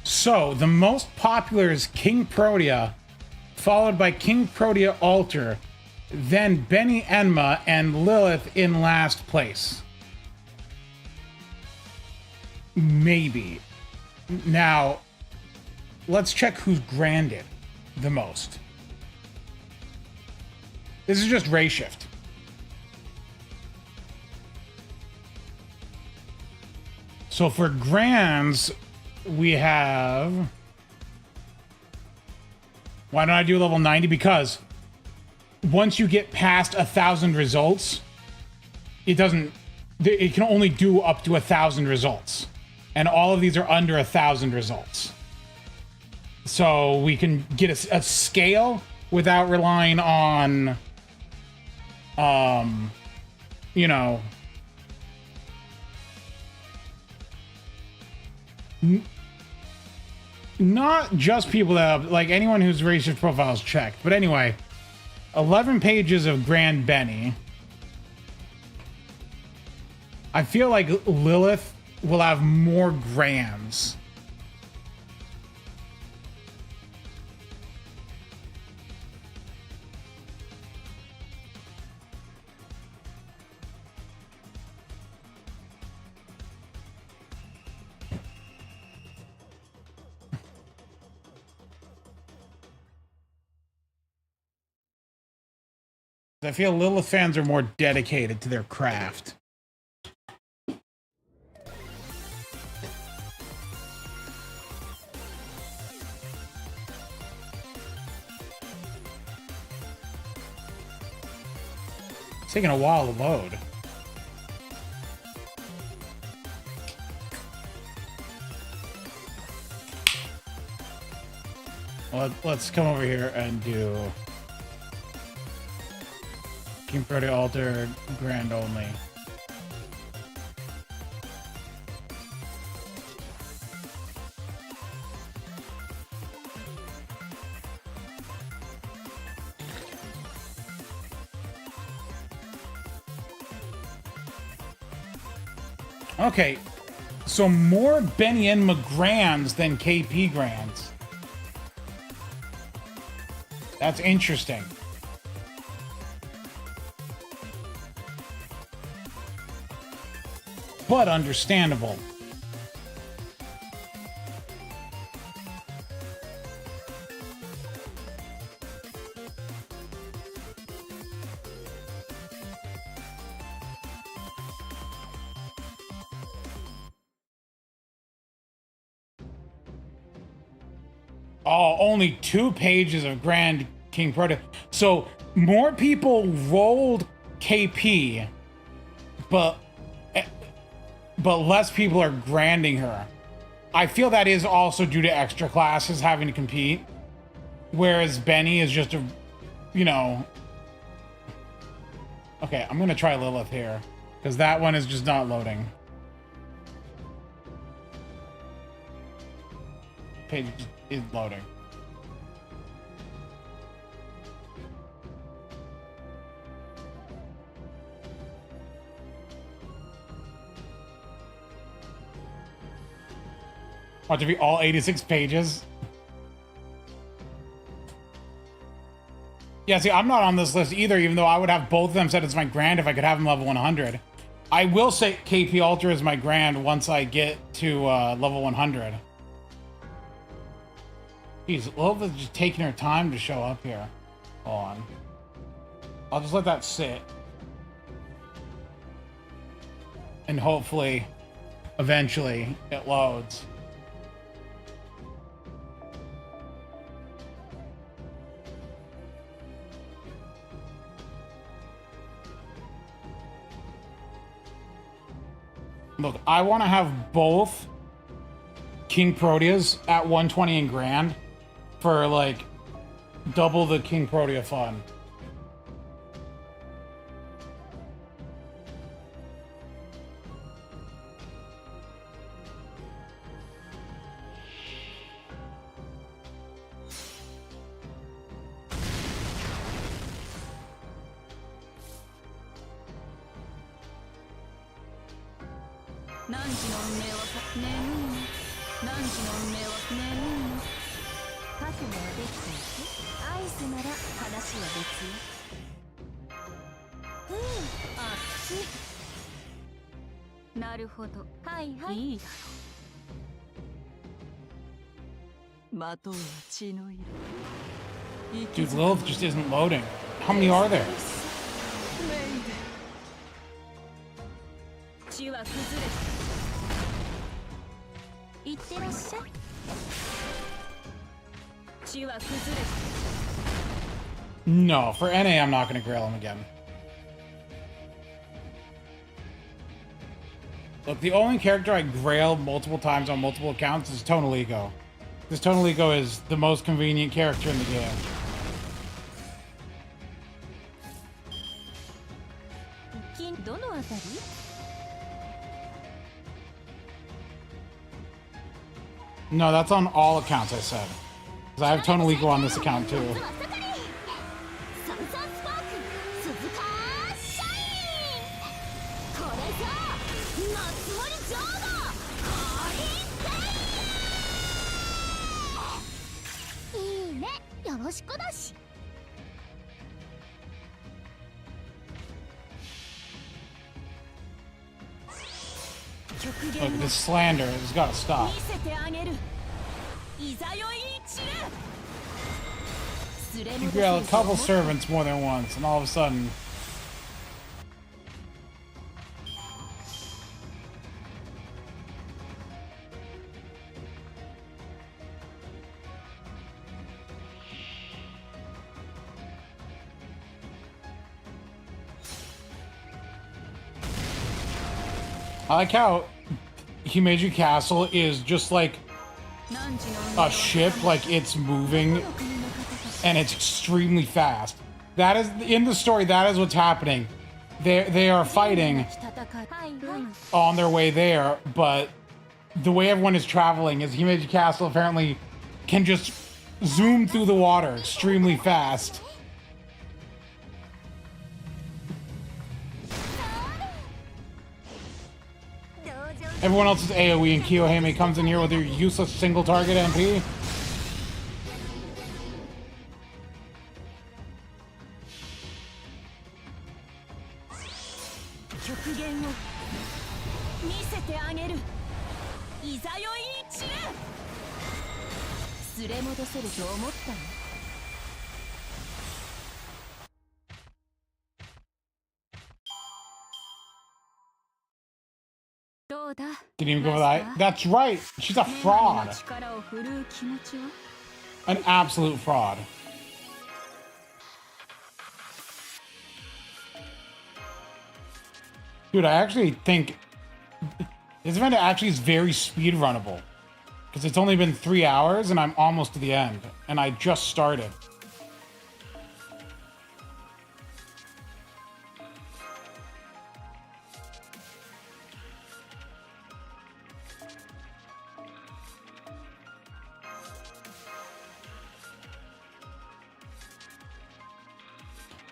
[SPEAKER 1] So the most popular is King Protea, followed by King Protea Altar, then Benny Enma and Lilith in last place. Maybe. Now, let's check who's granded the most. This is just Ray Shift. So for grands, we have... Why don't I do level 90? Because once you get past 1,000 results, it doesn't... It can only do up to 1,000 results. And all of these are under 1,000 results. So we can get a scale without relying on... you know... Not just people that have, like, anyone whose racist profile is checked. But anyway, 11 pages of Grand Benny. I feel like Lilith will have more grands. I feel Lilith fans are more dedicated to their craft. It's taking a while to load. Well, let's come over here and do King Protea Altar Grand only. Okay, so more Benny and McGrands than KP Grands. That's interesting. But understandable. Oh, only 2 pages of Grand King Protea. So more people rolled KP, but less people are granding her. I feel that is also due to extra classes having to compete, whereas Benny is just a, you know. Okay, I'm gonna try Lilith here because that one is just not loading. Page is loading. Want to be all 86 pages? Yeah, see, I'm not on this list either, even though I would have both of them set as my grand if I could have them level 100. I will say KP Altar is my grand once I get to level 100. Jeez, Lilith is just taking her time to show up here. Hold on. I'll just let that sit. And hopefully, eventually, it loads. Look, I want to have both King Proteas at 120 and Grand for, like, double the King Protea fun. Dude, Lilith just isn't loading. How many are there? No, for NA, I'm not going to grail him again. Look, the only character I grailed multiple times on multiple accounts is Tonalico. This Tonalico is the most convenient character in the game. No, that's on all accounts, I said. Because I have Tonalico on this account, too. Look, this slander has got to stop. You got a couple servants more than once, and all of a sudden. I like how Himeji Castle is just like a ship, like it's moving and it's extremely fast. That is in the story. That is what's happening. They are fighting on their way there, but the way everyone is traveling is Himeji Castle apparently can just zoom through the water extremely fast. Everyone else is AoE, and Kiyohime comes in here with her useless single target MP. Didn't even go for that. That's right. She's a fraud. An absolute fraud. Dude, I actually think this event actually is very speed runnable. Because it's only been 3 hours and I'm almost to the end. And I just started.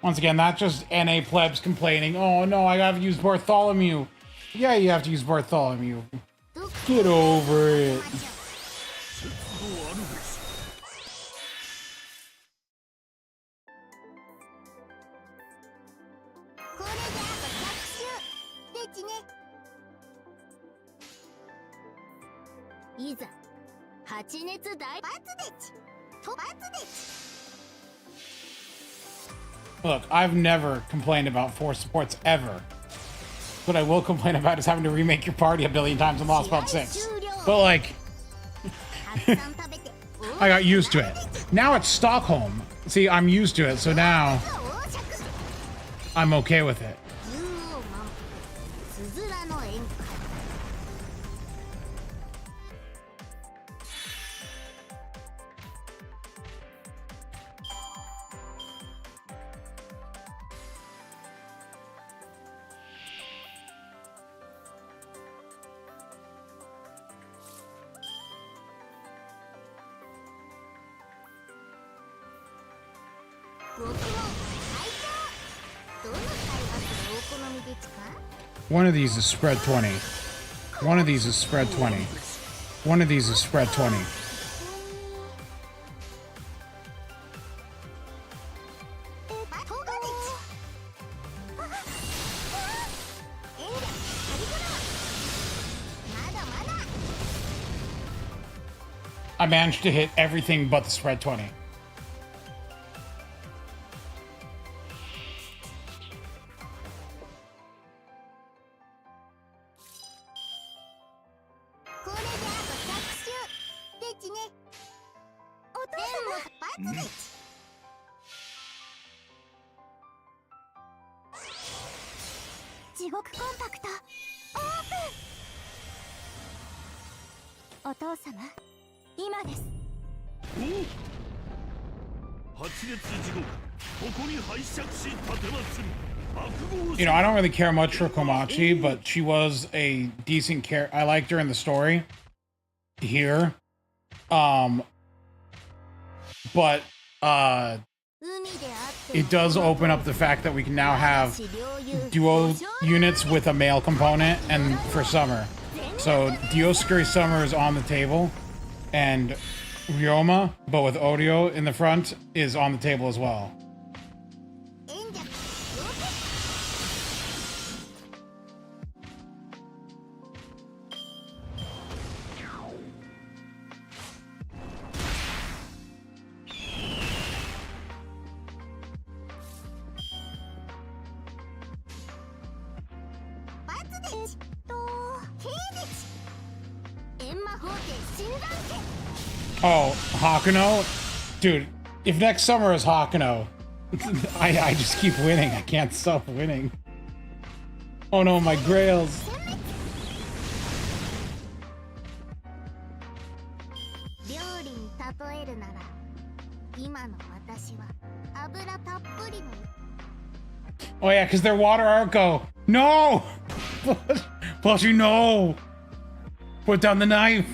[SPEAKER 1] Once again, that's just NA plebs complaining. Oh no, I gotta use Bartholomew. Yeah, you have to use Bartholomew. Get over it. Look, I've never complained about force supports ever. What I will complain about is having to remake your party a billion times in Lost Part 6. But like, I got used to it. Now it's Stockholm. See, I'm used to it, so now I'm okay with it. One of these is spread 20. One of these is spread 20. One of these is spread 20. I managed to hit everything but the spread 20. You know, I don't really care much for Komachi, but she was a decent character. I liked her in the story here. But it does open up the fact that we can now have duo units with a male component and for Summer. So Dioscuri Summer is on the table, and Ryoma, but with Odio in the front, is on the table as well. Oh, Hakuno? Dude, if next summer is Hakuno, I just keep winning. I can't stop winning. Oh no, my grails.
[SPEAKER 2] 料理に例えるなら今の私は油たっぷりの
[SPEAKER 1] Oh yeah, because they're water arco. No! Plus you know. Put down the knife.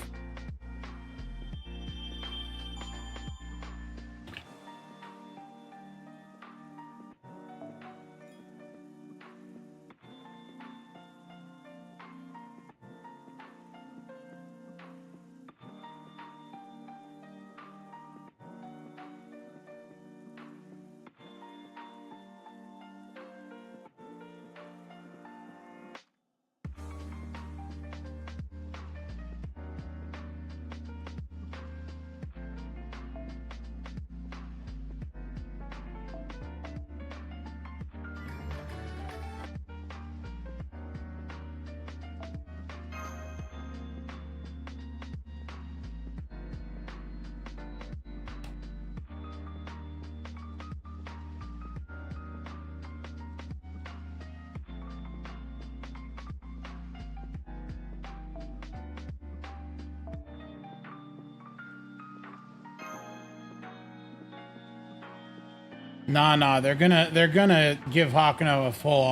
[SPEAKER 1] Nah, they're gonna give Hakuno a full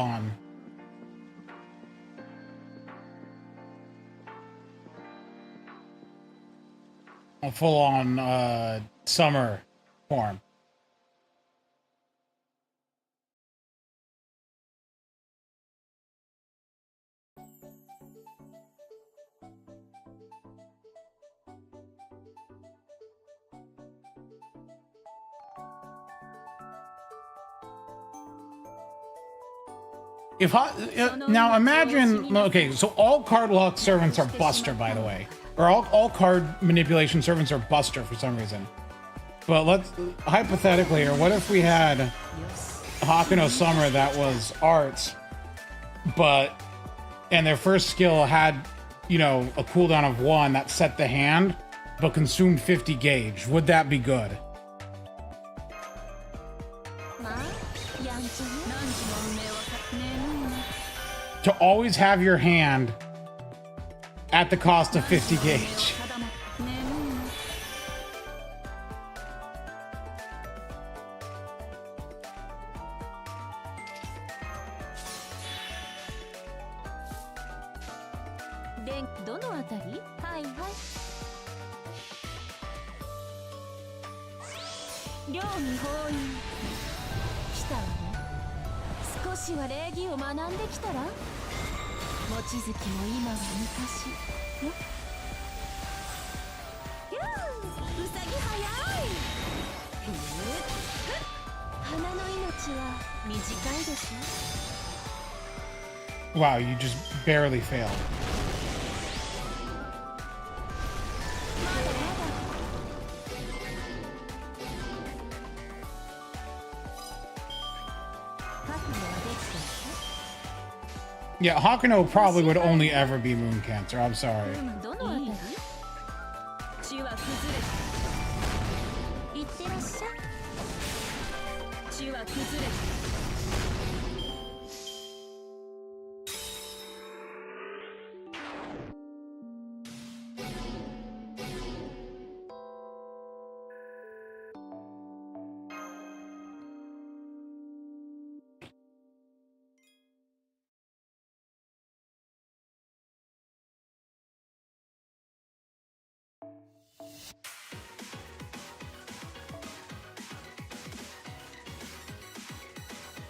[SPEAKER 1] on summer form. If now imagine, okay, so all card lock servants are Buster, by the way, or all card manipulation servants are Buster for some reason. But let's hypothetically, or what if we had Hakuno Summer that was arts, and their first skill had, you know, a cooldown of 1 that set the hand, but consumed 50 gauge. Would that be good? To always have your hand at the cost of 50 gauge. Wow, you just barely failed. Yeah, Hakuno probably would only ever be Moon Cancer. I'm sorry.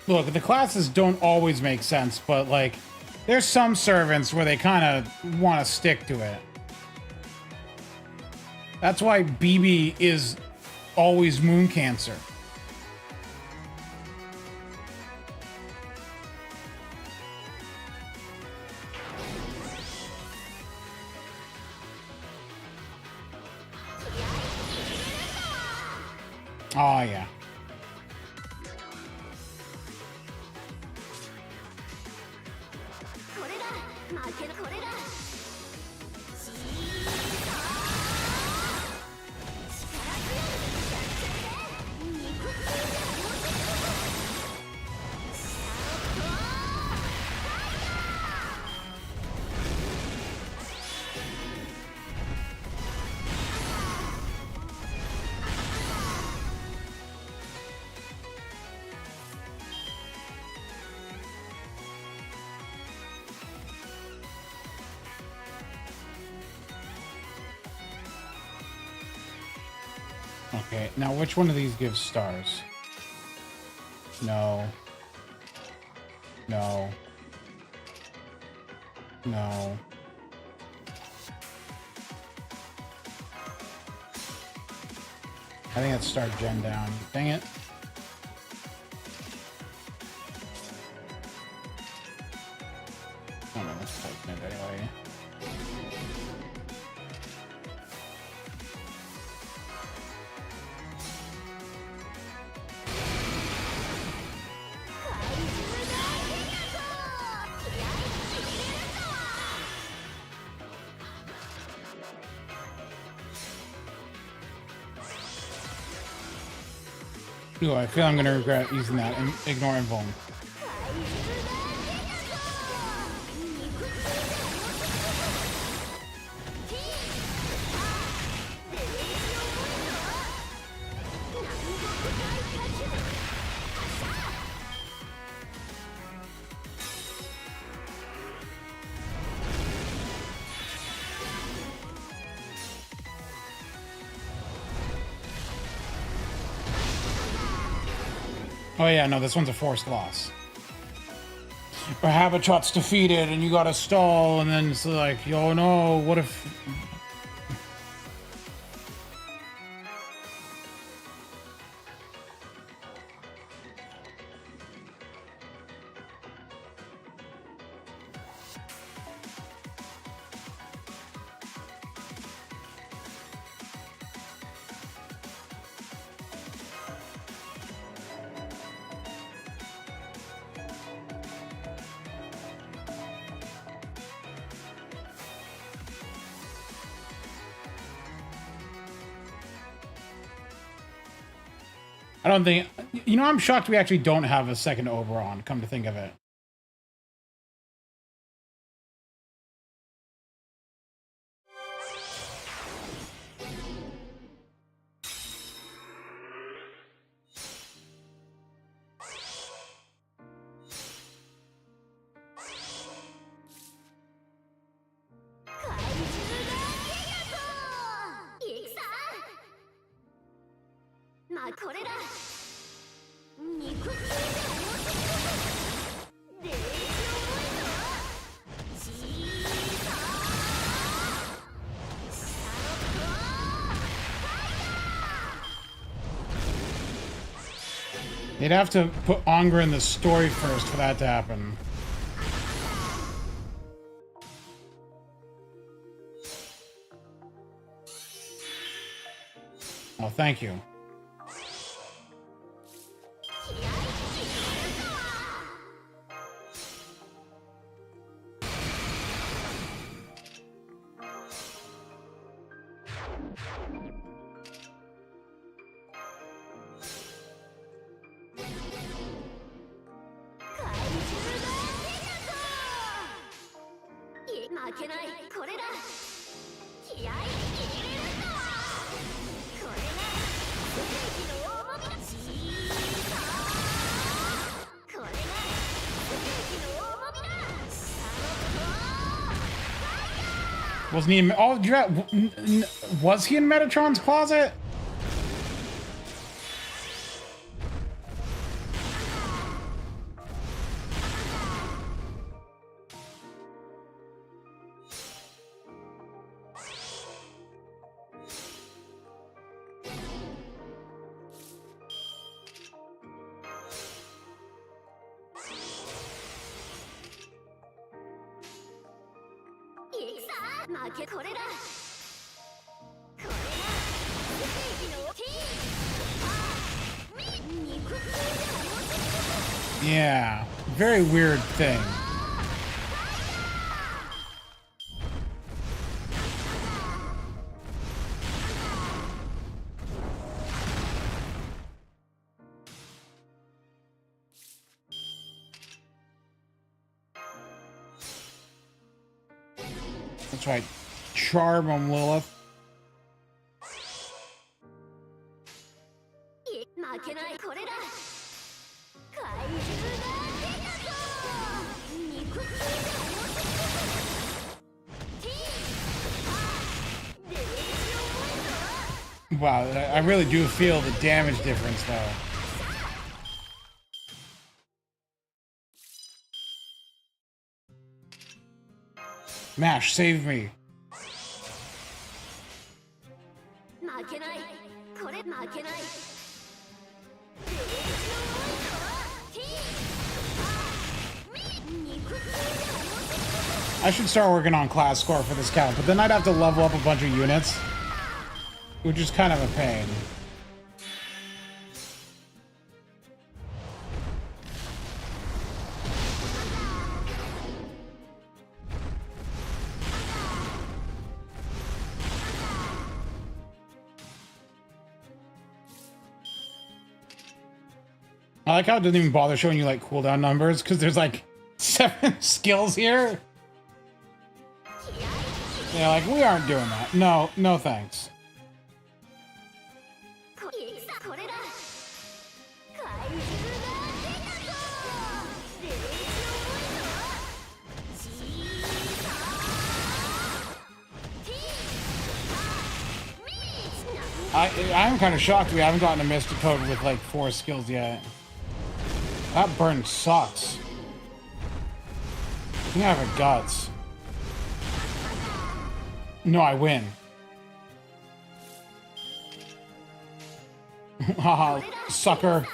[SPEAKER 1] Look, the classes don't always make sense, but like, there's some servants where they kind of want to stick to it. That's why BB is always Moon Cancer. Oh, yeah. Okay, now which one of these gives stars? No. No. No. I think that's start gen down. Dang it. Oh no, that's typing it anyway. Ooh, I feel I'm gonna regret using that and ignore invuln. Oh yeah, no, this one's a forced loss. Or Habitat's defeated and you gotta stall, and then it's like, oh no, what if... I don't think... You know, I'm shocked we actually don't have a second Oberon, come to think of it. They'd have to put Ongra in the story first for that to happen. Oh, thank you. Wasn't he in... Oh, was he in Metatron's closet? Yeah, very weird thing. That's right. Charm him, Lilith. Wow, I really do feel the damage difference, though. Mash, save me.
[SPEAKER 2] 負けない。これ負けない。
[SPEAKER 1] I should start working on class score for this count, but then I'd have to level up a bunch of units, which is kind of a pain. I like how it doesn't even bother showing you like cooldown numbers because there's like 7 skills here. Yeah, like we aren't doing that. No, no thanks. I'm kind of shocked we haven't gotten a Mystic Code with like 4 skills yet. That burn sucks. I think I have a guts. No, I win. Haha, sucker.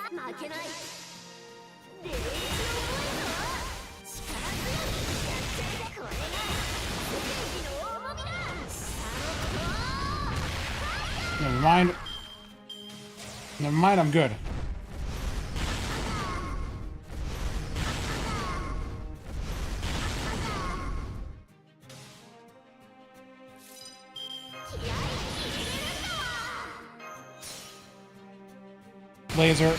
[SPEAKER 1] Never mind. Never mind, I'm good. Laser.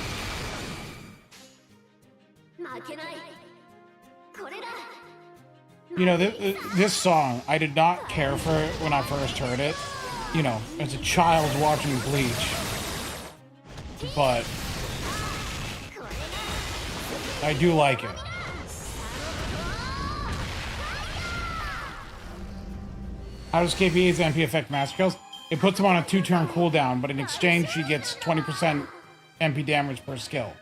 [SPEAKER 1] You know, this song, I did not care for it when I first heard it. You know, as a child watching Bleach. But I do like it. How does KPA's MP affect Master Kills? It puts him on a 2-turn cooldown, but in exchange she gets 20% MP damage per skill.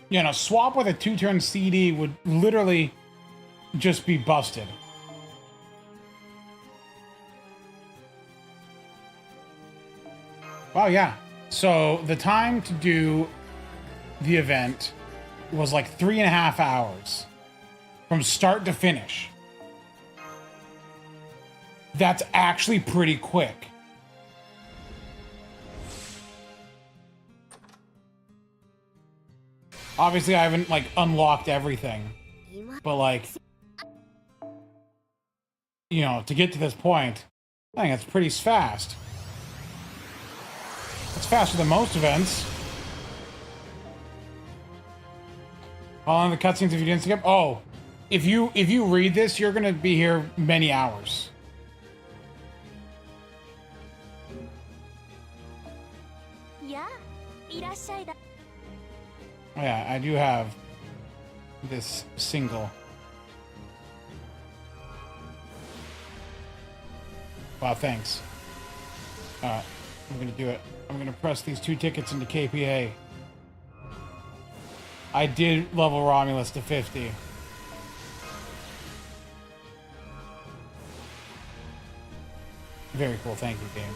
[SPEAKER 1] You know, swap with a 2-turn CD would literally just be busted. Oh yeah. So the time to do the event was like 3.5 hours from start to finish. That's actually pretty quick. Obviously, I haven't like unlocked everything, but like, you know, to get to this point, I think it's pretty fast. It's faster than most events. All on the cutscenes if you didn't skip. Oh, if you read this, you're gonna be here many hours. Oh, yeah, I do have this single. Wow, thanks. Alright, I'm gonna do it. I'm gonna press these 2 tickets into KPA. I did level Romulus to 50. Very cool, thank you, game.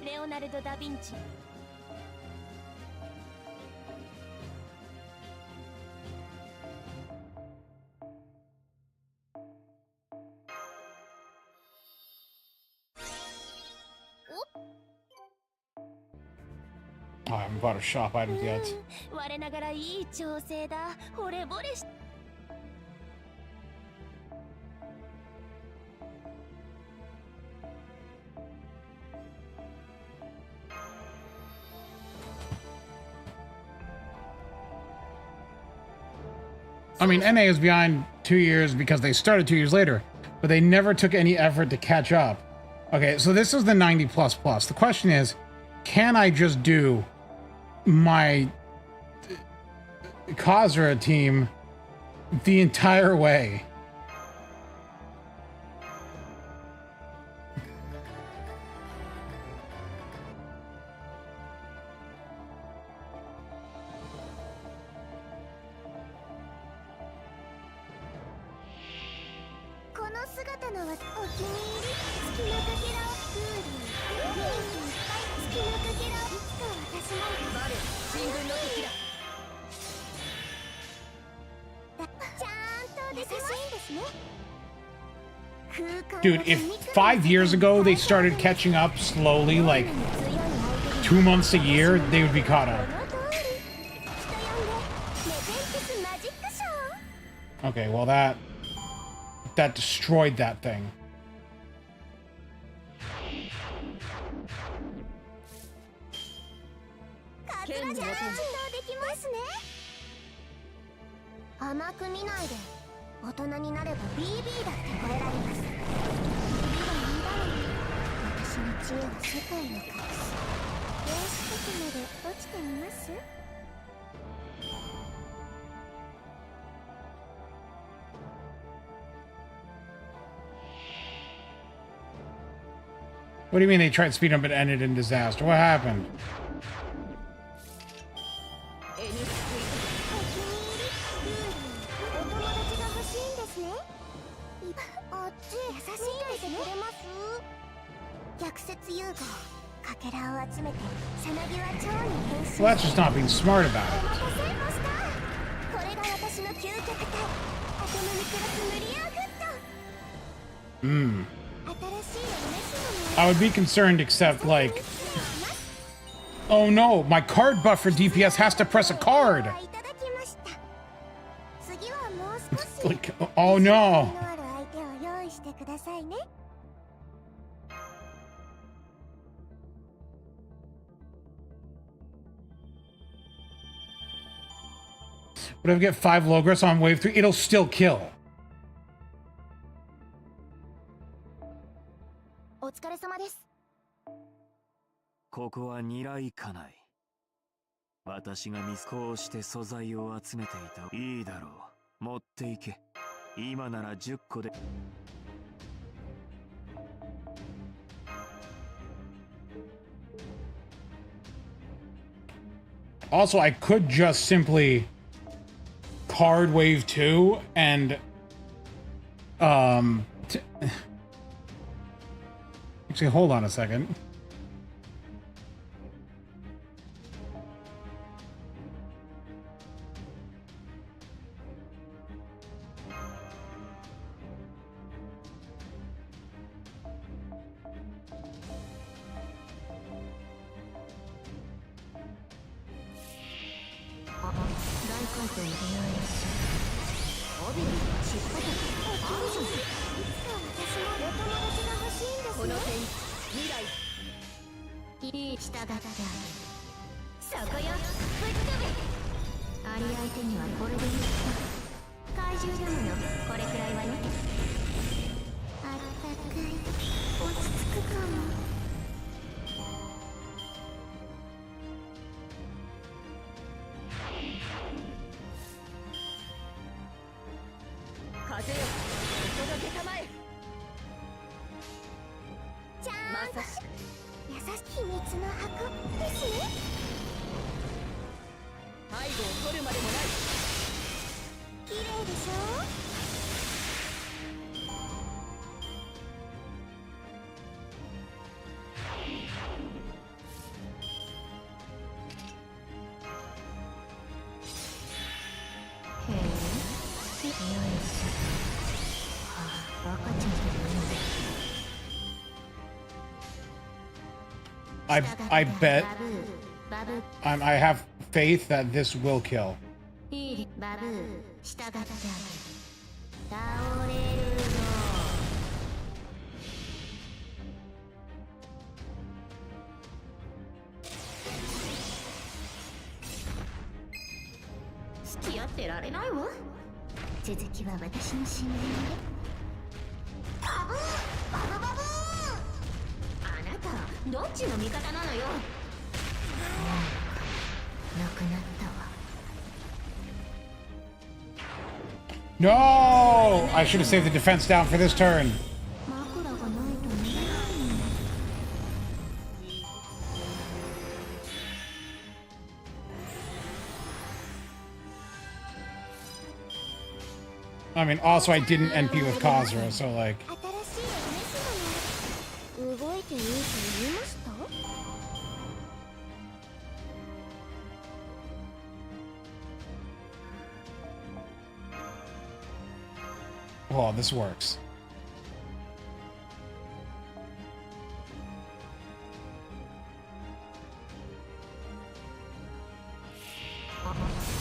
[SPEAKER 1] Leonardo da Vinci. Oh, I haven't bought a shop items yet. I mean, NA is behind 2 years because they started 2 years later. but they never took any effort to catch up. Okay, so this is the 90 plus plus. The question is, can I just do my Kazura team the entire way? Dude, if 5 years ago they started catching up slowly, like 2 months a year, they would be caught up. Okay, well that destroyed that thing. What do you mean they tried speed up and ended in disaster? What happened? Well, that's just not being smart about it. I would be concerned, except like, oh no, my card buff for DPS has to press a card. Like, oh no. But if I get 5 Logos on wave 3, it'll still kill. Also, I could just simply card wave 2 and actually hold on a second. I bet I have faith that this will kill.
[SPEAKER 2] どっちの味方なのよ。なくなったわ。
[SPEAKER 1] No! I should have saved the defense down for this turn.
[SPEAKER 2] 枕がないと寝れないの。
[SPEAKER 1] I mean, also I didn't NP with Kazura, so like...
[SPEAKER 2] 新しいお召し物動いていいと言いました？
[SPEAKER 1] Oh, this works.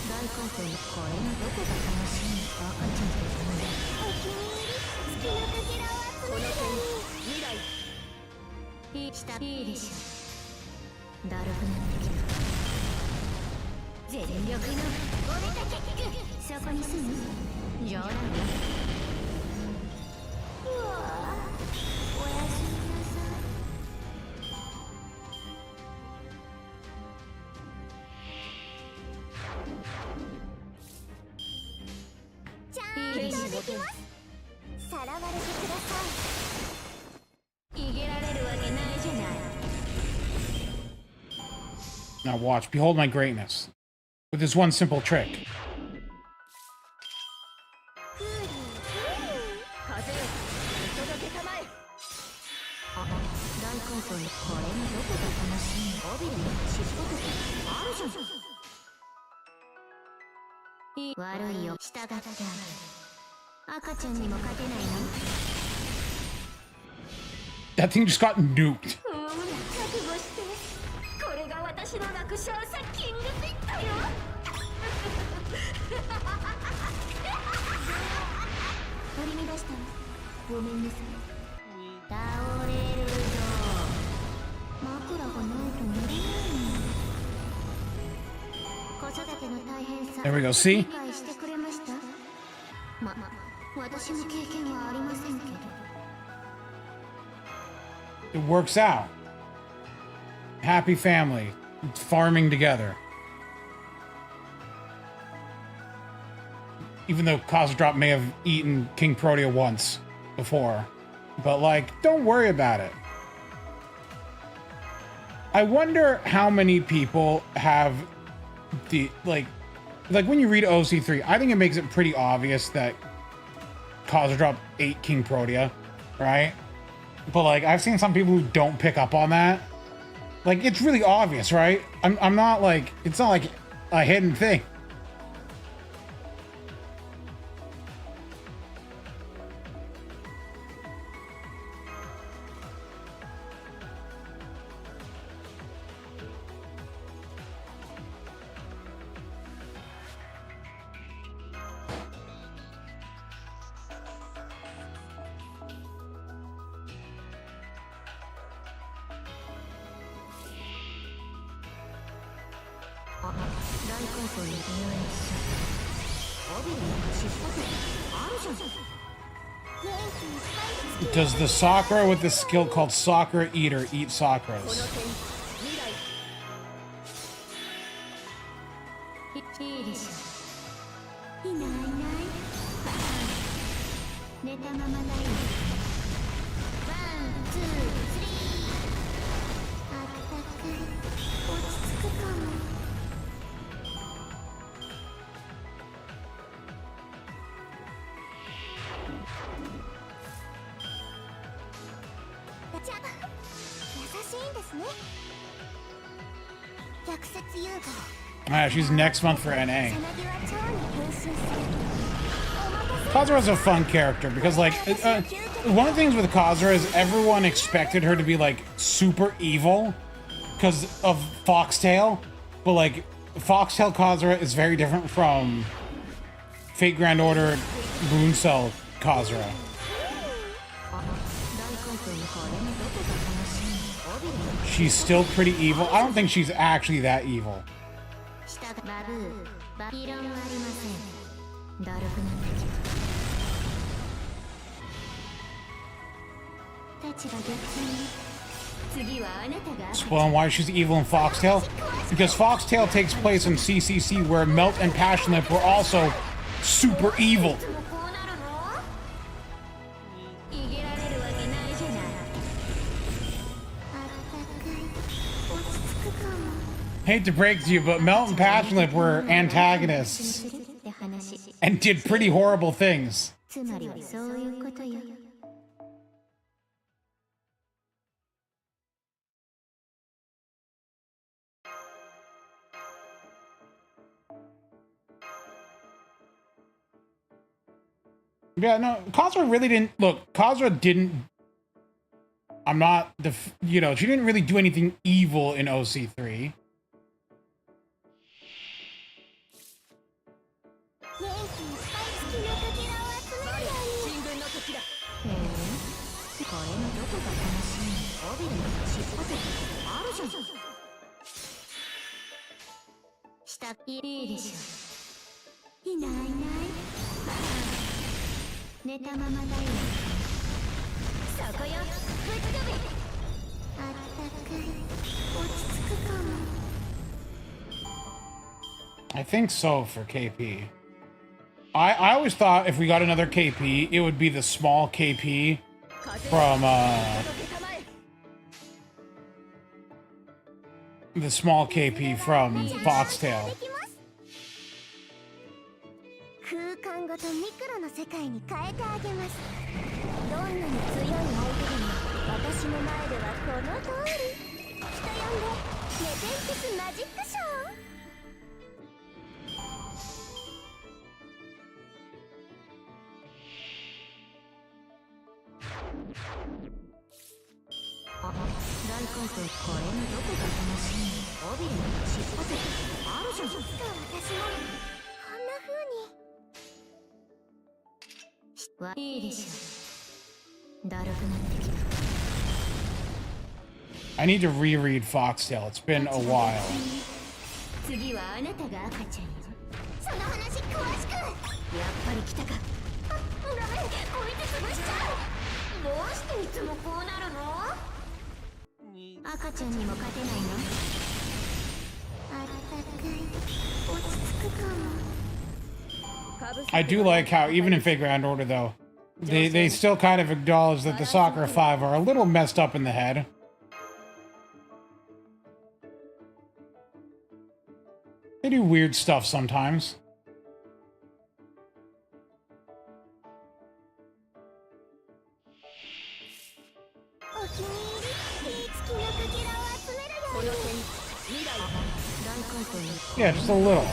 [SPEAKER 2] 大根とこれのどこが楽しいのか赤ちゃんと共にお気に入り月のかけらを集めるのに未来いいでしょ。だるくなってきた。全力の俺たちそこに住む冗談よ。うわぁおやすみなさい。 ちゃんとできます。さらわれてください。逃げられるわけないじゃない。
[SPEAKER 1] Now watch, behold my greatness. With this one simple trick.
[SPEAKER 2] ふう風よ見届けたまえ。大根とこれのどこが楽しいの？尾びれの尻尾とかあるじゃん。悪いよ従ってあげる。赤ちゃんにも勝てないの。
[SPEAKER 1] That thing just got nuked.
[SPEAKER 2] 覚悟して。これが私の楽勝さキングピットよ。取り乱したわ。ごめんなさい。倒れるぞ。枕がないと寝れないの。子育ての大変さ。
[SPEAKER 1] There we go, see?
[SPEAKER 2] 理解してくれました？私も経験はありませんけど。
[SPEAKER 1] It works out. Happy family. Farming together. Even though Kozadrop may have eaten King Protea once before. But, like, don't worry about it. I wonder how many people have the, like when you read OC3, I think it makes it pretty obvious that Kozadrop ate King Protea, right? But, like, I've seen some people who don't pick up on that. Like, it's really obvious, right? I'm not, like, it's not like a hidden thing. Does the Sakura with the skill called Sakura Eater eat Sakuras?
[SPEAKER 2] いいでしょ。いないいない。寝たままだよ。ワン、ツー、スリー。あったかい。落ち着くかも。じゃあ、優しいんですね。逆説融合。
[SPEAKER 1] She's next month for NA. Kazura's a fun character because, like, one of the things with Kazura is everyone expected her to be, like, super evil because of Foxtail. But, like, Foxtail Kazura is very different from Fate Grand Order Moon Cell Kazura. She's still pretty evil. I don't think she's actually that evil. バブー、異論はありません。だるくなってきた。たちが逆転に。Spoiling why she's evil in Foxtail? Because Foxtail takes place in CCC where Melt and Passionlip were also super evil. Hate to break to you, but Melt and Passionlip were antagonists and did pretty horrible things. Yeah, no, Kazura really didn't look. Kazura didn't. I'm not the. You know, she didn't really do anything evil in OC3. I think so for KP. I always thought if we got another KP, it would be the small KP from Foxtail.
[SPEAKER 2] 空間ごとミクロの世界に変えてあげます。どんなに強い相手でも私の前ではこの通り。人呼んでネペンテスマジックショー。あ、大根とこれのどこが楽しいの？帯でしっぽせてあるじゃん。いつか私もこんな風に。 いいでしょ。だるくなってきた。
[SPEAKER 1] I need to reread Foxtail. It's been a while.
[SPEAKER 2] 次はあなたが赤ちゃんよ。その話詳しく。やっぱり来たか。あ、ダメ。こいつ潰しちゃう。どうしていつもこうなるの？赤ちゃんにも勝てないの？あったかい。落ち着くかも。
[SPEAKER 1] I do like how, even in Figureground Order, though, they still kind of acknowledge that the Sakura 5 are a little messed up in the head. They do weird stuff sometimes. Yeah, just a little.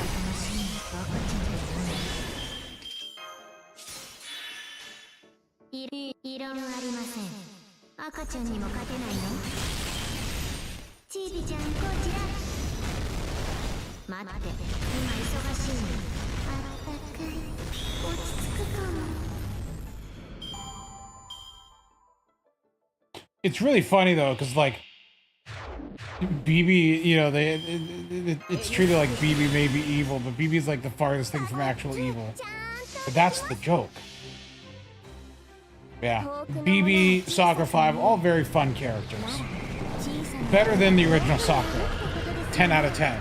[SPEAKER 2] 異論ありません。赤ちゃんにも勝てないの？チビちゃんこちら。待って、今忙しいの。あったかい。落ち着くかも。
[SPEAKER 1] It's really funny though, because like BB, you know, it's treated like BB may be evil, but BB's like the farthest thing from actual evil. But that's the joke. Yeah, BB, Sakura 5, all very fun characters. Better than the original Sakura. 10 out of 10.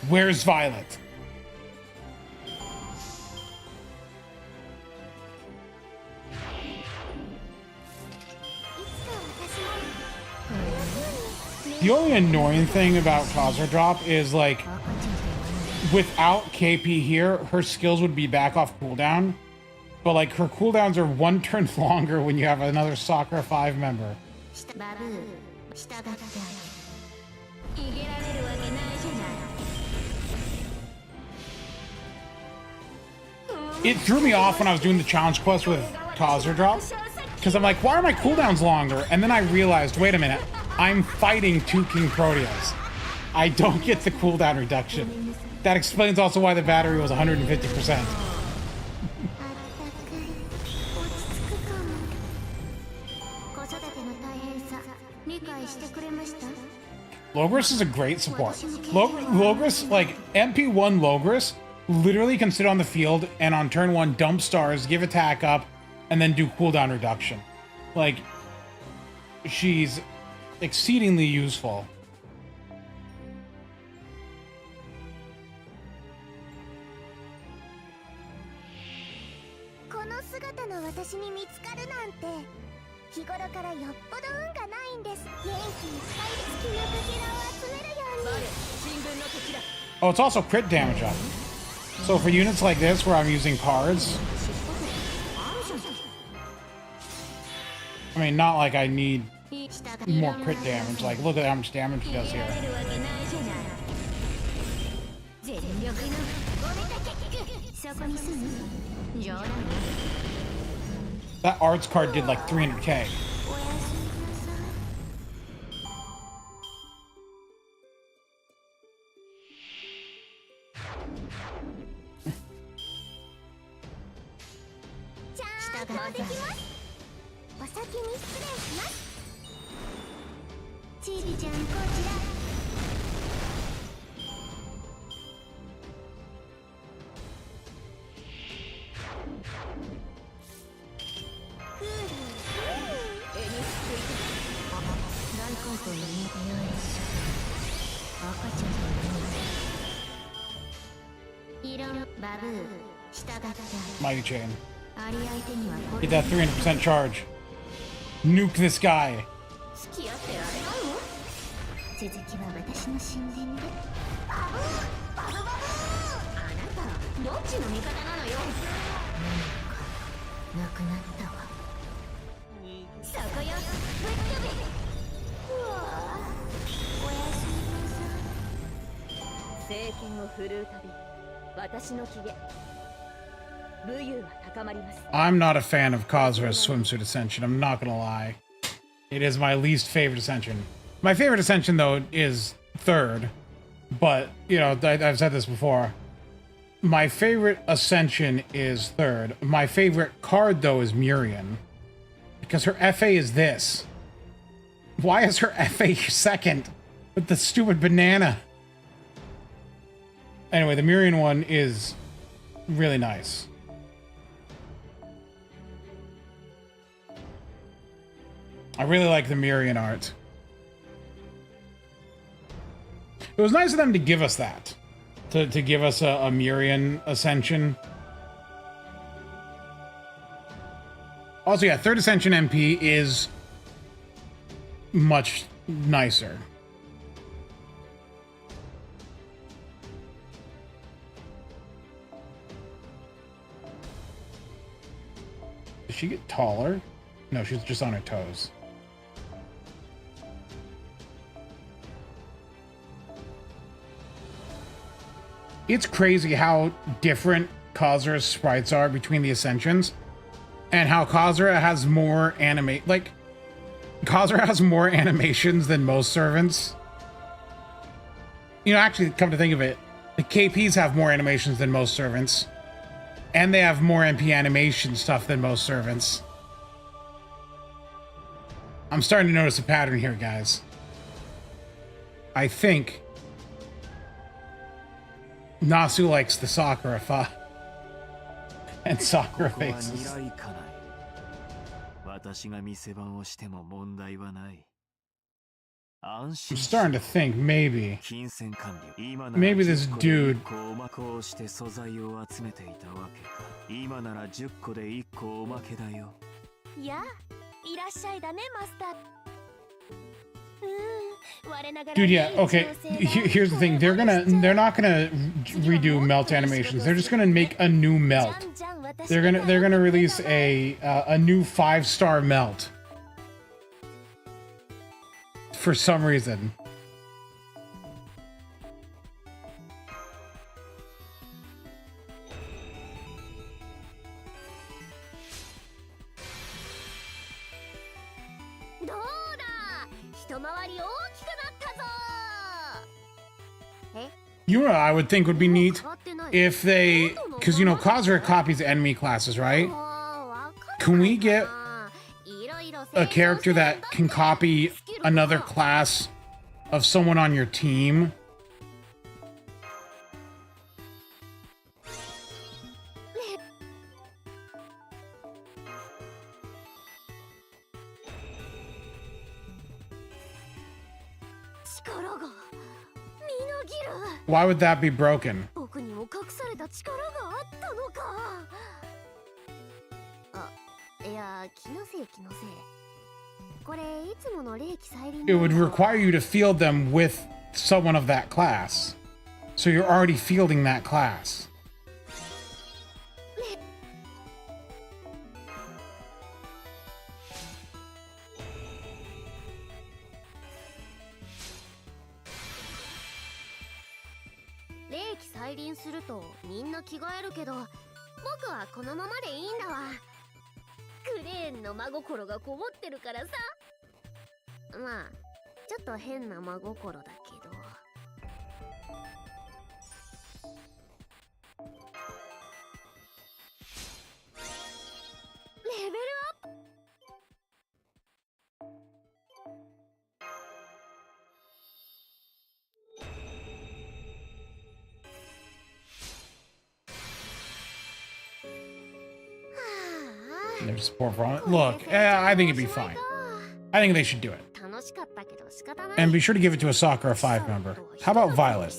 [SPEAKER 1] Where's Violet? The only annoying thing about Kazura Drop is like, without KP here, her skills would be back off cooldown. But like, her cooldowns are 1 turn longer when you have another Sakura 5 member. It threw me off when I was doing the challenge quest with Kazura Drop. Because I'm like, why are my cooldowns longer? And then I realized, wait a minute, I'm fighting 2 King Proteas. I don't get the cooldown reduction. That explains also why the battery was 150%. Logris is a great support. Logris, like, MP1 Logris, literally can sit on the field and on turn 1 dump stars, give attack up, and then do cooldown reduction. Like, she's exceedingly useful.
[SPEAKER 2] この姿の私に見つかるなんて日頃からよっぽど運がないんです。元気いっぱい月のかけらを集めるように。
[SPEAKER 3] 新聞の時だ。
[SPEAKER 1] Oh, it's also crit damage up. So for units like this where I'm using cards, I mean, not like I need more crit damage. Like, look at how much damage she does here.
[SPEAKER 2] 全力の俺だけそこに住む冗談
[SPEAKER 1] That arts card did like 300k.
[SPEAKER 2] おやすみなさい。ちゃんとできます。お先に失礼します。ちびちゃんこちら。
[SPEAKER 1] Mighty Chain. Get that 300% charge. Nuke this guy.
[SPEAKER 2] 付き合ってられないの？続きは私の神殿で。バブーバブバブー。あなたどっちの味方なのよ。なくなったわ。そこよ。ぶっ飛べ。うわおやすみなさい。
[SPEAKER 3] 政権を振るうたび、私の機嫌。武勇は高まります。
[SPEAKER 1] I'm not a fan of Kazura's swimsuit ascension. I'm not gonna lie. It is my least favorite ascension. My favorite ascension, though, is third. But, you know, I've said this before. My favorite ascension is third. My favorite card, though, is Murian. Because her FA is this. Why is her FA second? With the stupid banana. Anyway, the Murian one is really nice. I really like the Murian art. It was nice of them to give us that. To give us a Murian Ascension. Also, yeah, third Ascension MP is much nicer. Did she get taller? No, she's just on her toes. It's crazy how different Kazura's sprites are between the Ascensions. And how Kazura has more Kazura has more animations than most servants. You know, actually, come to think of it, the KPs have more animations than most servants. And they have more MP animation stuff than most servants. I'm starting to notice a pattern here, guys. I think Nasu likes the Sakura and Sakura faces. I'm starting to think maybe this dude Dude, yeah, okay. Here's the thing. They're not gonna redo melt animations. They're just gonna make a new melt. They're gonna release a new 5-star melt. For some reason. You know what I would think would be neat? If they... Because, you know, Kazura copies enemy classes, right? Can we get a character that can copy another class of someone on your team?
[SPEAKER 2] 力がみなぎる。
[SPEAKER 1] Why would that be broken?
[SPEAKER 2] 僕にも隠された力があったのか。あ、いや、気のせい気のせい。これいつもの霊気再臨。
[SPEAKER 1] It would require you to field them with someone of that class. So you're already fielding that class.
[SPEAKER 2] 霊気再臨するとみんな着替えるけど、僕はこのままでいいんだわ。クレーンの真心がこもってるからさ。まあちょっと変な真心だけど。レベルアップ。
[SPEAKER 1] There's support for it. Look, I think it'd be fine. I think they should do it.
[SPEAKER 2] 楽しかったけど仕方ない。
[SPEAKER 1] And be sure to give it to a Sakura 5 member. How about Violet?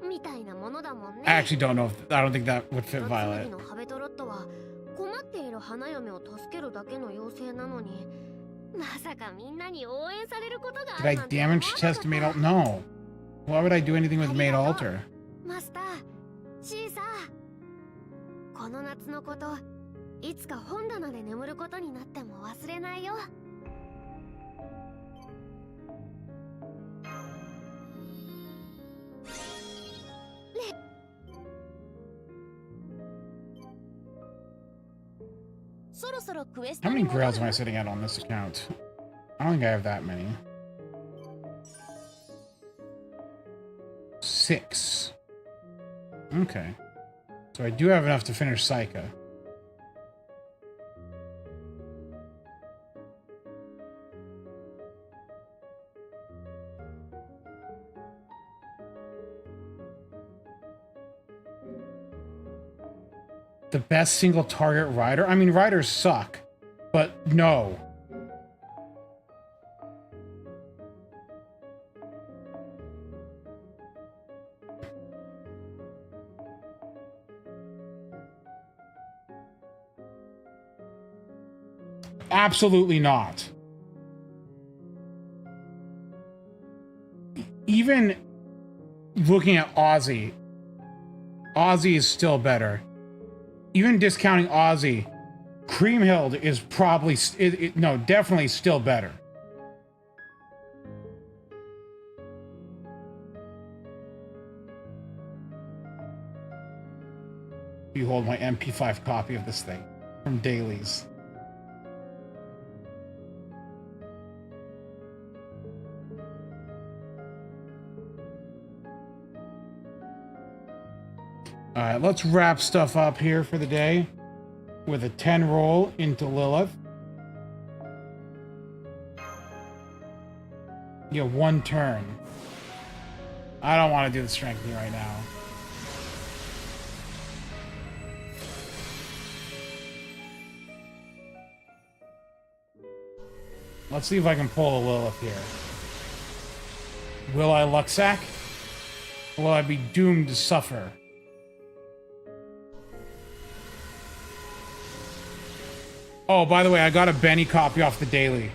[SPEAKER 2] みたいなものだもんね。
[SPEAKER 1] I actually don't know if I don't think that would fit
[SPEAKER 2] 夏
[SPEAKER 1] Violet.
[SPEAKER 2] 日のハベトロットは困っている花嫁を助けるだけの妖精なのに、まさかみんなに応援されることがあ
[SPEAKER 1] Did
[SPEAKER 2] る
[SPEAKER 1] I
[SPEAKER 2] なんて
[SPEAKER 1] damage test Maid Alter? No. Why would I do anything with Maid Alter?
[SPEAKER 2] マスター、シーサー。この夏のこと、いつか本棚で眠ることになっても忘れないよ。そろそろクエスト
[SPEAKER 1] How
[SPEAKER 2] に
[SPEAKER 1] many
[SPEAKER 2] 戻る
[SPEAKER 1] grails am I sitting at on this account? I don't think I have that many. 6. Okay. So I do have enough to finish Saika. The best single target rider? I mean, riders suck, but no. Absolutely not. Even looking at Ozzy, Ozzy is still better. Even discounting Ozzy, Creamhild is probably, no, definitely still better. Behold my MP5 copy of this thing from dailies. All right, let's wrap stuff up here for the day with a 10 roll into Lilith. You have 1 turn. I don't want to do the strengthening right now. Let's see if I can pull a Lilith here. Will I Luxac? Or will I be doomed to suffer? Oh, by the way, I got a Benny copy off the daily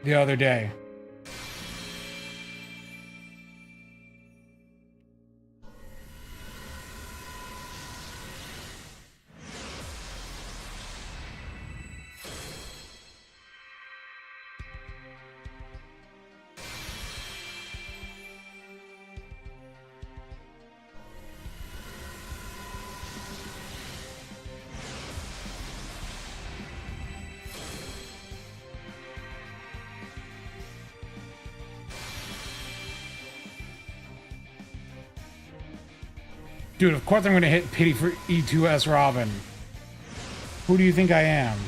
[SPEAKER 1] the other day. Dude, of course I'm going to hit pity for E2S Robin. Who do you think I am?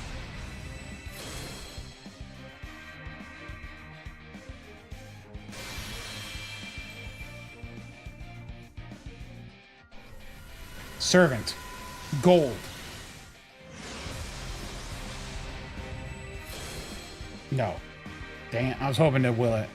[SPEAKER 1] Servant. Gold. No. Damn, I was hoping to will it.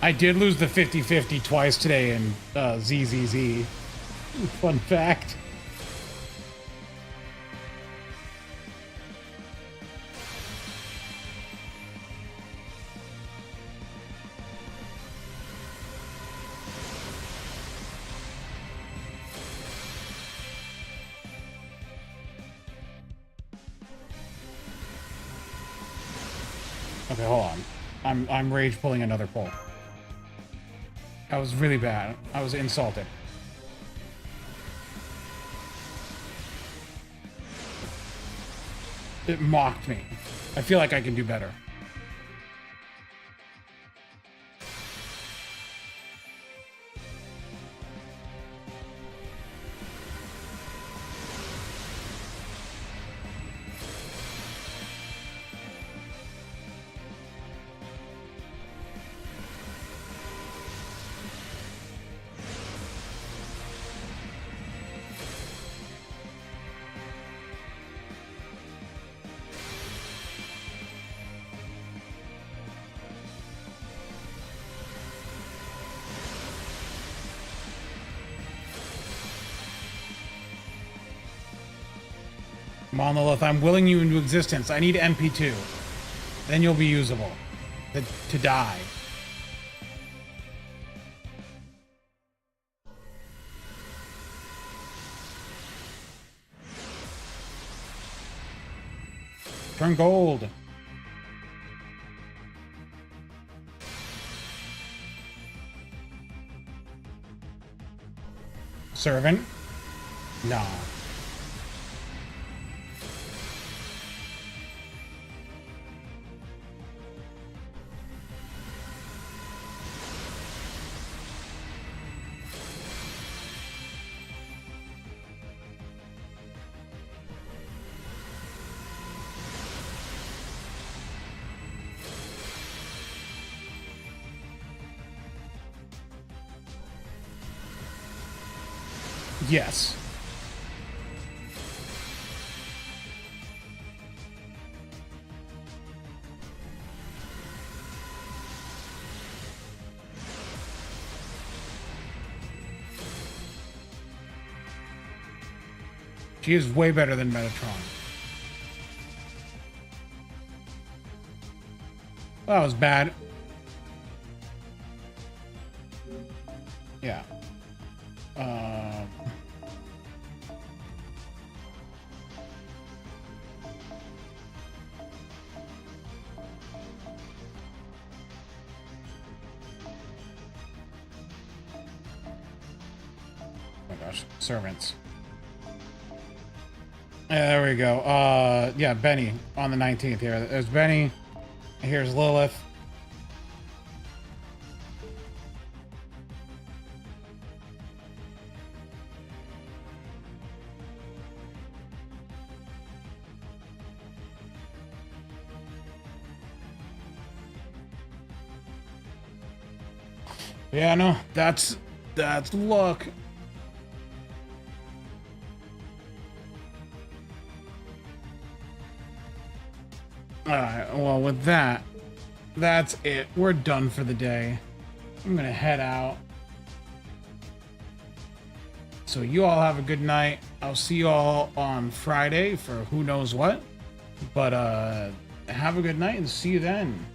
[SPEAKER 1] I did lose the 50-50 twice today in ZZZ. Fun fact. Okay, hold on. I'm rage pulling another pull. That was really bad. I was insulted. It mocked me. I feel like I can do better. Monolith, I'm willing you into existence. I need MP2. Then you'll be usable. To die. Turn gold. Servant? Nah. Yes. She is way better than Metatron. That was bad. Yeah. Oh my gosh, servants. Yeah, there we go. Yeah, Benny on the 19th here. There's Benny. Here's Lilith. Yeah, no, that's luck. Alright, well, with that, that's it. We're done for the day. I'm gonna head out. So you all have a good night. I'll see you all on Friday for who knows what. But have a good night and see you then.